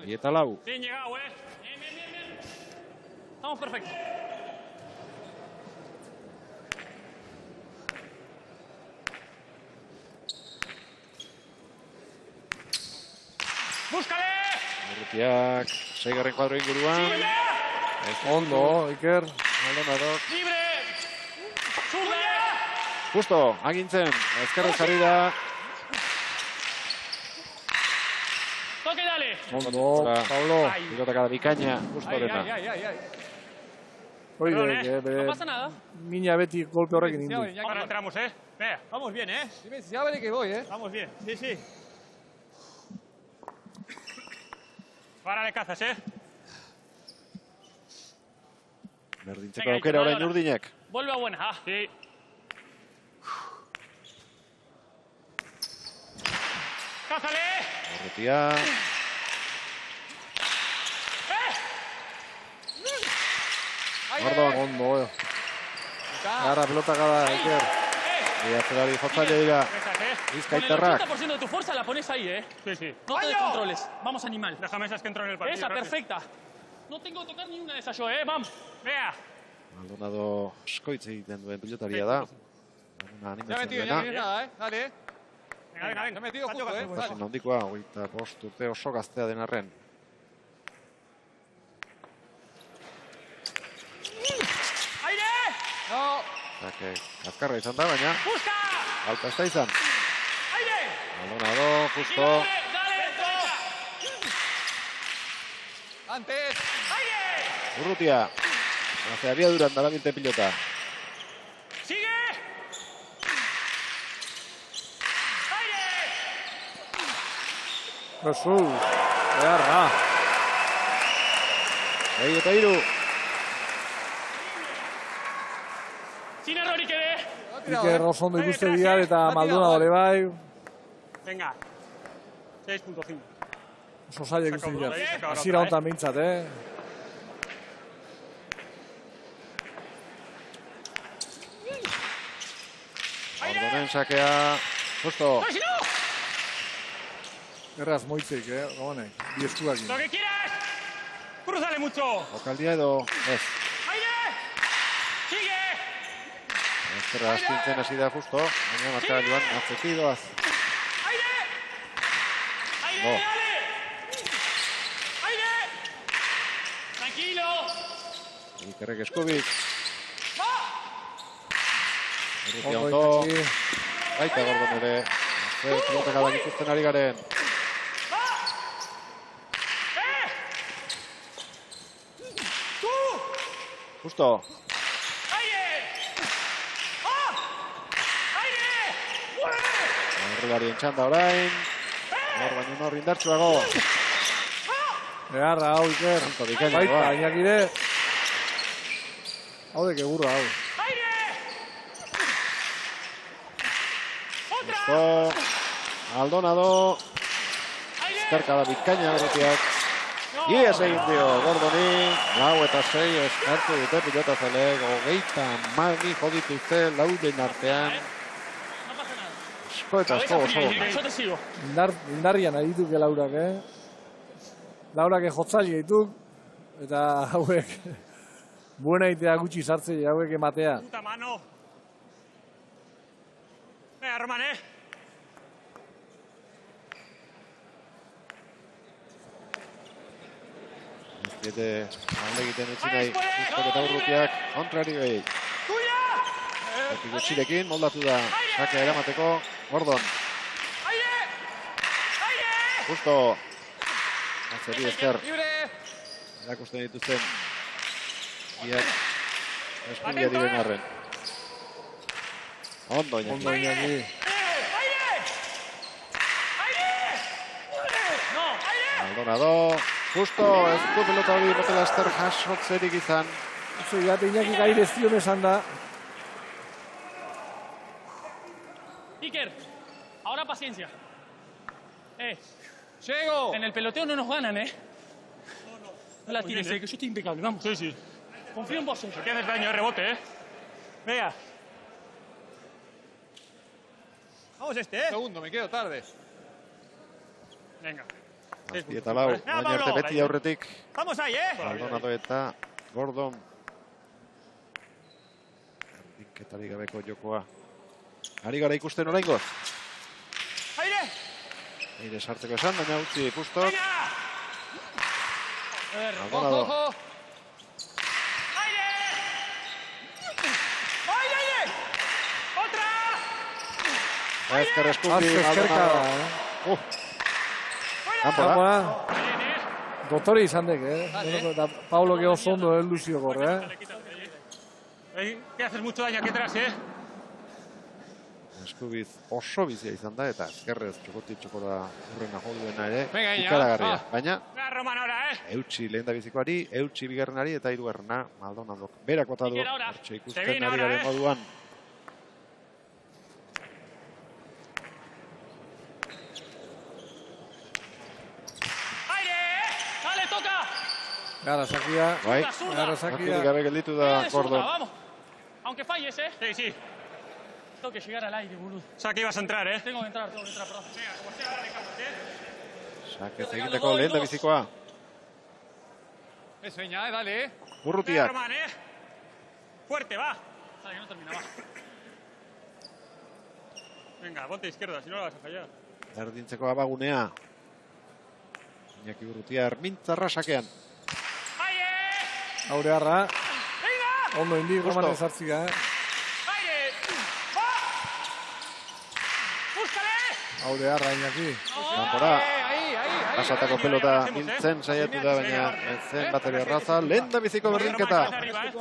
Bi eta lau. Bien llegado, Bien. Estamos perfectos. ¡Búscale! Urrutiak, 6. kuadro inguruan. Ondo, Iker. Maldonadok. ¡Libre! ¡Zurda! Justo, agintzen. Ezkerrez jarri da. ¡Toque, dale! Ondo, Pablo. Pilotaka da bikaina, justo horreta. Oide, No pasa nada. mina beti golpe horrekin indi. Ahora entramos, Vea. Vamos bien, Dime, si ya veré que voy, Vamos bien. Sí. Ahora le cazas, Berdintzeko aukera orain Urdinek. Vuelve a buena. Sí. ¡Cázale! Urrutia. Gordon. Ondo, Garra pelota cada Iker. Biatzerari jotzaile dira. Bizkaitarrak. Con el 80% de tu fuerza la pones ahí, Sí. No te descontroles. Vamos, animal. Déjame esas que entro en el partido. Esa, perfecta. No tengo que tocar ni una de esas yo, Vamos. Vea. Maldonado skoitz egiten duen pilotaria da. Animatzen duena. Dale. Venga. Me he metido justo, Otasun handikoa, 25 urte oso gaztea den arren. ¡Aire! No. Azkarra izan da, baina alta ez da izan. ¡Aire! Maldonado, justo. ¡Dale! ¡Antes! ¡Aire! Urrutia. Hace abiaduran darabilte pilota. ¡Sigue! ¡Aire! Jesus, beharra. Eta hiru. Sin error, Iker oso ondo ikuste bihar eta Maldonado ere bai. Venga. 6.5. Oso zaila ikuste bihar. Hasiera hontan behintzat, Gordonen sakea. Justo. Erraz moitzeik, Gabonek, bi eskuakin. Lo que quieras. Cruzale mucho. Jokaldia edo ez. Aire. Sigue. Ezkerra astintzen hasi da justo, baina markagailuan atzetik doaz. Aire. Aire, Bo. dale. Aire. Tranquilo. Ikerrek Eskubik. Urrutia Ondo, ondo. Iñaki. Baita Gordon ere. Zer pilotak adak ikusten ari garen. Justo. Aurrelarien txanda orain. Hor baino nor indartsuago. Beharra, hau, Iker. bikaina, Baita, ba. Iñakire. Hau dek egurra, hau. Justo. Maldonado. Ezkerka da bikaina Urrutiak. Ies egin dio Gordoni. 4-6 eskartu dute pilota zaleek. 30 jodituzte lauden artean. Asko eta asko oso. Indarrian adituk Laurak, Laurak jotzaile dituk, eta hauek buena itea gutxi sartzei hauek ematea. Puta mano. Venga, Roman, Diete alde egiten utzi nahi. Justok eta Urrutiak kontrari gehi. Eki gutxirekin moldatu da sakea eramateko. Gordon. Justo. Atzeri ezker. Erakusten dituzten. Biak eskubia diren arren. Ondo Iñaki. Maldonado. Justo, ez du pelota hori botela ester jasotzerik izan. Eso ya Iñaki gaire zion esan da. Iker, ahora paciencia. Llego. En el peloteo no nos ganan, No la tires, que yo estoy impecable, vamos. Sí, sí. Confío en vos. Que haces daño de rebote, Venga. Vamos Segundo, me quedo tarde. Venga. Eta lau, baina arte beti aurretik. Vamos ahí, Maldonado eta Gordon. Erdinketari gabeko jokoa. Ari gara ikusten oraingoz. Aire! Aire sartzeko esan, baina utzi Justok. Maldonado. ¡Aire! ¡Aire! ¡Otra! Ezker Eskubi, Maldonado. Kanpora. Dotori izan dek, Eta Paulo que oso ondo Lucio korre, ¿Qué haces mucho daño aquí atrás, Eskubiz oso bizia izan da, eta ezkerrez txokora urrena joduena ere, Venga, Iña. ikaragarria. Baina, Venga, Roman, ahora, eutxi lehen da bizikoari, eutxi bigarrenari eta hirugarrena Maldonadok. Berak bota du, Iker, ahora. hartxe Se ikusten viene ari ahora, garen moduan. ¡Dale, toca! Garasakia. Bai, Garasakia. harturik gabe gelditu da Gordon. Vamos. Aunque falles, Sí, sí. Tengo que llegar al aire, boludo. O sea, que ibas a entrar, Tengo que entrar, perdón. Venga, como sea, dale, Carlos, Sakez egiteko lehen da bizikoa. Eso, Iña, dale, Urrutiak. Roman, Fuerte, va. Dale, que no termina, va. Venga, ponte izquierda, si no la vas a fallar. Erdintzeko abagunea. Iñaki Urrutia ermintzarra sakean. Aurearra. Ondo indi Roman ezartzia, Aurearra Iñaki. Kanpora. Pasatako pelota biltzen saiatu da, baina ez zen bateria erraza. Lehen da biziko berdinketa.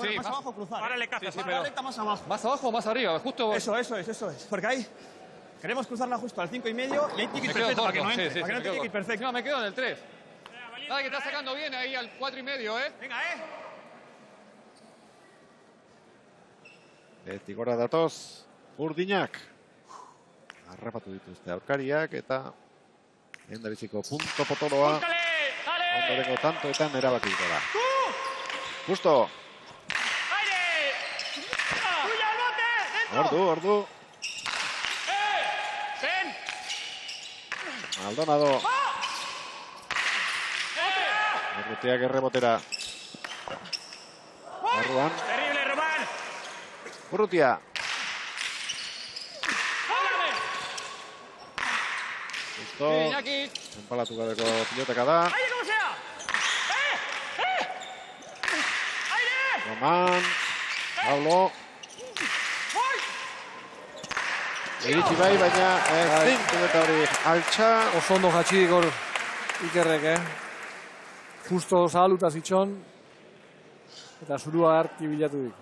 Sí, más abajo cruzar. Ahora le cazas, pero Más abajo. ¿más abajo o más arriba? Justo. Eso es. Porque ahí queremos cruzarla justo al 5,5 y ahí ticket Me quedo perfecto para que corto, no entre. sí, Para que no me te quedo ticket corto. perfecto. No, me quedo en el 3. Dale, que está sacando bien ahí al 4,5, Venga, Beti gora datoz, Urdinak. Harrapatu dituzte aurkariak eta lehen da biziko punto potoloa. Ondorengo tantoetan erabakiko da. Justo. Ordu. Maldonado. Urrutiak errebotera. Barruan. Terrible, Román. Urrutia. Justo. Enpalatu gabeko piloteka da. ¡Aire, como sea! Roman. Pablo. Iritsi bai, baina ezin pilota hori altxa. Oso ondo jatxidik hor Ikerrek, Justo zahaluta zitxon. Eta zurua harti bilatu dik.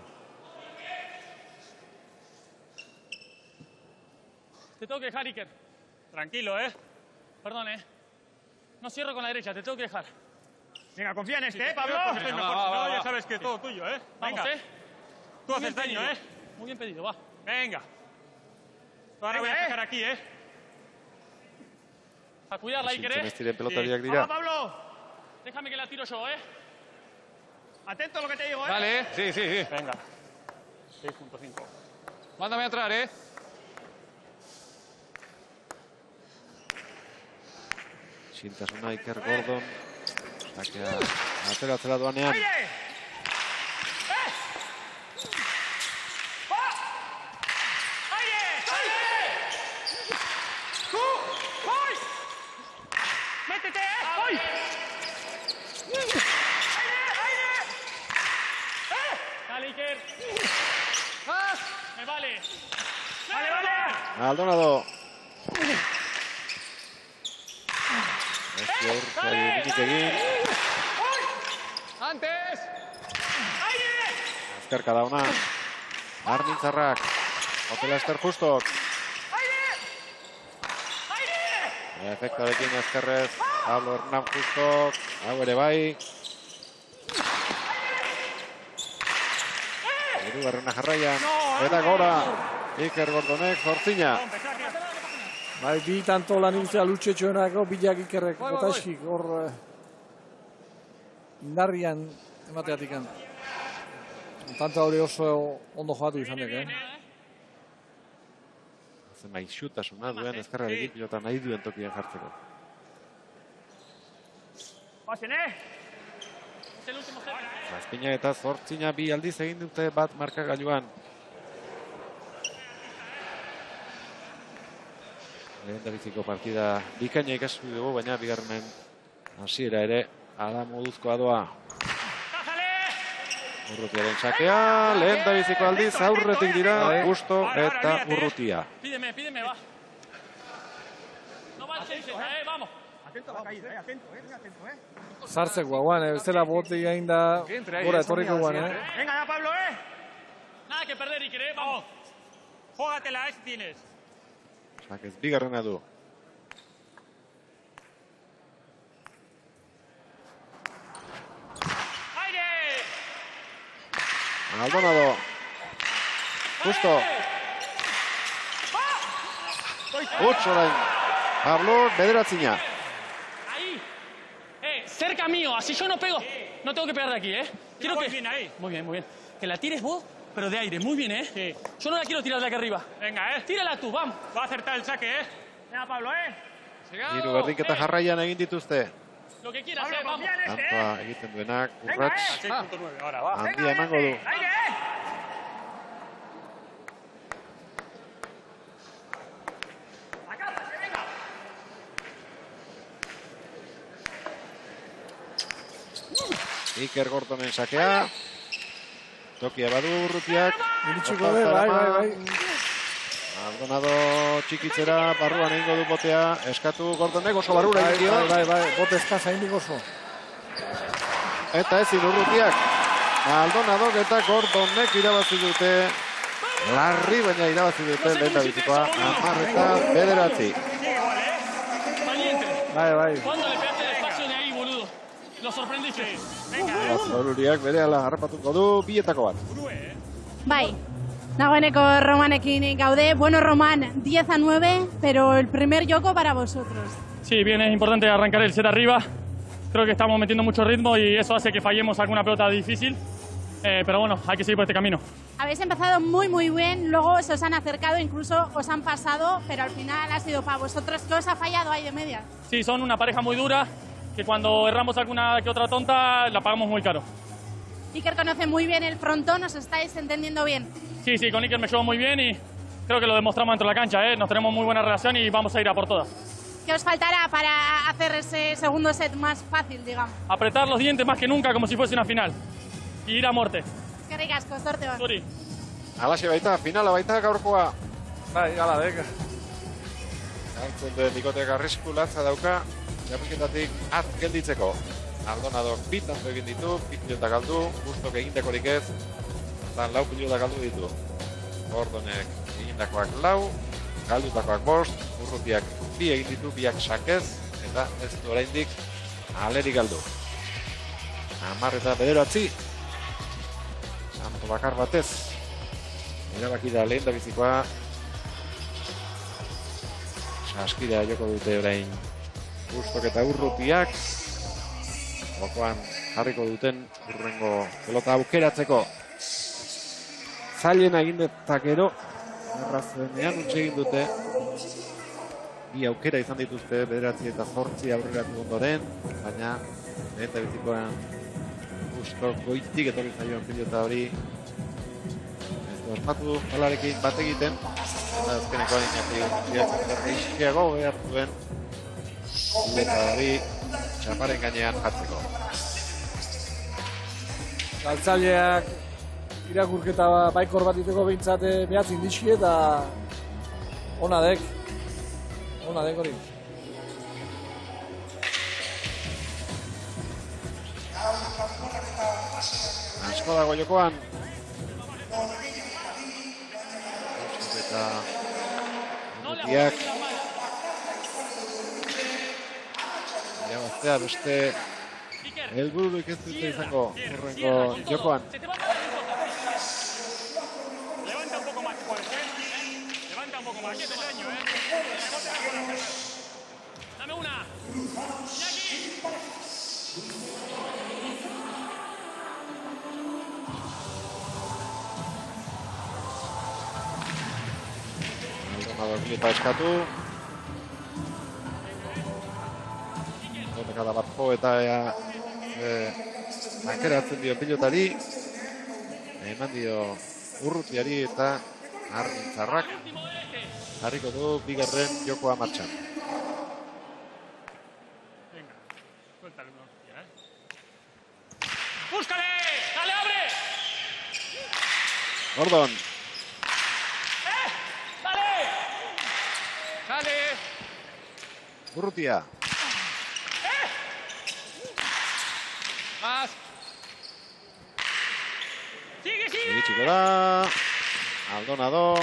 Te tengo que dejar, Iker. Tranquilo, Perdón, No cierro con la derecha, te tengo que dejar. Venga, confía en este, Pablo. No, ya sabes que todo tuyo, Vamos, Tú haces daño, Muy bien pedido, va. Venga. Ahora voy a sacar aquí, A cuidarla, Iker, Vamos, Pablo. Déjame que la tiro yo, Atento a lo que te digo, Vale, sí. Venga. 6.5. Mándame a entrar, Sintasuna Iker Gordon. Sakea ateratzera doanean. Dale, Iker. Me vale. Vale. Maldonado. Minik egin. Antes. Azkarka dauna. Armintzarrak. Hotela esker justok. Efektarekin ezkerrez. Pablo Hernán justok. Hau ere bai. Hirugarrena jarraian. Eta gora. Iker Gordonek zortzina. Bai, bi tanto lan hiltzea lutxetxoenako, bilak Ikerrek botaxik hor indarrian emateatik. Tanto hori oso ondo joatu izan dek, Zema ixutasuna duen ezkerrarekin pilota nahi duen tokian jartzeko. Pasen, Es el último set. Azpina eta zortzina bi aldiz egin dute bat markagailuan. Lehen da biziko partida bikaina ikasu dugu, baina bigarrenen hasiera ere ala moduzkoa doa. Urrutiaren sakea, lehen da biziko aldiz aurretik dira Justo eta Urrutia. Pídeme, va. No va el 6, vamos. Atento a la caída, atento, Sartzeko guan, bezala bote egin da gora etorriko guan, Venga ya, Pablo, Nada que perder, Iker, vamos. Jógatela, tienes. Sakez bigarrena du. Maldonado. Justo. Utz orain. Pablo bederatzina. Ahí. Cerca mío, así yo no pego. No tengo que pegar de aquí, Quiero que... bien ahí. Muy bien. Que la tires vos, pero de aire. Muy bien, Sí. Yo no la quiero tirar de aquí arriba. Venga, Tírala tú, vamos. Va a acertar el saque, Venga, Pablo, Hiru berdinketa jarraian egin dituzte. Lo que quieras, vamos. Tantoa egiten duenak, Urrats. 6.9, ahora va. Handia emango du. Iker Gordonen sakea. Tokia badu Urrutiak. Iritsiko de, bai. Maldonado txikitzera, barruan egingo du botea. Eskatu Gordonek oso barrura egin dio. Bai, bote eskaz haindik oso. Eta ezin Urrutiak. Maldonado eta Gordonek irabazi dute. Larri baina irabazi dute lehen da bizikoa. 10-9. Bai. ¿Cuándo le pegaste despacio de ahí, boludo? Lo sorprendiste. Zoruriak bere ala harrapatuko du, bietako bat. Bai, nagoeneko Romanekin gaude. Bueno, Román, 10-9, pero el primer yoko para vosotros. Sí, bien, es importante arrancar el set arriba. Creo que estamos metiendo mucho ritmo y eso hace que fallemos alguna pelota difícil. Pero bueno, hay que seguir por este camino. Habéis empezado muy bien, luego se os han acercado, incluso os han pasado, pero al final ha sido para vosotros. ¿Qué os ha fallado ahí de media? Sí, son una pareja muy dura. que cuando erramos alguna que otra tonta la pagamos muy caro. Iker conoce muy bien el frontón, ¿os estáis entendiendo bien? Sí, con Iker me llevo muy bien y creo que lo demostramos dentro de la cancha, ¿eh? Nos tenemos muy buena relación y vamos a ir a por todas. ¿Qué os faltará para hacer ese segundo set más fácil, digamos? Apretar los dientes más que nunca como si fuese una final. Y ir a muerte. Eskerrik asko, zorte bat. Zuri. Alaxe baita, finala baita gaurkoa. Bai, gala, deka. Hartzen duen bikoteak arrisku latza dauka, txapelketatik az gelditzeko. Aldonadok bi tanto egin ditu, bi pilota galdu, Gustok egindakorik ez, eta 4 pilota galdu ditu. Gordonek egindakoak 4, galdutakoak 5, Urrutiak 2 egin ditu, 2 sakez, eta ez du oraindik alerik galdu. 10 eta 9. Santo bakar batez, erabaki da lehen da bizikoa. Saskira joko dute orain Gustok eta Urrutiak. Jokoan jarriko duten urrengo pelota aukeratzeko. Zailena egin detakero, errazenean utxe egin dute. Bi aukera izan dituzte, 9 eta 8 aurreratu ondoren, baina lehen da bizikoan Gustok goitik etorri zaioan pilota hori. Ez du asmatu balarekin bat egiten, eta azkeneko Iñaki izkiago behar duen pilota hori txaparen gainean jartzeko. Galtzaileak irakurketa baikor bat iteko behintzat behatzin dixi eta ona dek hori. Asko dago jokoan. Eta Urrutiak irabaztea beste helbururik ez dute izango urrengo jokoan. Levanta un poco más, Levanta un poco más, que te daño, Dame una. Iñaki. Aldonador pilota eskatu. Kada bat jo eta ankeratzen dio pilotari. Eman dio Urrutiari eta Armintzarrak jarriko du bigarren jokoa martxan. Venga, suéltale una hostia, ¡Búscale! ¡Dale, abre! Gordon. ¡Dale! ¡Dale! Urrutia. Más. Sigue. Iritsiko da. Aldonado.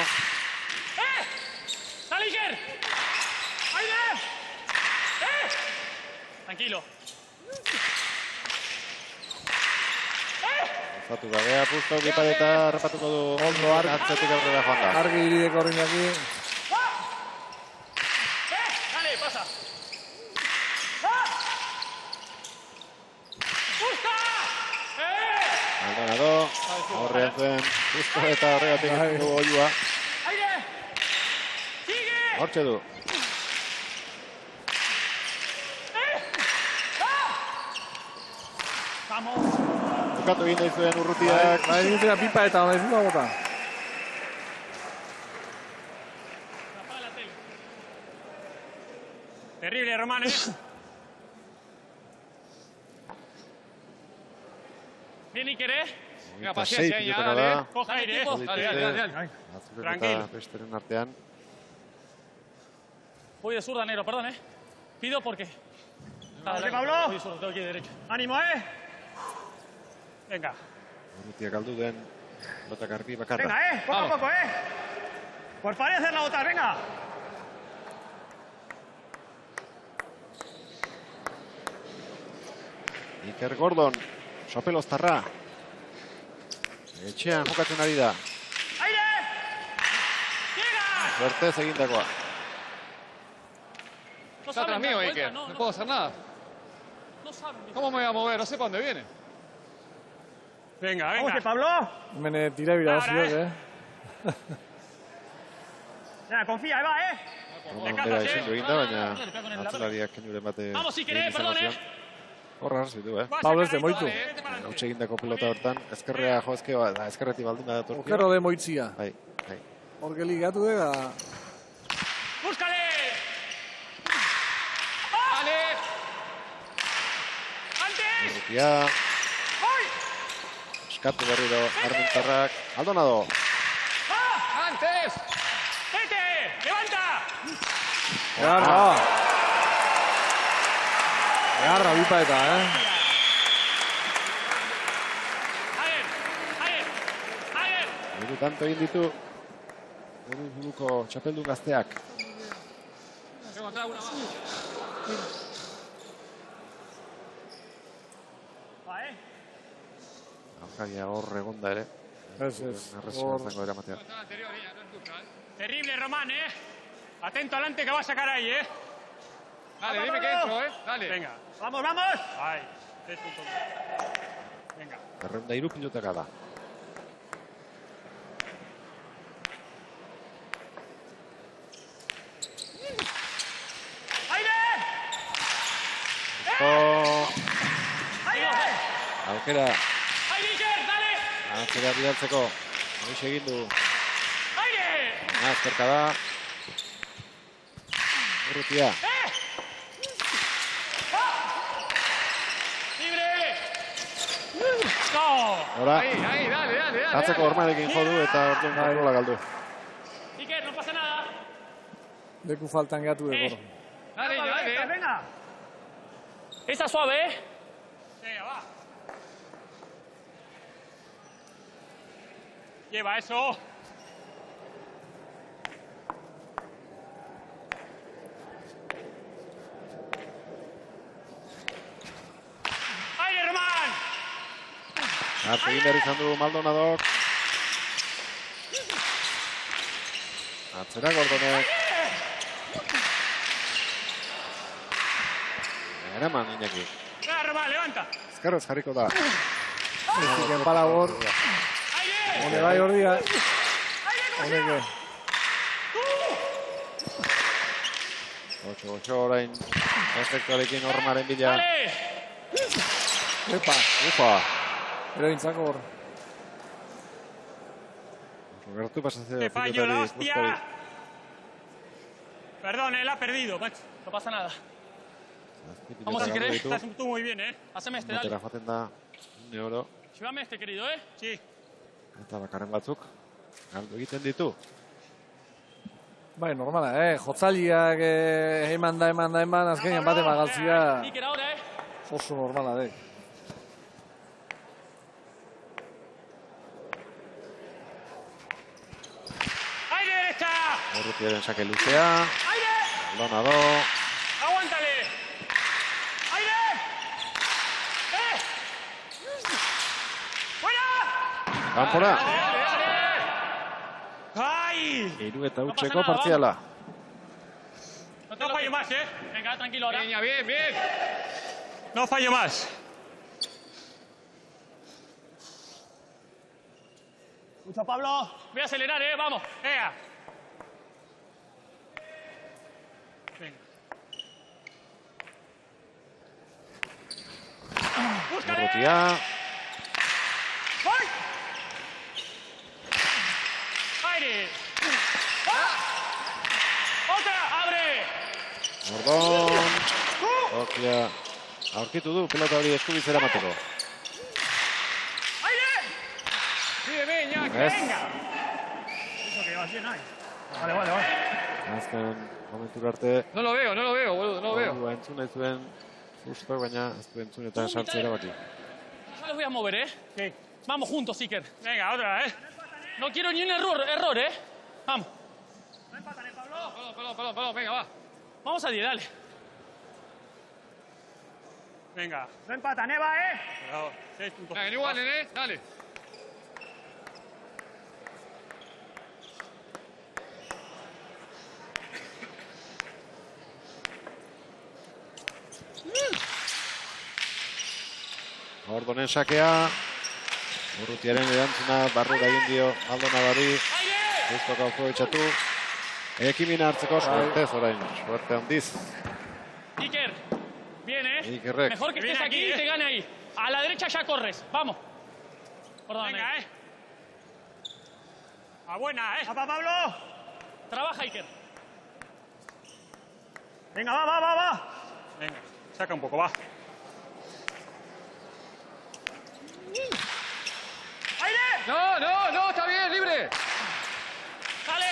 ¡Dale, Iker! ¡Aire! Tranquilo. Zatu gabea, Pusto, bipareta, rapatuko du. Ondo atzetik aurrera joan da. Argi irideko horrein Dale, pasa. Aldonado, horrean zuen, Pusto eta horregatik dugu oiua. Hortxe du. Vamos. Bukatu egin daizuen Urrutiak. Egin zera pipa eta ez dut bota. Terrible, Román, Bien, Iker, Venga, paciencia, ya, dale. Coja aire, Dale. Tranquilo. Besteren artean. Voy de zurda, negro, perdón, Pido porque... Dale, Pablo. Voy de zurda, tengo que ir de derecha. ¡Ánimo, Venga. Urrutiak galdu den, lota garbi bakarra. Venga, poco a poco, Por parecer la botar, venga. Iker Gordon, sopeloztarra. Etxean jokatzen ari da. ¡Aire! ¡Llega! Suertez egindakoa. Está atrás mío, Iker. No puedo hacer nada. ¿Cómo me voy a mover? No sé para dónde viene. Venga. ¿Cómo Pablo? Mene tira birabaziok, Ya, confía, ahí va, Bera ezin du eginda, baina atzelariak kenuren bate... Vamos, si querés, perdón, Horra arzitu, Pablo ez de moitu. Hautxe egindako pelota hortan, ezkerrea jo ezkeo, da ezkerretik baldin da datorkio. Okerro de moitzia. Bai. Hor geligatu ega. ¡Búscale! ¡Vale! ¡Antes! Urrutia. Eskatu berriro, Armintarrak. Aldonado. ¡Antes! ¡Vete! ¡Levanta! Egarra bipa eta, Hiru tanto egin ditu. Buruko txapeldun gazteak. Alkaria hor egonda ere. Arrezio eramatea. Terrible, Román, Atento adelante que va a sacar ahí, Dale, dime que entro, Dale. Venga. ¡Vamos, vamos! Ahí. 3 puntos. Venga. Errenda hiru pilotaka da. Aukera. Aukera bidaltzeko. Hoiz egin du. Azterka da. Urrutia. Hora. Ahí, dale. Atzeko hormarekin jodu eta orduan kontrola galdu. Iker, no pasa nada. Leku faltan gatu egor. Dale. Venga. Esa suave, Venga, va. Lleva eso. ¡Aire, Román! Egin behar izan du Maldonadok. Atzera Gordonek. Eraman Iñaki. Venga, Román, levanta. Ezkerrez jarriko da. Ezik enpala hor. Hone bai hor dira. Honeke. 8 orain. Efektuarekin hormaren bila. Epa. Ufa. Pero intzako hor. Gertu pasatzea. ¡Qué fallo, la hostia! Perdón, la ha perdido, macho. No pasa nada. Vamos, si querés. Estás tú muy bien, Haceme este, dale. Joaten da, euro. Llévame este, querido, Sí. Eta bakarren batzuk. Galdu egiten ditu. Bai, normala, Jotzaliak eman da, azkenean bate magaltzia. Iker ahora, Oso normala, ¡Aire derecha! Urrutiaren sake luzea. Aldonado. ¡Aguántale! ¡Aire! ¡Fuera! Kanpora. ¡Ay! Hiru eta hutseko partziala. No fallo más, Venga, tranquilo ahora. Bien. No fallo más. Mucho, Pablo. Voy a acelerar, vamos. Venga. ¡Búscale! Urrutia. ¡Voy! ¡Aire! ¡Otra! ¡Abre! Gordon. Tokia. Aurkitu du pelota hori eskubizera mateko. Sígueme, Iñaki. Venga. Eso que vas bien ahí. Vale. Azken momentura arte. No lo veo, boludo, no lo veo. Entzun nahi zuen justo, baina ez du entzun eta sartzea erabaki. Ya los voy a mover, Sí. Vamos juntos, Iker. Venga, otra, No quiero ni un error, Vamos. No empatan, Pablo. Perdón, venga, va. Vamos a 10, dale. Venga. No empatan, va, Bravo. 6 puntos. Venga, igual, dale. Gordonen sakea. Urrutiaren erantzuna barrura egin dio Aldonadori. Justo aprobetxatu. Ekimina hartzeko suertez orain. Suerte handiz. Iker. Bien. bien, Ikerrek. Mejor que estés aquí y te gane ahí. A la derecha ya corres. Vamos. Venga, A buena, ¡Papá Pablo! Trabaja, Iker. Venga, va. Venga, saca un poco, va. ¡Aire! No, está bien, libre. ¡Dale!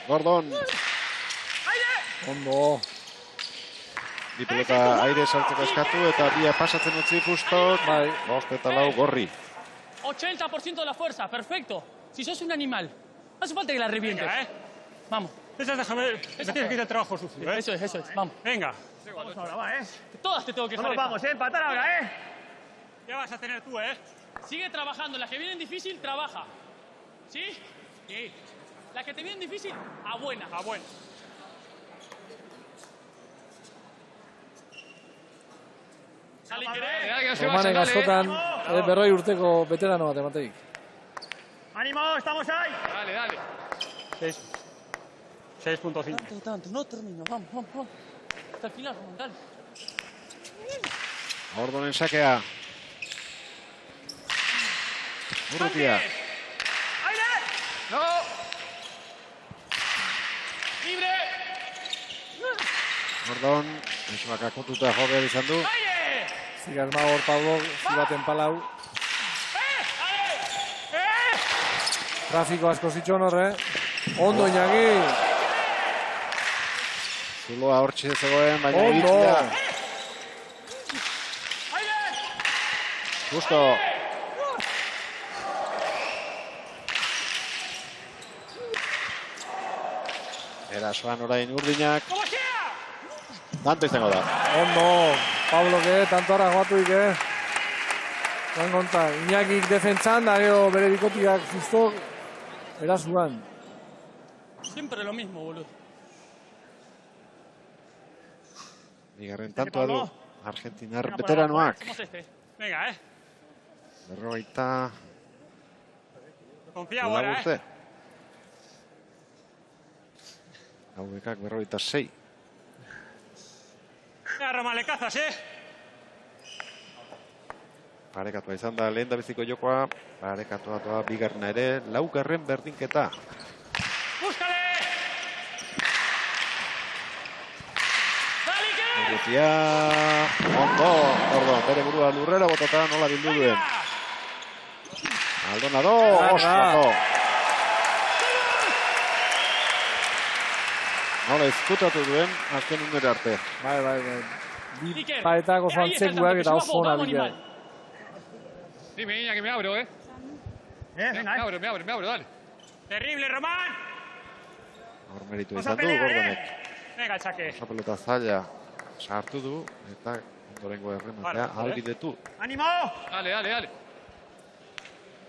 Gordon. ¡Aire! Ondo. Bi pelota aire sartzeko eskatu eta bia pasatzen utzi Pustok. Bai. 5 eta 4 Gorri. 80% de la fuerza, perfecto. Si sos un animal, no hace falta que la revientes. Venga, Vamos. Déjame, me tienes que ir el trabajo sucio, Eso es, vamos. Venga. Vamos ahora, va, Todas te tengo que dejar. Vamos, empatar ahora, Ya vas a tener tú, Sigue trabajando. Las que vienen difícil, trabaja. ¿Sí? Sí. Las que te vienen difícil, a buena. A buena. Sale, Iker. Romanek askotan berroi urteko veterano bat emateik. ¡Ánimo! ¡Estamos ahí! Dale. 6.5. Tanto, no termino. Vamos. Tranquila, Román, dale. Gordonen sakea. Urrutia. ¡No! ¡Libre! Gordon, esmak akontuta jo behar izan du. Zigarma hor Pablo, zibaten palau. Trafiko asko zitxon horre. Ondo Iñaki. Zuloa hortxe zegoen, baina Ondo. iritzia. Justo. Erasoan orain Urdinak. Tanto izango da. Ondo. Pablo que tanto ara joatuik, Zan konta, Iñakik defentzan, da gero bere bikotikak ziztok. Erasuan. Siempre lo mismo, boludo. Bigarren tantoa du Argentinar veteranoak. Venga, Berrogeita... Confía ahora, Haubekak berrogeita 6. Venga, Roma, le cazas, Parekatua izan da lehen da biziko jokoa. Parekatua doa bigarrena ere. Laugarren berdinketa. ¡Búscale! Urrutia. Ondo. Ordo, bere burua lurrera botata nola bildu duen. Maldonado. Ondo. Nola ezkutatu duen azken unera arte. Bai. Bi paetako zantzekuak eta oso hona dira. Dime, Iñaki, me abro, Me abro, dale. Terrible, Román. Hor meritu izan du, Gordonek. Venga, el saque. Osa pelota zaila sartu du, eta ondorengo errematea ahalbidetu. ¡Ánimo! Dale.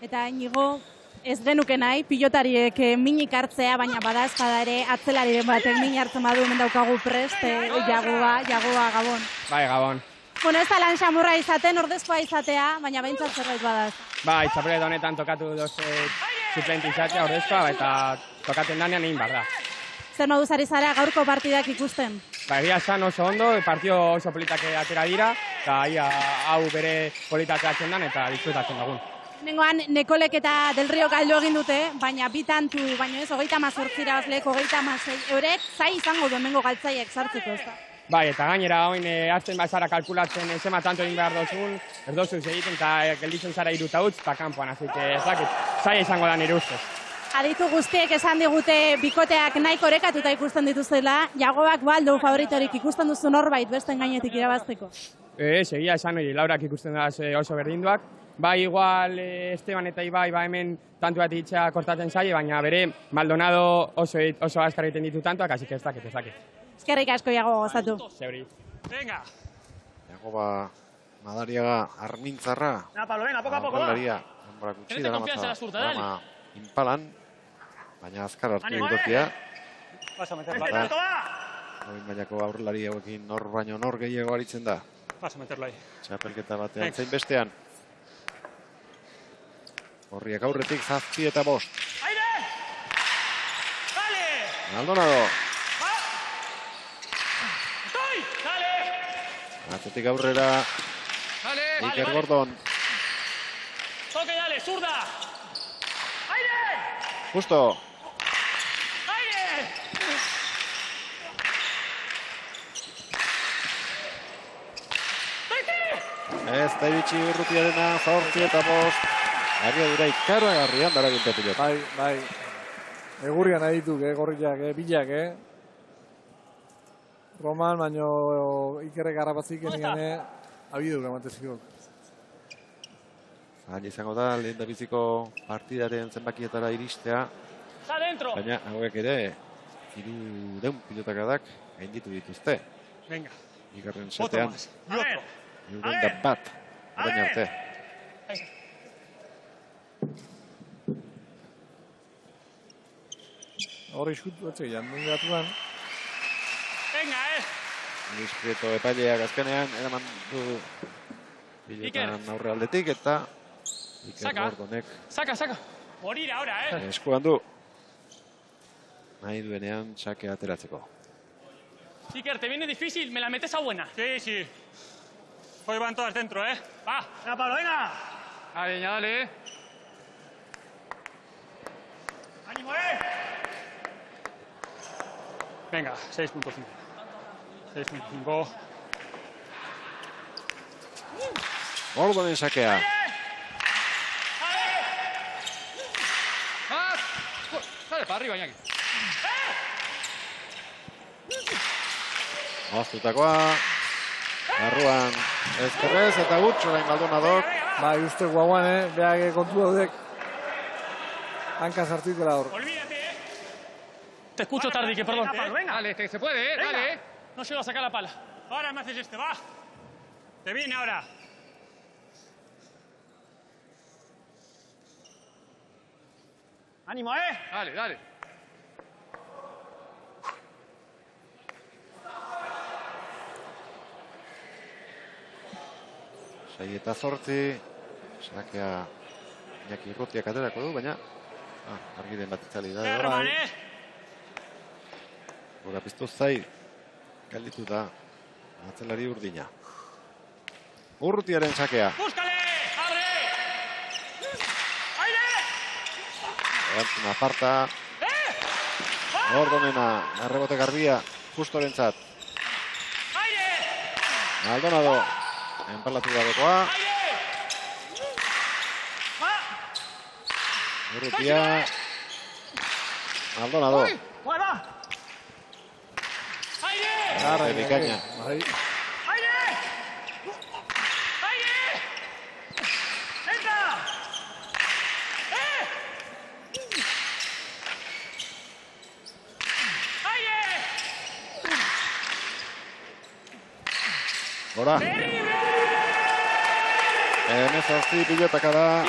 Eta Inigo, ez genuke nahi, pilotariek minik hartzea, baina bada espada ere atzelariren batek min hartzen badu hemen daukagu prest, Jagoa Gabon. Bai, Gabon. Bueno, ez da lan xamurra izaten, ordezkoa izatea, baina behintzat zerbait badaz. Bai, txapeleta honetan tokatu suplente izatea ordezkoa, eta tokaten danean egin behar da. Zer moduz ari zara gaurko partidak ikusten? Ba, egia esan oso ondo, partio oso politak atera dira, eta hau bere politak atzen dan, eta disfrutatzen dugun. Nengoan, Nekolek eta Del Rio galdu egin dute, baina bi tantu, baina ez, 38 irabazleek, 36, eurek zai izango du hemengo galtzaiek sartzeko, ez da? Bai, eta gainera, oin hartzen bazara kalkulatzen zema tanto egin behar dozun, ez dozuz egiten, eta gelditzen zara 3 utz, eta kanpoan, azit, zaila izango da nire ustez. Aditu guztiek esan digute bikoteak nahiko orekatuta ikusten dituzela, Jagoak baldu favoritorik ikusten duzu norbait besten gainetik irabazteko. Egia esan hori, Laurak ikusten da oso berdinduak. Bai, igual Esteban eta Ibai hemen tantu bat itxea kortatzen zaie, baina bere Maldonado oso azkar egiten ditu tantuak, así que ez dakit. Eskerrik asko, Jago, gozatu. Zeuri. Venga. Jagoba Madariaga Armintzarra. Pablo, venga, poco a poco, va. Arrolaria, Ambrakutsi, darama Impalan, baina azkar hartu dutokia. Vas a meterla. ¡Tanto va! Hori mailako aurrelari hauekin nor baino nor gehiago aritzen da. Vas a meterla ahí. Txapelketa batean zein bestean. Horriak aurretik 7 eta 5. ¡Aire! ¡Dale! Maldonado. ¡Estoy! ¡Dale! Atzetik aurrera Iker Gordon. Toque, dale, zurda. ¡Aire! Justo. ¡Aire! Ez da iritsi Urrutiarena, 8-5. Abiadura ikaragarrian darabilte pilota. Bai. Egurrian adituk, gorriak, bilak, Roman, baino Ikerrek harrapazik egin abidura mateziko. Zain izango da, lehen da biziko partidaren zenbakietara iristea. Baina hauek ere, 300 pilotakadak gainditu dituzte. Venga. Bigarren setean. A ver. 101 orain arte. Horri eskutu batzuk jandun geratuan. Venga, Luis Prieto epaileak azkenean, eraman du pilotan aurre aldetik eta Iker Gordonek. Saca. Morir ahora, Eskuan du. Nahi duenean txake ateratzeko. Iker, te viene difícil, me la metes a buena. Sí. Hoy van todas dentro, Va. Venga, Pablo, venga. Dale. ¡Ánimo, Venga, 6.5. 6.5. Gordonen sakea. Dale, para arriba, Iñaki. Moztutakoa. Barruan ezkerrez eta gutx orain Maldonadok. Bai, uste guaguan, behak kontu daudek. Hanka sartuikela hor. Te escucho tarde, que perdón. Venga. Dale, que se puede, dale. No llego a sacar la pala. Ahora me haces va. Te viene ahora. ¡Ánimo, Dale. Sei eta 8. Sakea Iñaki Urrutiak aterako du, baina argi den bat itzali da. Herman, Gora piztu zai. Galditu da. Atzelari urdina. Urrutiaren sakea. ¡Búscale! ¡Abre! ¡Aire! Erantzuna aparta. Gordonena, arrebote garbia, justorentzat. Maldonado, enpalatu gabekoa. Urrutia. Maldonado. Garra bikaina. Gora. Hemezortzi pilotaka da.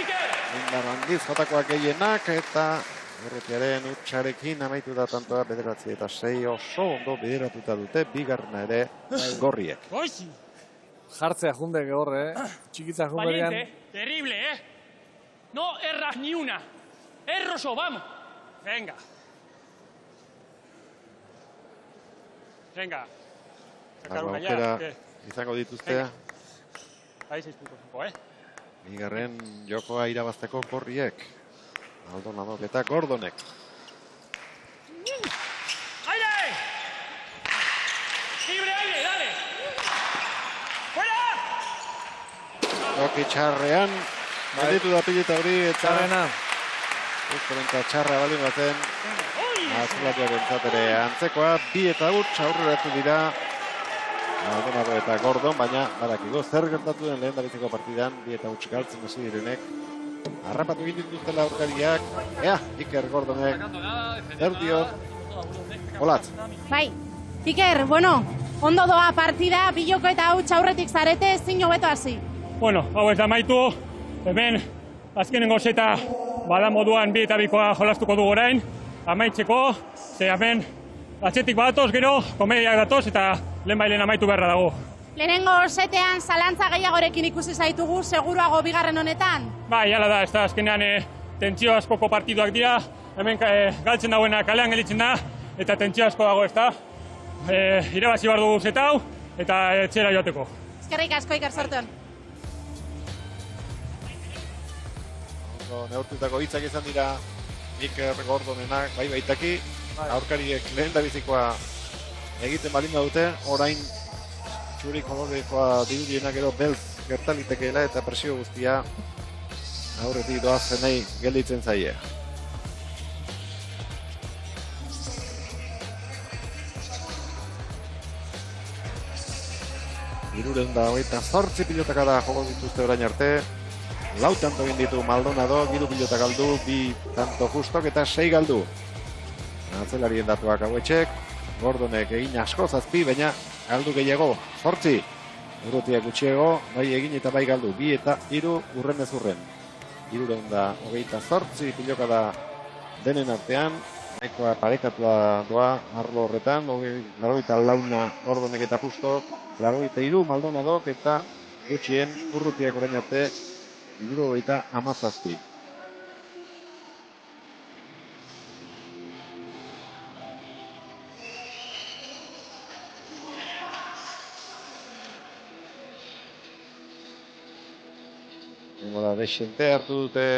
Indar handiz jotakoak gehienak eta Urrutiaren utxarekin amaitu da tantoa 9-6 oso ondo bideratuta dute bigarrena ere gorriek. Jartzea jundek horre, txikitza junderian. Valiente, terrible, No erras ni una. Erroso, vamos. Venga. Sacar una ya. Izango dituztea. Ahí 6.5, Bigarren jokoa irabazteko gorriek. Maldonadok eta Gordonek. ¡Aire! ¡Libre, aire, dale! ¡Fuera! Toki txarrean. Galditu da pilota hori eta... Txarrena. Uzkorenta txarra baldin baten. Azulatuak entzatere antzekoa. 2 eta huts aurreratu dira. Maldonado eta Gordon, baina badakigu zer gertatu den lehen dabiziko partidan, 2 eta huts galtzen hasi direnek. Harrapatu egin dituztela aurkariak. Iker Gordonek. Erdion. Olatz. Bai, Iker, ondo doa partida, biloko eta huts aurretik zarete, ezin hobeto hasi. Bueno, hau ez da maitu. Hemen, azkenengo zeta bada moduan 2 eta 2koa jolastuko dugu orain. Amaitzeko, ze hemen atzetik badatoz, gero, komediak datoz eta lehen amaitu beharra dago. Lehenengo setean zalantza gehiagorekin ikusi zaitugu, seguruago bigarren honetan? Bai, hala da, ez da azkenean tentsio askoko partiduak dira, hemen galtzen dauena kalean gelitzen da, eta tentsio asko dago, ez da. Irabazi behar dugu zetau, eta etxera joateko. Eskerrik asko, Iker, sorton. Neurtutako hitzak izan dira Iker Gordonenak, bai baitaki, aurkariek lehen da bizikoa egiten balin badute, orain txuri kolorekoa dirudienak gero beltz gertalitekeela eta presio guztia aurretik doazenei gelditzen zaie. Hirureun da hogeita 8 pilotakada joko dituzte orain arte. Lau tanto egin ditu Maldonado, 3 pilota galdu, 2 tanto justok eta 6 galdu. Atzelarien datuak hauetxek, Gordonek egin asko 7, baina galdu gehiago, 8. Urrutiak gutxiego, bai egin eta bai galdu, 2 eta 3 urren ez urren. 328 pilokada denen artean, nahikoa parekatua doa arlo horretan, 84 Gordonek eta justok, 83 Maldonadok eta gutxien urrutiak orain arte 77. Nengo da desente hartu dute.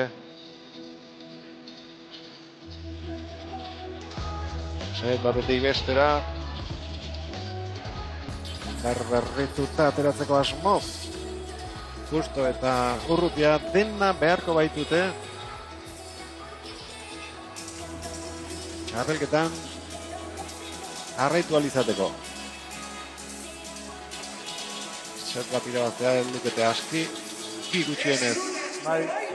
Zait batetik bestera. Berberrituta ateratzeko asmoz. Justo eta Urrutia dena beharko baitute. Txapelketan jarraitu alizateko. Zet bat irabaztea lukete aski. Ki gutxienez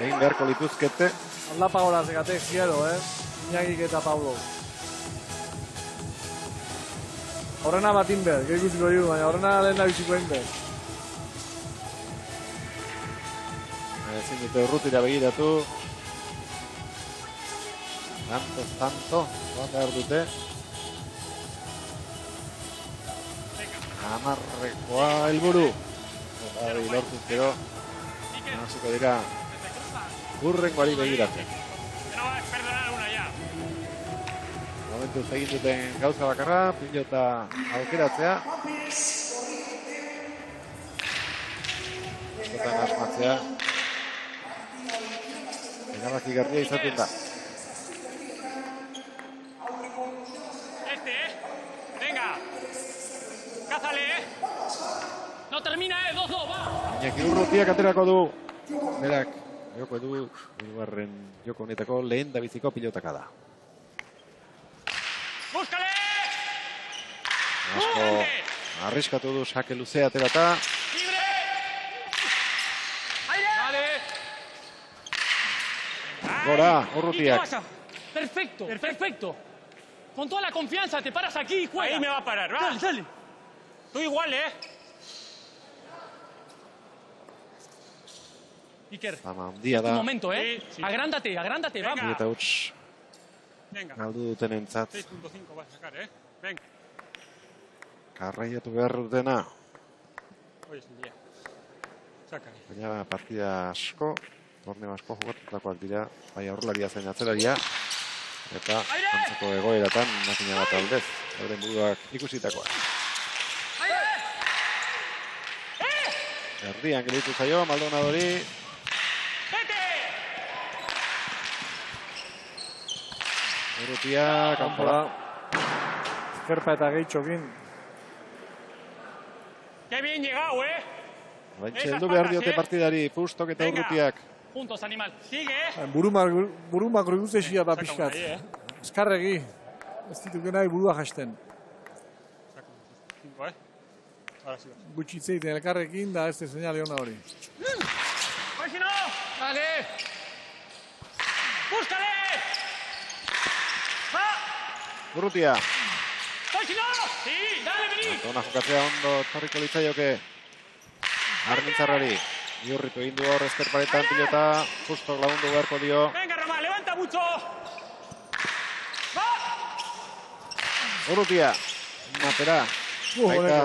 egin beharko lituzkete. Aldapa gora zegatek ziero, Iñakik eta Pablo. Horrena bat inber, gehikusiko dugu, baina horrena lehen da biziko inber. Ezin dute Urrutira begiratu. Tanto, joan behar dute. Amarrekoa helburu. Eta lortuz gero. Hasiko dira hurrengoari begiratzen. Momentuz egin duten gauza bakarra, pilota aukeratzea. Eskotan asmatzea. Erabaki garria izaten da. Venga. Cázale, No termina, 2-2, va. Iñaki Urrutiak aterako du. Berak, joko du, hirugarren joko honetako lehen da biziko pilotaka da. Búscale! Asko arriskatu du sake luzea aterata. Gora, Urrutiak. Perfecto, perfecto. Con toda la confianza te paras aquí y juegas. Ahí me va a parar, va. Dale, dale. Tú igual, Iker, un momento, Sí. Agrándate, vamos. Eta huts, galdu duten entzat. 6.5 va a sacar, Venga. Karraiatu behar dutena. Hoy es el día. Saca. Baina partida asko, torneo asko jokatutakoak dira, bai aurrelaria zen atzelaria. Eta antzeko egoeratan, makina bat aldez, euren buruak ikusitakoa. Erdian gelitu zaio, Maldonadori. Urrutia, kanpora. Eskerpa eta gehitxokin. Qué bien llegado, Baintxe heldu behar diote partidari, Pustok eta Urrutiak. Juntos, animal. Sigue, Burumak ruguzexia da pixkat. Eskarregi. Ez dituke nahi burua jasten. Gutxitzeiten elkarrekin da ez señale ona hori. Dale. Búscale. Urrutia. Sí, dale, vení. Ona jokatzea ondo torriko litzaioke. Armintzarrari. Iurritu egin du hor eskerparetan pilota. Justo lagundu beharko dio. Venga, Rama, levanta mucho. Urrutia. Matera. Baita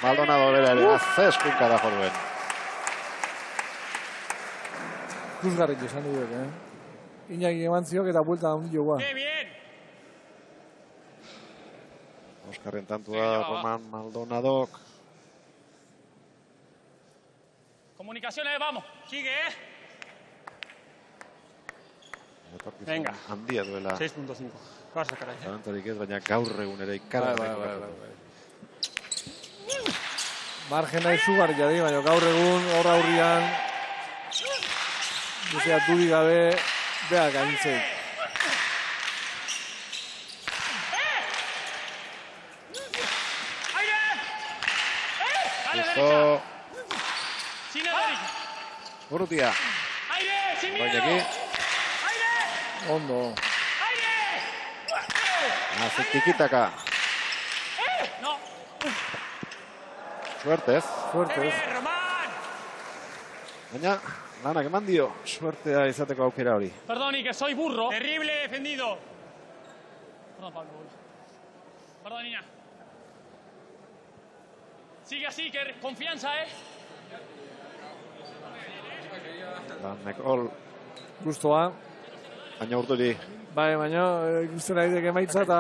Maldonado berari. Azeskuinka da joduen. Ikusgarrik esan dugu, Iñaki eman ziok eta buelta da hundio gua. Oskarren tantua Roman Maldonadok. Comunicaciones, vamos. Sigue, Venga. Handia duela. 6.5. Vas a sacar ahí. Zalantzarik ez, baina gaur egun ere ikaragarri. Margena izugarria di, baina gaur egun hor aurrian dudik gabe behar gaintzei. Justo. Urrutia. Bainaki. Ondo. Tikitaka. Suertez. Baina, lanak eman dio, suertea izateko aukera hori. Perdón, que soy burro. Terrible defendido. Perdón, Pablo. Perdón, niña. Sigue así, que confianza, Lanek hol. Gustoa. Baina urduri. Bai, baina ikusten ari dek emaitza eta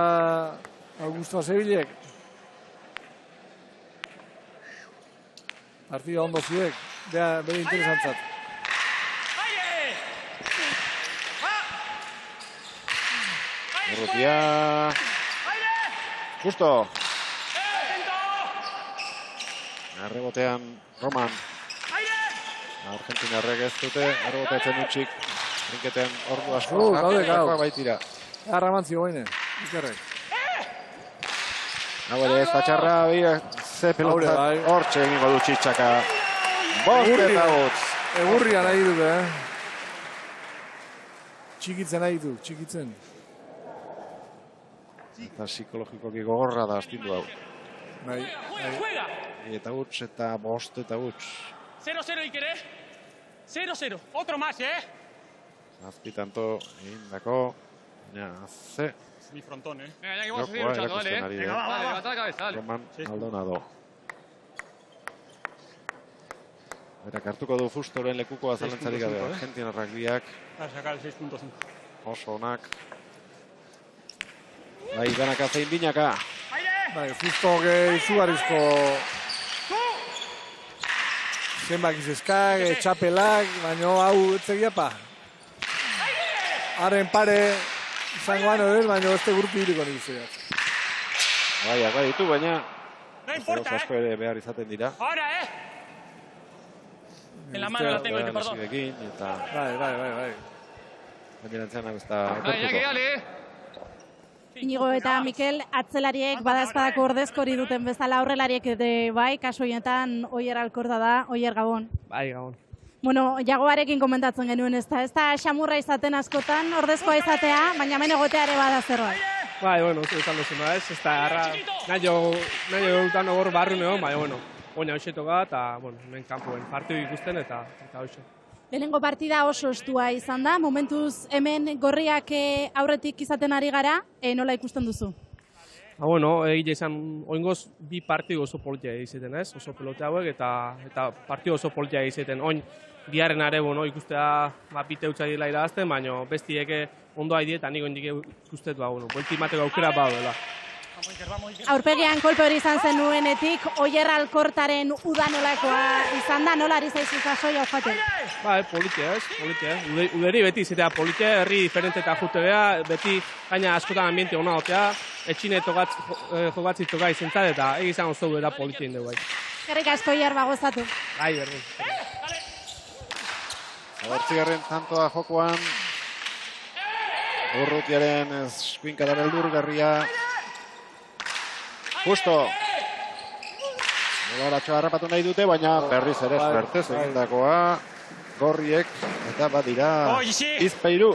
Augusto Sebilek. Partida ondo ziek, bere interesantzat. Urrutia. Justo. Arrebotean Roman. Argentinarrek ez dute, arreboteatzen utxik. Rinketean ordu asko. Gau. Baitira. Arramantzio goine, ikerrek. Hau ere ez da txarra, ze pelota hortxe egingo du txitxaka. Bost eta gutz. Egurria nahi dut, Txikitzen nahi dut, txikitzen. Eta psikologikoki gogorra da astindu hau. Bai. Eta gutz eta bost eta gutz. 0-0 y querés. 0-0. Otro más, Azpitanto egin dako. Baina, ze. Mi frontón, Venga, ya que vamos a seguir luchando, dale, Venga, va. Levanta la cabeza, dale. Roman Maldonado. Berak hartuko du Fustoren lekukoa zalantzarik gabe. Argentina rugbyak. Va a sacar el 6.5. Oso onak. Bai, ganaka zein binaka. Bai, Fusto izugarrizko zenbak izeskak, txapelak, baina hau etzegiapa. Haren pare izango gano ez, baina beste grupi hiriko nik zeak. Bai, ditu, baina oso asko ere behar izaten dira. Ahora, En la mano la tengo, y perdón. Bai. Gainera ez da Dale. Inigo eta Mikel, atzelariek badazpadako ordezkori duten bezala aurrelariek ere bai, kasu honetan Oier Alkorta da, Oier Gabon. Bai, Gabon. Bueno, Jagoarekin komentatzen genuen ez da xamurra izaten askotan, ordezkoa izatea, baina hemen egoteare bada zerbait. Bai, bueno, izan duzuna ez, ez da harra, nahi dutan ogor barru neon, bai, bueno, oina hoxetoga eta, bueno, hemen kanpoen partidu ikusten eta hoxe. Lehenengo partida oso estua izan da, momentuz hemen gorriak aurretik izaten ari gara, nola ikusten duzu? Bueno, egia izan, oingoz bi partidu oso politia izaten ez, oso pelote hauek eta partidu oso politia izaten. Oin, biharren are, bueno, ikustea bite utza dira irabazten, baina bestieke ondo haidie eta niko indik ikustet, bueno, buelti mateko aukera baduela. Aurpegian kolpe hori izan zenuenetik, Oier Alkortaren udanolakoa izan da, nola ari zaizu sasoia joaten? Ba, politia ez, uderi beti izatea politia, herri diferente eta jutegea, beti gaina askotan ambiente hona gotea, etxine jogatzi toga izentzat eta egizan oso duela politia indegu bai. Gerrik asko Oier bagozatu. Bai, berdin. Abertzigarren tantoa jokoan. Urrutiaren eskuinkadaren eldurgarria. Justo. Golaratxoa harrapatu nahi dute, baina berriz ere suertez egindakoa. Gorriek eta badira Izpeiru.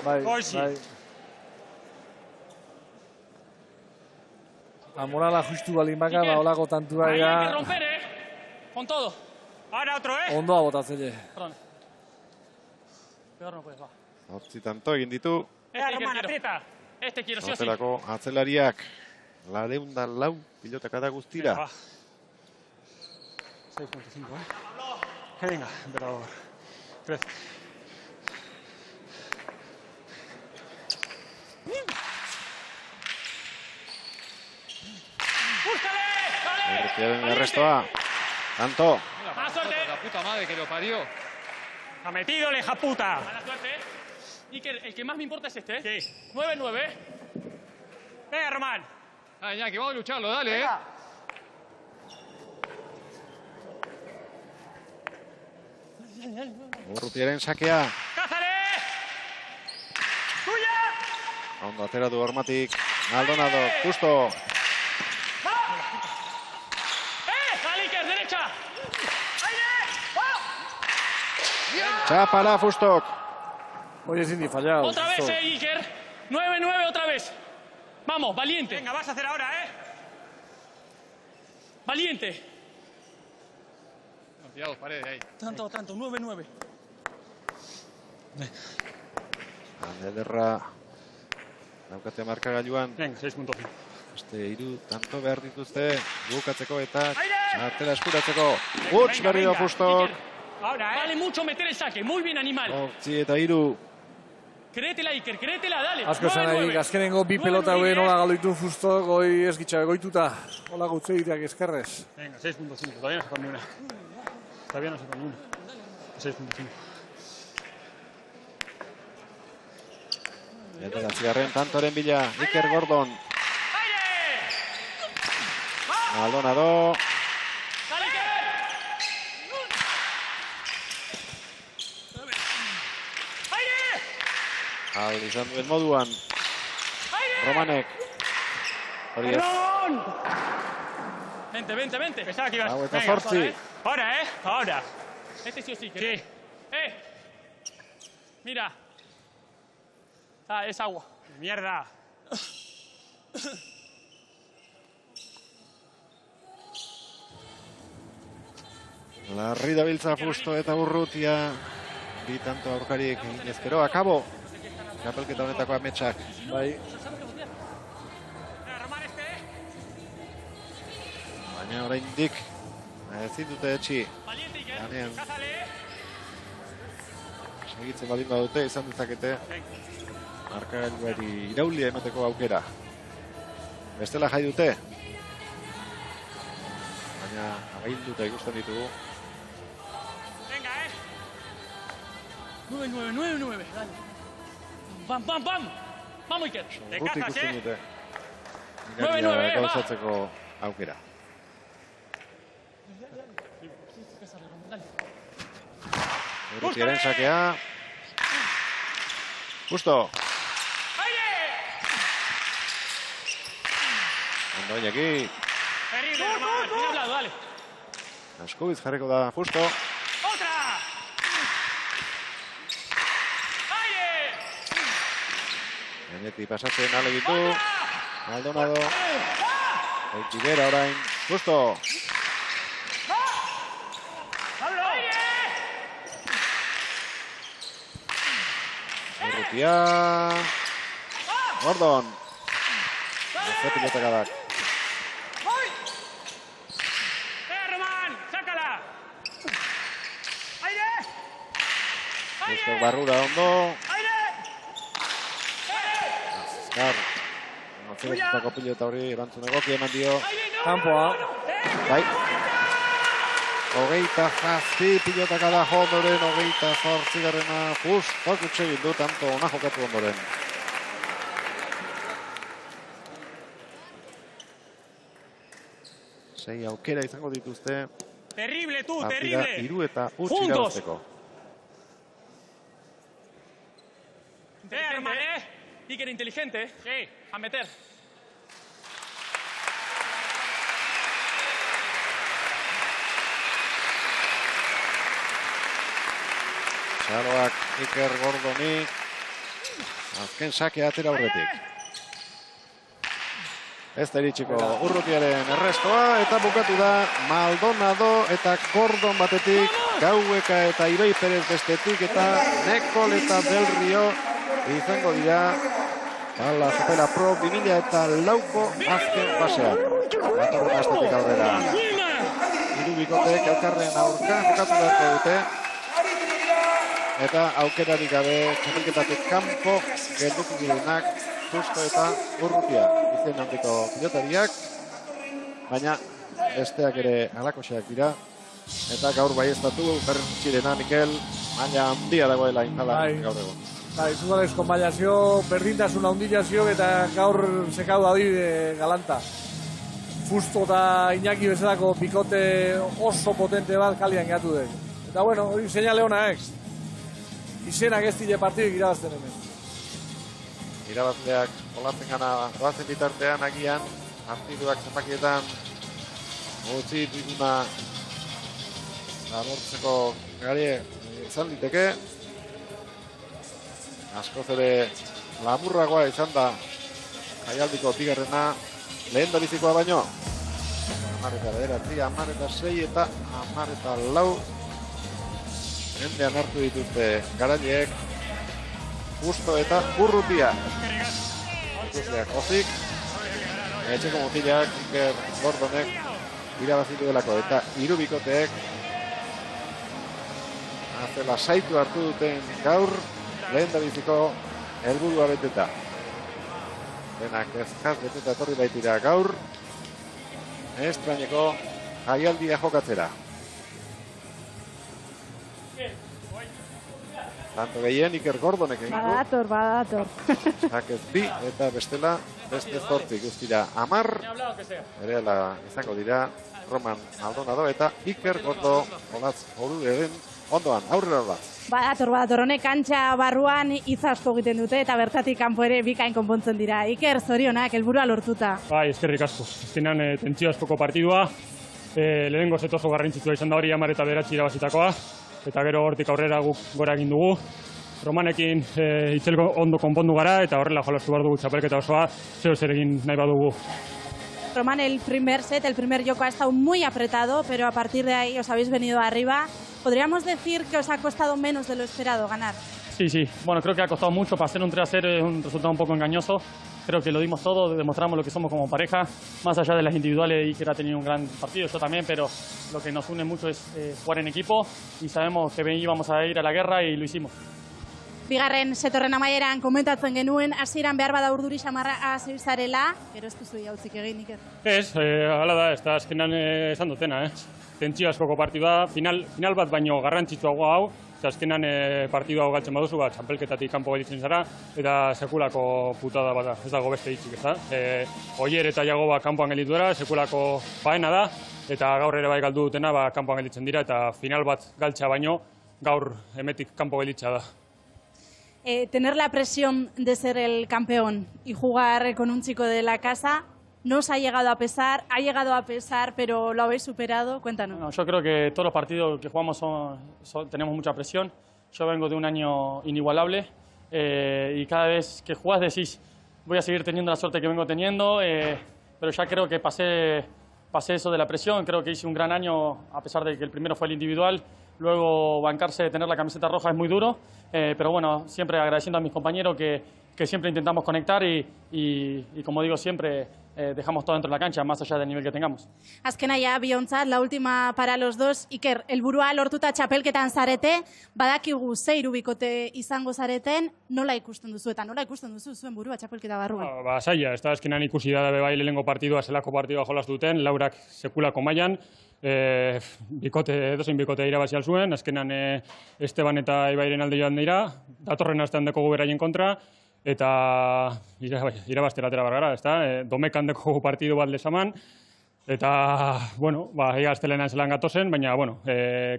Morala justu balin baka, olako tantua ya. Hay que romper, con todo. Ahora otro, Ondoa botatzele. Perdón. Peor no puedes, va. Hortzi tanto egin ditu. Roman, aprieta. Este quiero, sí o sí. Hortelako atzelariak. 204 pilotakada guztira. 6.5, Que venga, emperador. 13. Urrutiaren errestoa. Tanto. Mala suerte. La puta madre que lo parió. Ha metido, leja puta. Mala suerte. Iker, el que más me importa es este, ¿eh? Sí. 9-9. Venga, Román. Ah, Iñaki, vamos a lucharlo, dale, Urrutiaren sakea. ¡Cázale! ¡Tuya! Ondo atera du hormatik. Maldonado, justo. ¡Dale, Iker, derecha! Txapala Fustok. Hoy es Indy fallado. Otra vez, Iker. 9-9 otra vez. Vamos, valiente. Venga, vas a hacer ahora, Valiente. No, tirados paredes ahí. Tanto, 9-9. Ederra. Daukate markagailuan. Venga, 6.5. Beste hiru tanto behar dituzte. Bukatzeko eta txartela eskuratzeko. Huts berriro Fustok. Ahora, vale mucho meter el saque. Muy bien, animal. Hortzi eta hiru. Créetela, Iker, créetela, dale. Asko esan nahi, azkenengo bi pelota huen hola galoitun Fustok, goi ez gitxa egoituta. Hola gautze egiteak eskerrez. Venga, 6.5. Todavía no se pone una. Todavía no se pone una. 6.5. Bederatzigarren tantoren bila. Iker Gordon. Maldonado. Aldi izan duen moduan. Romanek. Hori ez. Vente. Pensaba que ibas. Hau eta zortzi. Ahora, ahora. Este sí o sí. Sí. Mira. Ah, es agua. Mierda. Larri dabiltza Fusto eta Urrutia. Bi tanto aurkariek egin ezkero. Akabo. Kapelketa honetako ametsak. Bai. Baina oraindik ezin dute etxi. Ganean. Segitzen baldin badute izan dezakete markagailuari iraulia emateko aukera. Bestela jai dute. Baina agailduta ikusten ditugu. 9-9, dale. Bam. Vamos, Iker. Te Urruti cazas, ikusten dute. 9-9, gauzatzeko aukera. Urrutiaren sakea. Justo. Ondo Iñaki. Terrible, Román. Bien hablado, dale. Askubiz jarriko da Justo. ¡Otra! Gainetik pasatzen alegitu. Maldonado. Eitibera orain. Justo. Urrutia. Gordon. Hace pilotakadak. Román! ¡Sácala! ¡Aire! Justo barrura ondo. Azkar. Nozerezitako pilota hori erantzun egoki eman dio. Kampoa. Bai. 27 pilotaka da jo ondoren, 28garrena Fustok utxe bildu, tanto ona jokatu ondoren. Sei aukera izango dituzte. Terrible, tú, Partida terrible. hiru eta utzi irabazteko. Román, Iker inteligente. Sí. A meter. Txaloak Iker Gordoni. Azken sakea atera aurretik. Ez da iritsiko Urrutiaren erreskoa eta bukatu da Maldonado eta Gordon batetik, Gaueka eta Ibai Perez bestetik eta Nekol eta Del Rio izango dira La Zapela Pro 2004ko azken fasean. Datorren astetik aurrera. Hiru bikotek elkarren aurka jokatu beharko dute. Eta aukerarik gabe txapelketatik kanpo gelditu direnak Justo eta Urrutia izen handiko pilotariak, baina besteak ere halakoxeak dira. eta gaur baieztatu bertxirena Mikel, maila handia dagoela inbala gaur egon. Izugarrizko maila zio, berdintasun handia zio, eta gaur sekau daudi galanta. Fusto eta Iñaki bezalako bikote oso potente bat kalian gehatu dek. Eta bueno, hori seinale hona izenak ez dile partidik irabazten hemen. Irabazleak olatzen gana doazen bitartean agian, partiduak zenbakietan utzi diguna lortzeko gari izan diteke. Askoz ere lamurragoa izan da jaialdiko bigarrena lehen bizikoa baino. 10:09, 10:06 eta 10:04. Mendean hartu dituzte garaileek Justo eta Urrutia. Ikusiak Ozik, etxeko mutilak Iker Gordonek irabazitu delako eta hiru bikoteek azela saitu hartu duten gaur lehen biziko helburua beteta. Denak ezkaz beteta etorri baitira gaur estraineko jaialdia jokatzera. Tanto gehien Iker Gordonek egin du. Badator. Zakez bi eta bestela beste 8 guztira 10. Berehala izango dira Roman Maldonado eta Iker Gordo Olatz Oruderen ondoan, aurrera Olatz. Badator, honek kantxa barruan hitz asko egiten dute eta bertatik kanpo ere bikain konpontzen dira. Iker, zorionak, helburua lortuta. Bai, eskerrik asko. Azkenean tentsio askoko partidua. Lehenengo oso garrantzitsua izan da hori 10 eta 9 irabazitakoa. Eta gero hortik aurrera guk gora egin dugu. Romanekin itzelko ondo konpondu gara eta horrela jolastu behar dugu txapelketa osoa, zer egin nahi badugu. Roman, el primer set, el primer yoko ha estado muy apretado, pero a partir de ahí os habéis venido arriba. ¿Podríamos decir que os ha costado menos de lo esperado ganar? Sí. Bueno, creo que ha costado mucho. Para hacer un 3-0 es un resultado un poco engañoso. Creo que lo dimos todo, demostramos lo que somos como pareja. Más allá de las individuales, Iker ha tenido un gran partido, yo también, pero lo que nos une mucho es jugar en equipo y sabemos que íbamos a ir a la guerra y lo hicimos. Bigarren setorren amaieran komentatzen genuen, hasieran behar bada urduri samarra hasi zarela, gero ez duzu jautzik egin, Iker. Ez, hala da, ez da azkenan esan dutena, tentsio askoko partidua, final bat baino garrantzitsuagoa hau, azkenan partidua hau galtzen baduzu, txampelketatik kanpo gelditzen zara, eta sekulako putada bat da, ez dago beste hitzik, ez da. Oier eta Jagoba kanpoan gelditu dira, sekulako faena da, eta gaur ere bai galdu dutena, kanpoan gelditzen dira, eta final bat galtza baino, gaur hemetik kanpo gelditza da. Tener la presión de ser el campeón y jugar con un chico de la casa, ¿no os ha llegado a pesar, pero lo habéis superado? Cuéntanos. Bueno, yo creo que todos los partidos que jugamos tenemos mucha presión. Yo vengo de un año inigualable y cada vez que jugás decís, voy a seguir teniendo la suerte que vengo teniendo, pero ya creo que pasé eso de la presión, creo que hice un gran año a pesar de que el primero fue el individual. Luego bancarse de tener la camiseta roja es muy duro, pero bueno, siempre agradeciendo a mis compañeros que siempre intentamos conectar y como digo siempre, dejamos todo dentro de la cancha, más allá del nivel que tengamos. Azkena ja, biontzat, la última para los dos. Iker, helburua lortuta txapelketan zarete, badakigu ze irubikote izango zareten, nola ikusten duzu eta nola ikusten duzu zuen burua txapelketa barruan? Zaila, ez da azkenan ikusi da bai lehenengo partidua, zelako partidua jolastu duten, Laurak sekulako mailan, edozein bikote irabazi zuen, azkenan Esteban eta Ibairen alde joan dira, datorren astean dekogu beraien kontra, eta irabaztera atera bargara, ez da, Domekan dekogu partidu bat lezaman, eta, bueno, ega astelenan zelan gatozen, baina, bueno,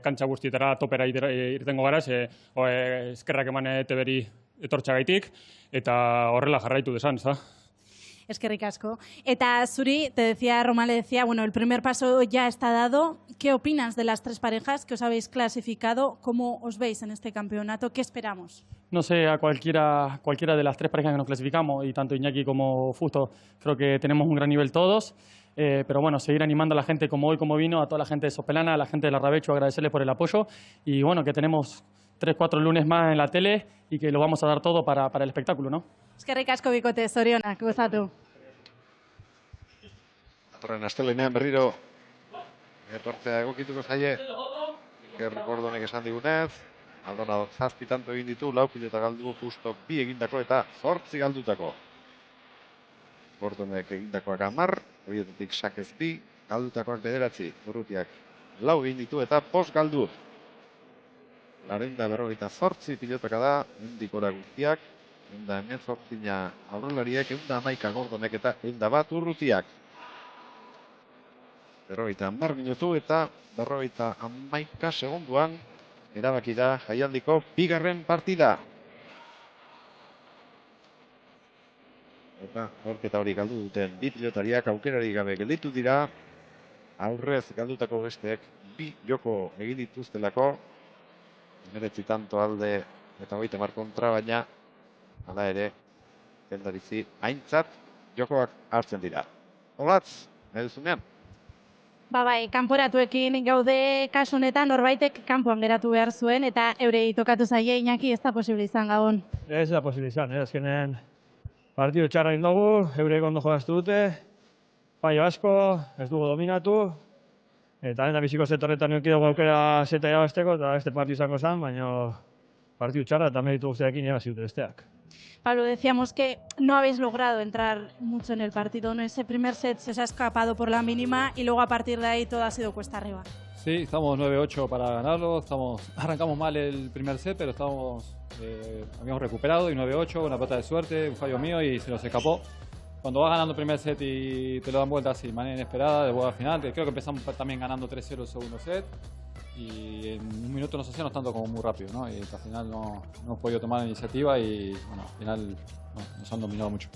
kantxa guztietara topera irtengo gara, eskerrak eman eteberi etortxagaitik, eta horrela jarraitu desan, ez da. Eskerrik asko. Eta zuri, te decía, Román le decía, bueno, el primer paso ya está dado. ¿Qué opinas de las tres parejas que os habéis clasificado? ¿Cómo os veis en este campeonato? ¿Qué esperamos? No sé, a cualquiera de las tres parejas que nos clasificamos, y tanto Iñaki como Fusto, creo que tenemos un gran nivel todos. Pero bueno, seguir animando a la gente como hoy, como vino, a toda la gente de Sospelana, a la gente de Larrabecho, agradecerles por el apoyo. Y bueno, que tenemos 3-4 lunes más en la tele y que lo vamos a dar todo para el espectáculo, ¿no? Eskerrik asko bikote, zorionak, gozatu. Datorren astelenean berriro etortzea egokituko zaie. Iker Gordonek esan digunez, Maldonado 7 tanto egin ditu, 4 pilota galdu, Justo 2 egindako eta 8 galdutako. Gordonek egindakoak 10, horietetik Sakez 2, galdutakoak 9, Urrutiak lau egin ditu eta 5 galdu. 458 pilotaka da, mendikora guztiak, 118 aurrelariek, 111 gordonek eta 101 urrutiak. 50 minutu eta 51 segunduan erabaki da jaialdiko bigarren partida. Eta aurketa hori galdu duten bi pilotariak aukerari gabe gelditu dira, aurrez galdutako besteek bi joko egin dituztelako, 19 tanto alde eta 30 kontra, baina hala ere kendarizi aintzat jokoak hartzen dira. Olatz, nahi duzunean? Bai, kanporatuekin gaude kasu honetan norbaitek kanpoan geratu behar zuen eta eurei tokatu zaie. Iñaki, ez da posible izan gabon. Ez da posible izan, azkenen partidu txarra dugu, eurek ondo jodaztu dute, fallo asko, ez dugu dominatu, eta lehen da biziko zetorretan nuki dugu aukera zeta irabazteko, eta este partidu izango zen, baina partidu txarra eta meritu guztiakin irabazi dute besteak. Pablo, decíamos que no habéis logrado entrar mucho en el partido, ¿no? Ese primer set se os ha escapado por la mínima y luego a partir de ahí todo ha sido cuesta arriba. Sí, estamos 9-8 para ganarlo, arrancamos mal el primer set, pero habíamos recuperado y 9-8, una pata de suerte, un fallo mío y se nos escapó. Cuando vas ganando el primer set y te lo dan vuelta así, de manera inesperada, de vuelta al final, creo que empezamos también ganando 3-0 el segundo set y en un minuto nos hacíamos tanto como muy rápido, ¿no? Y al final no hemos podido tomar la iniciativa y bueno, al final nos han dominado mucho.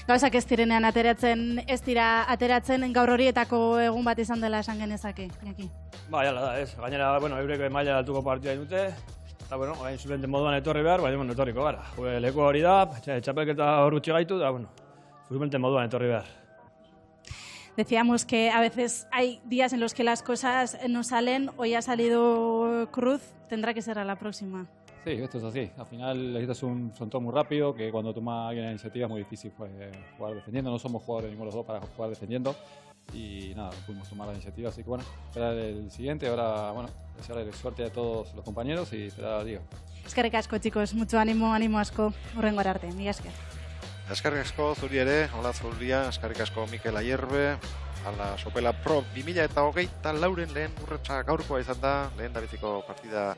Gauzak ez direnean ez dira ateratzen gaur horietako egun bat izan dela esan genezake, Iñaki. Bai, hala da, ez. Gainera, eureko maila altuko partida dute, eta, orain suplente moduan etorri behar, baina, etorriko gara. Leku hori da, txapelketa hor gutxi gaitu, da, suplente moduan etorri behar. Decíamos que a veces hay días en los que las cosas no salen, hoy ha salido Cruz, tendrá que ser a la próxima. Sí, esto es así. Al final necesitas un frontón muy rápido, que cuando toma alguien la iniciativa es muy difícil jugar defendiendo. No somos jugadores ninguno de los dos para jugar defendiendo. Y nada, pudimos tomar la iniciativa, así que bueno, esperar el siguiente. Ahora, desearle suerte a todos los compañeros y esperar a la liga. Eskerrik asko, chicos. Mucho ánimo asko. Hurrengora arte. Mila esker. Eskerrik asko zuri ere, Olatz Uria, eskerrik asko Mikel Ayerbe, ala Sopela Pro 2024 lehen urratsa gaurkoa izan da, lehen dabiziko partida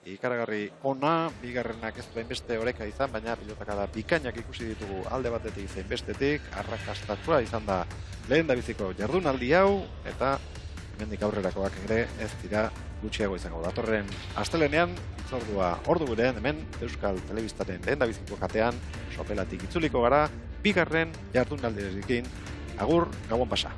ikaragarri ona, bigarrenak ez duen beste oreka izan, baina pilotaka da bikainak ikusi ditugu alde batetik zein bestetik, arrakastatua izan da lehen dabiziko jardunaldi hau, eta hemendik aurrerakoak ere ez dira gutxiago izango. Datorren astelenean, itzordua ordu gurean, hemen Euskal Telebistaren lehen dabiziko katean, Sopelatik itzuliko gara, bigarren jardunaldiarekin, agur, gabon pasa.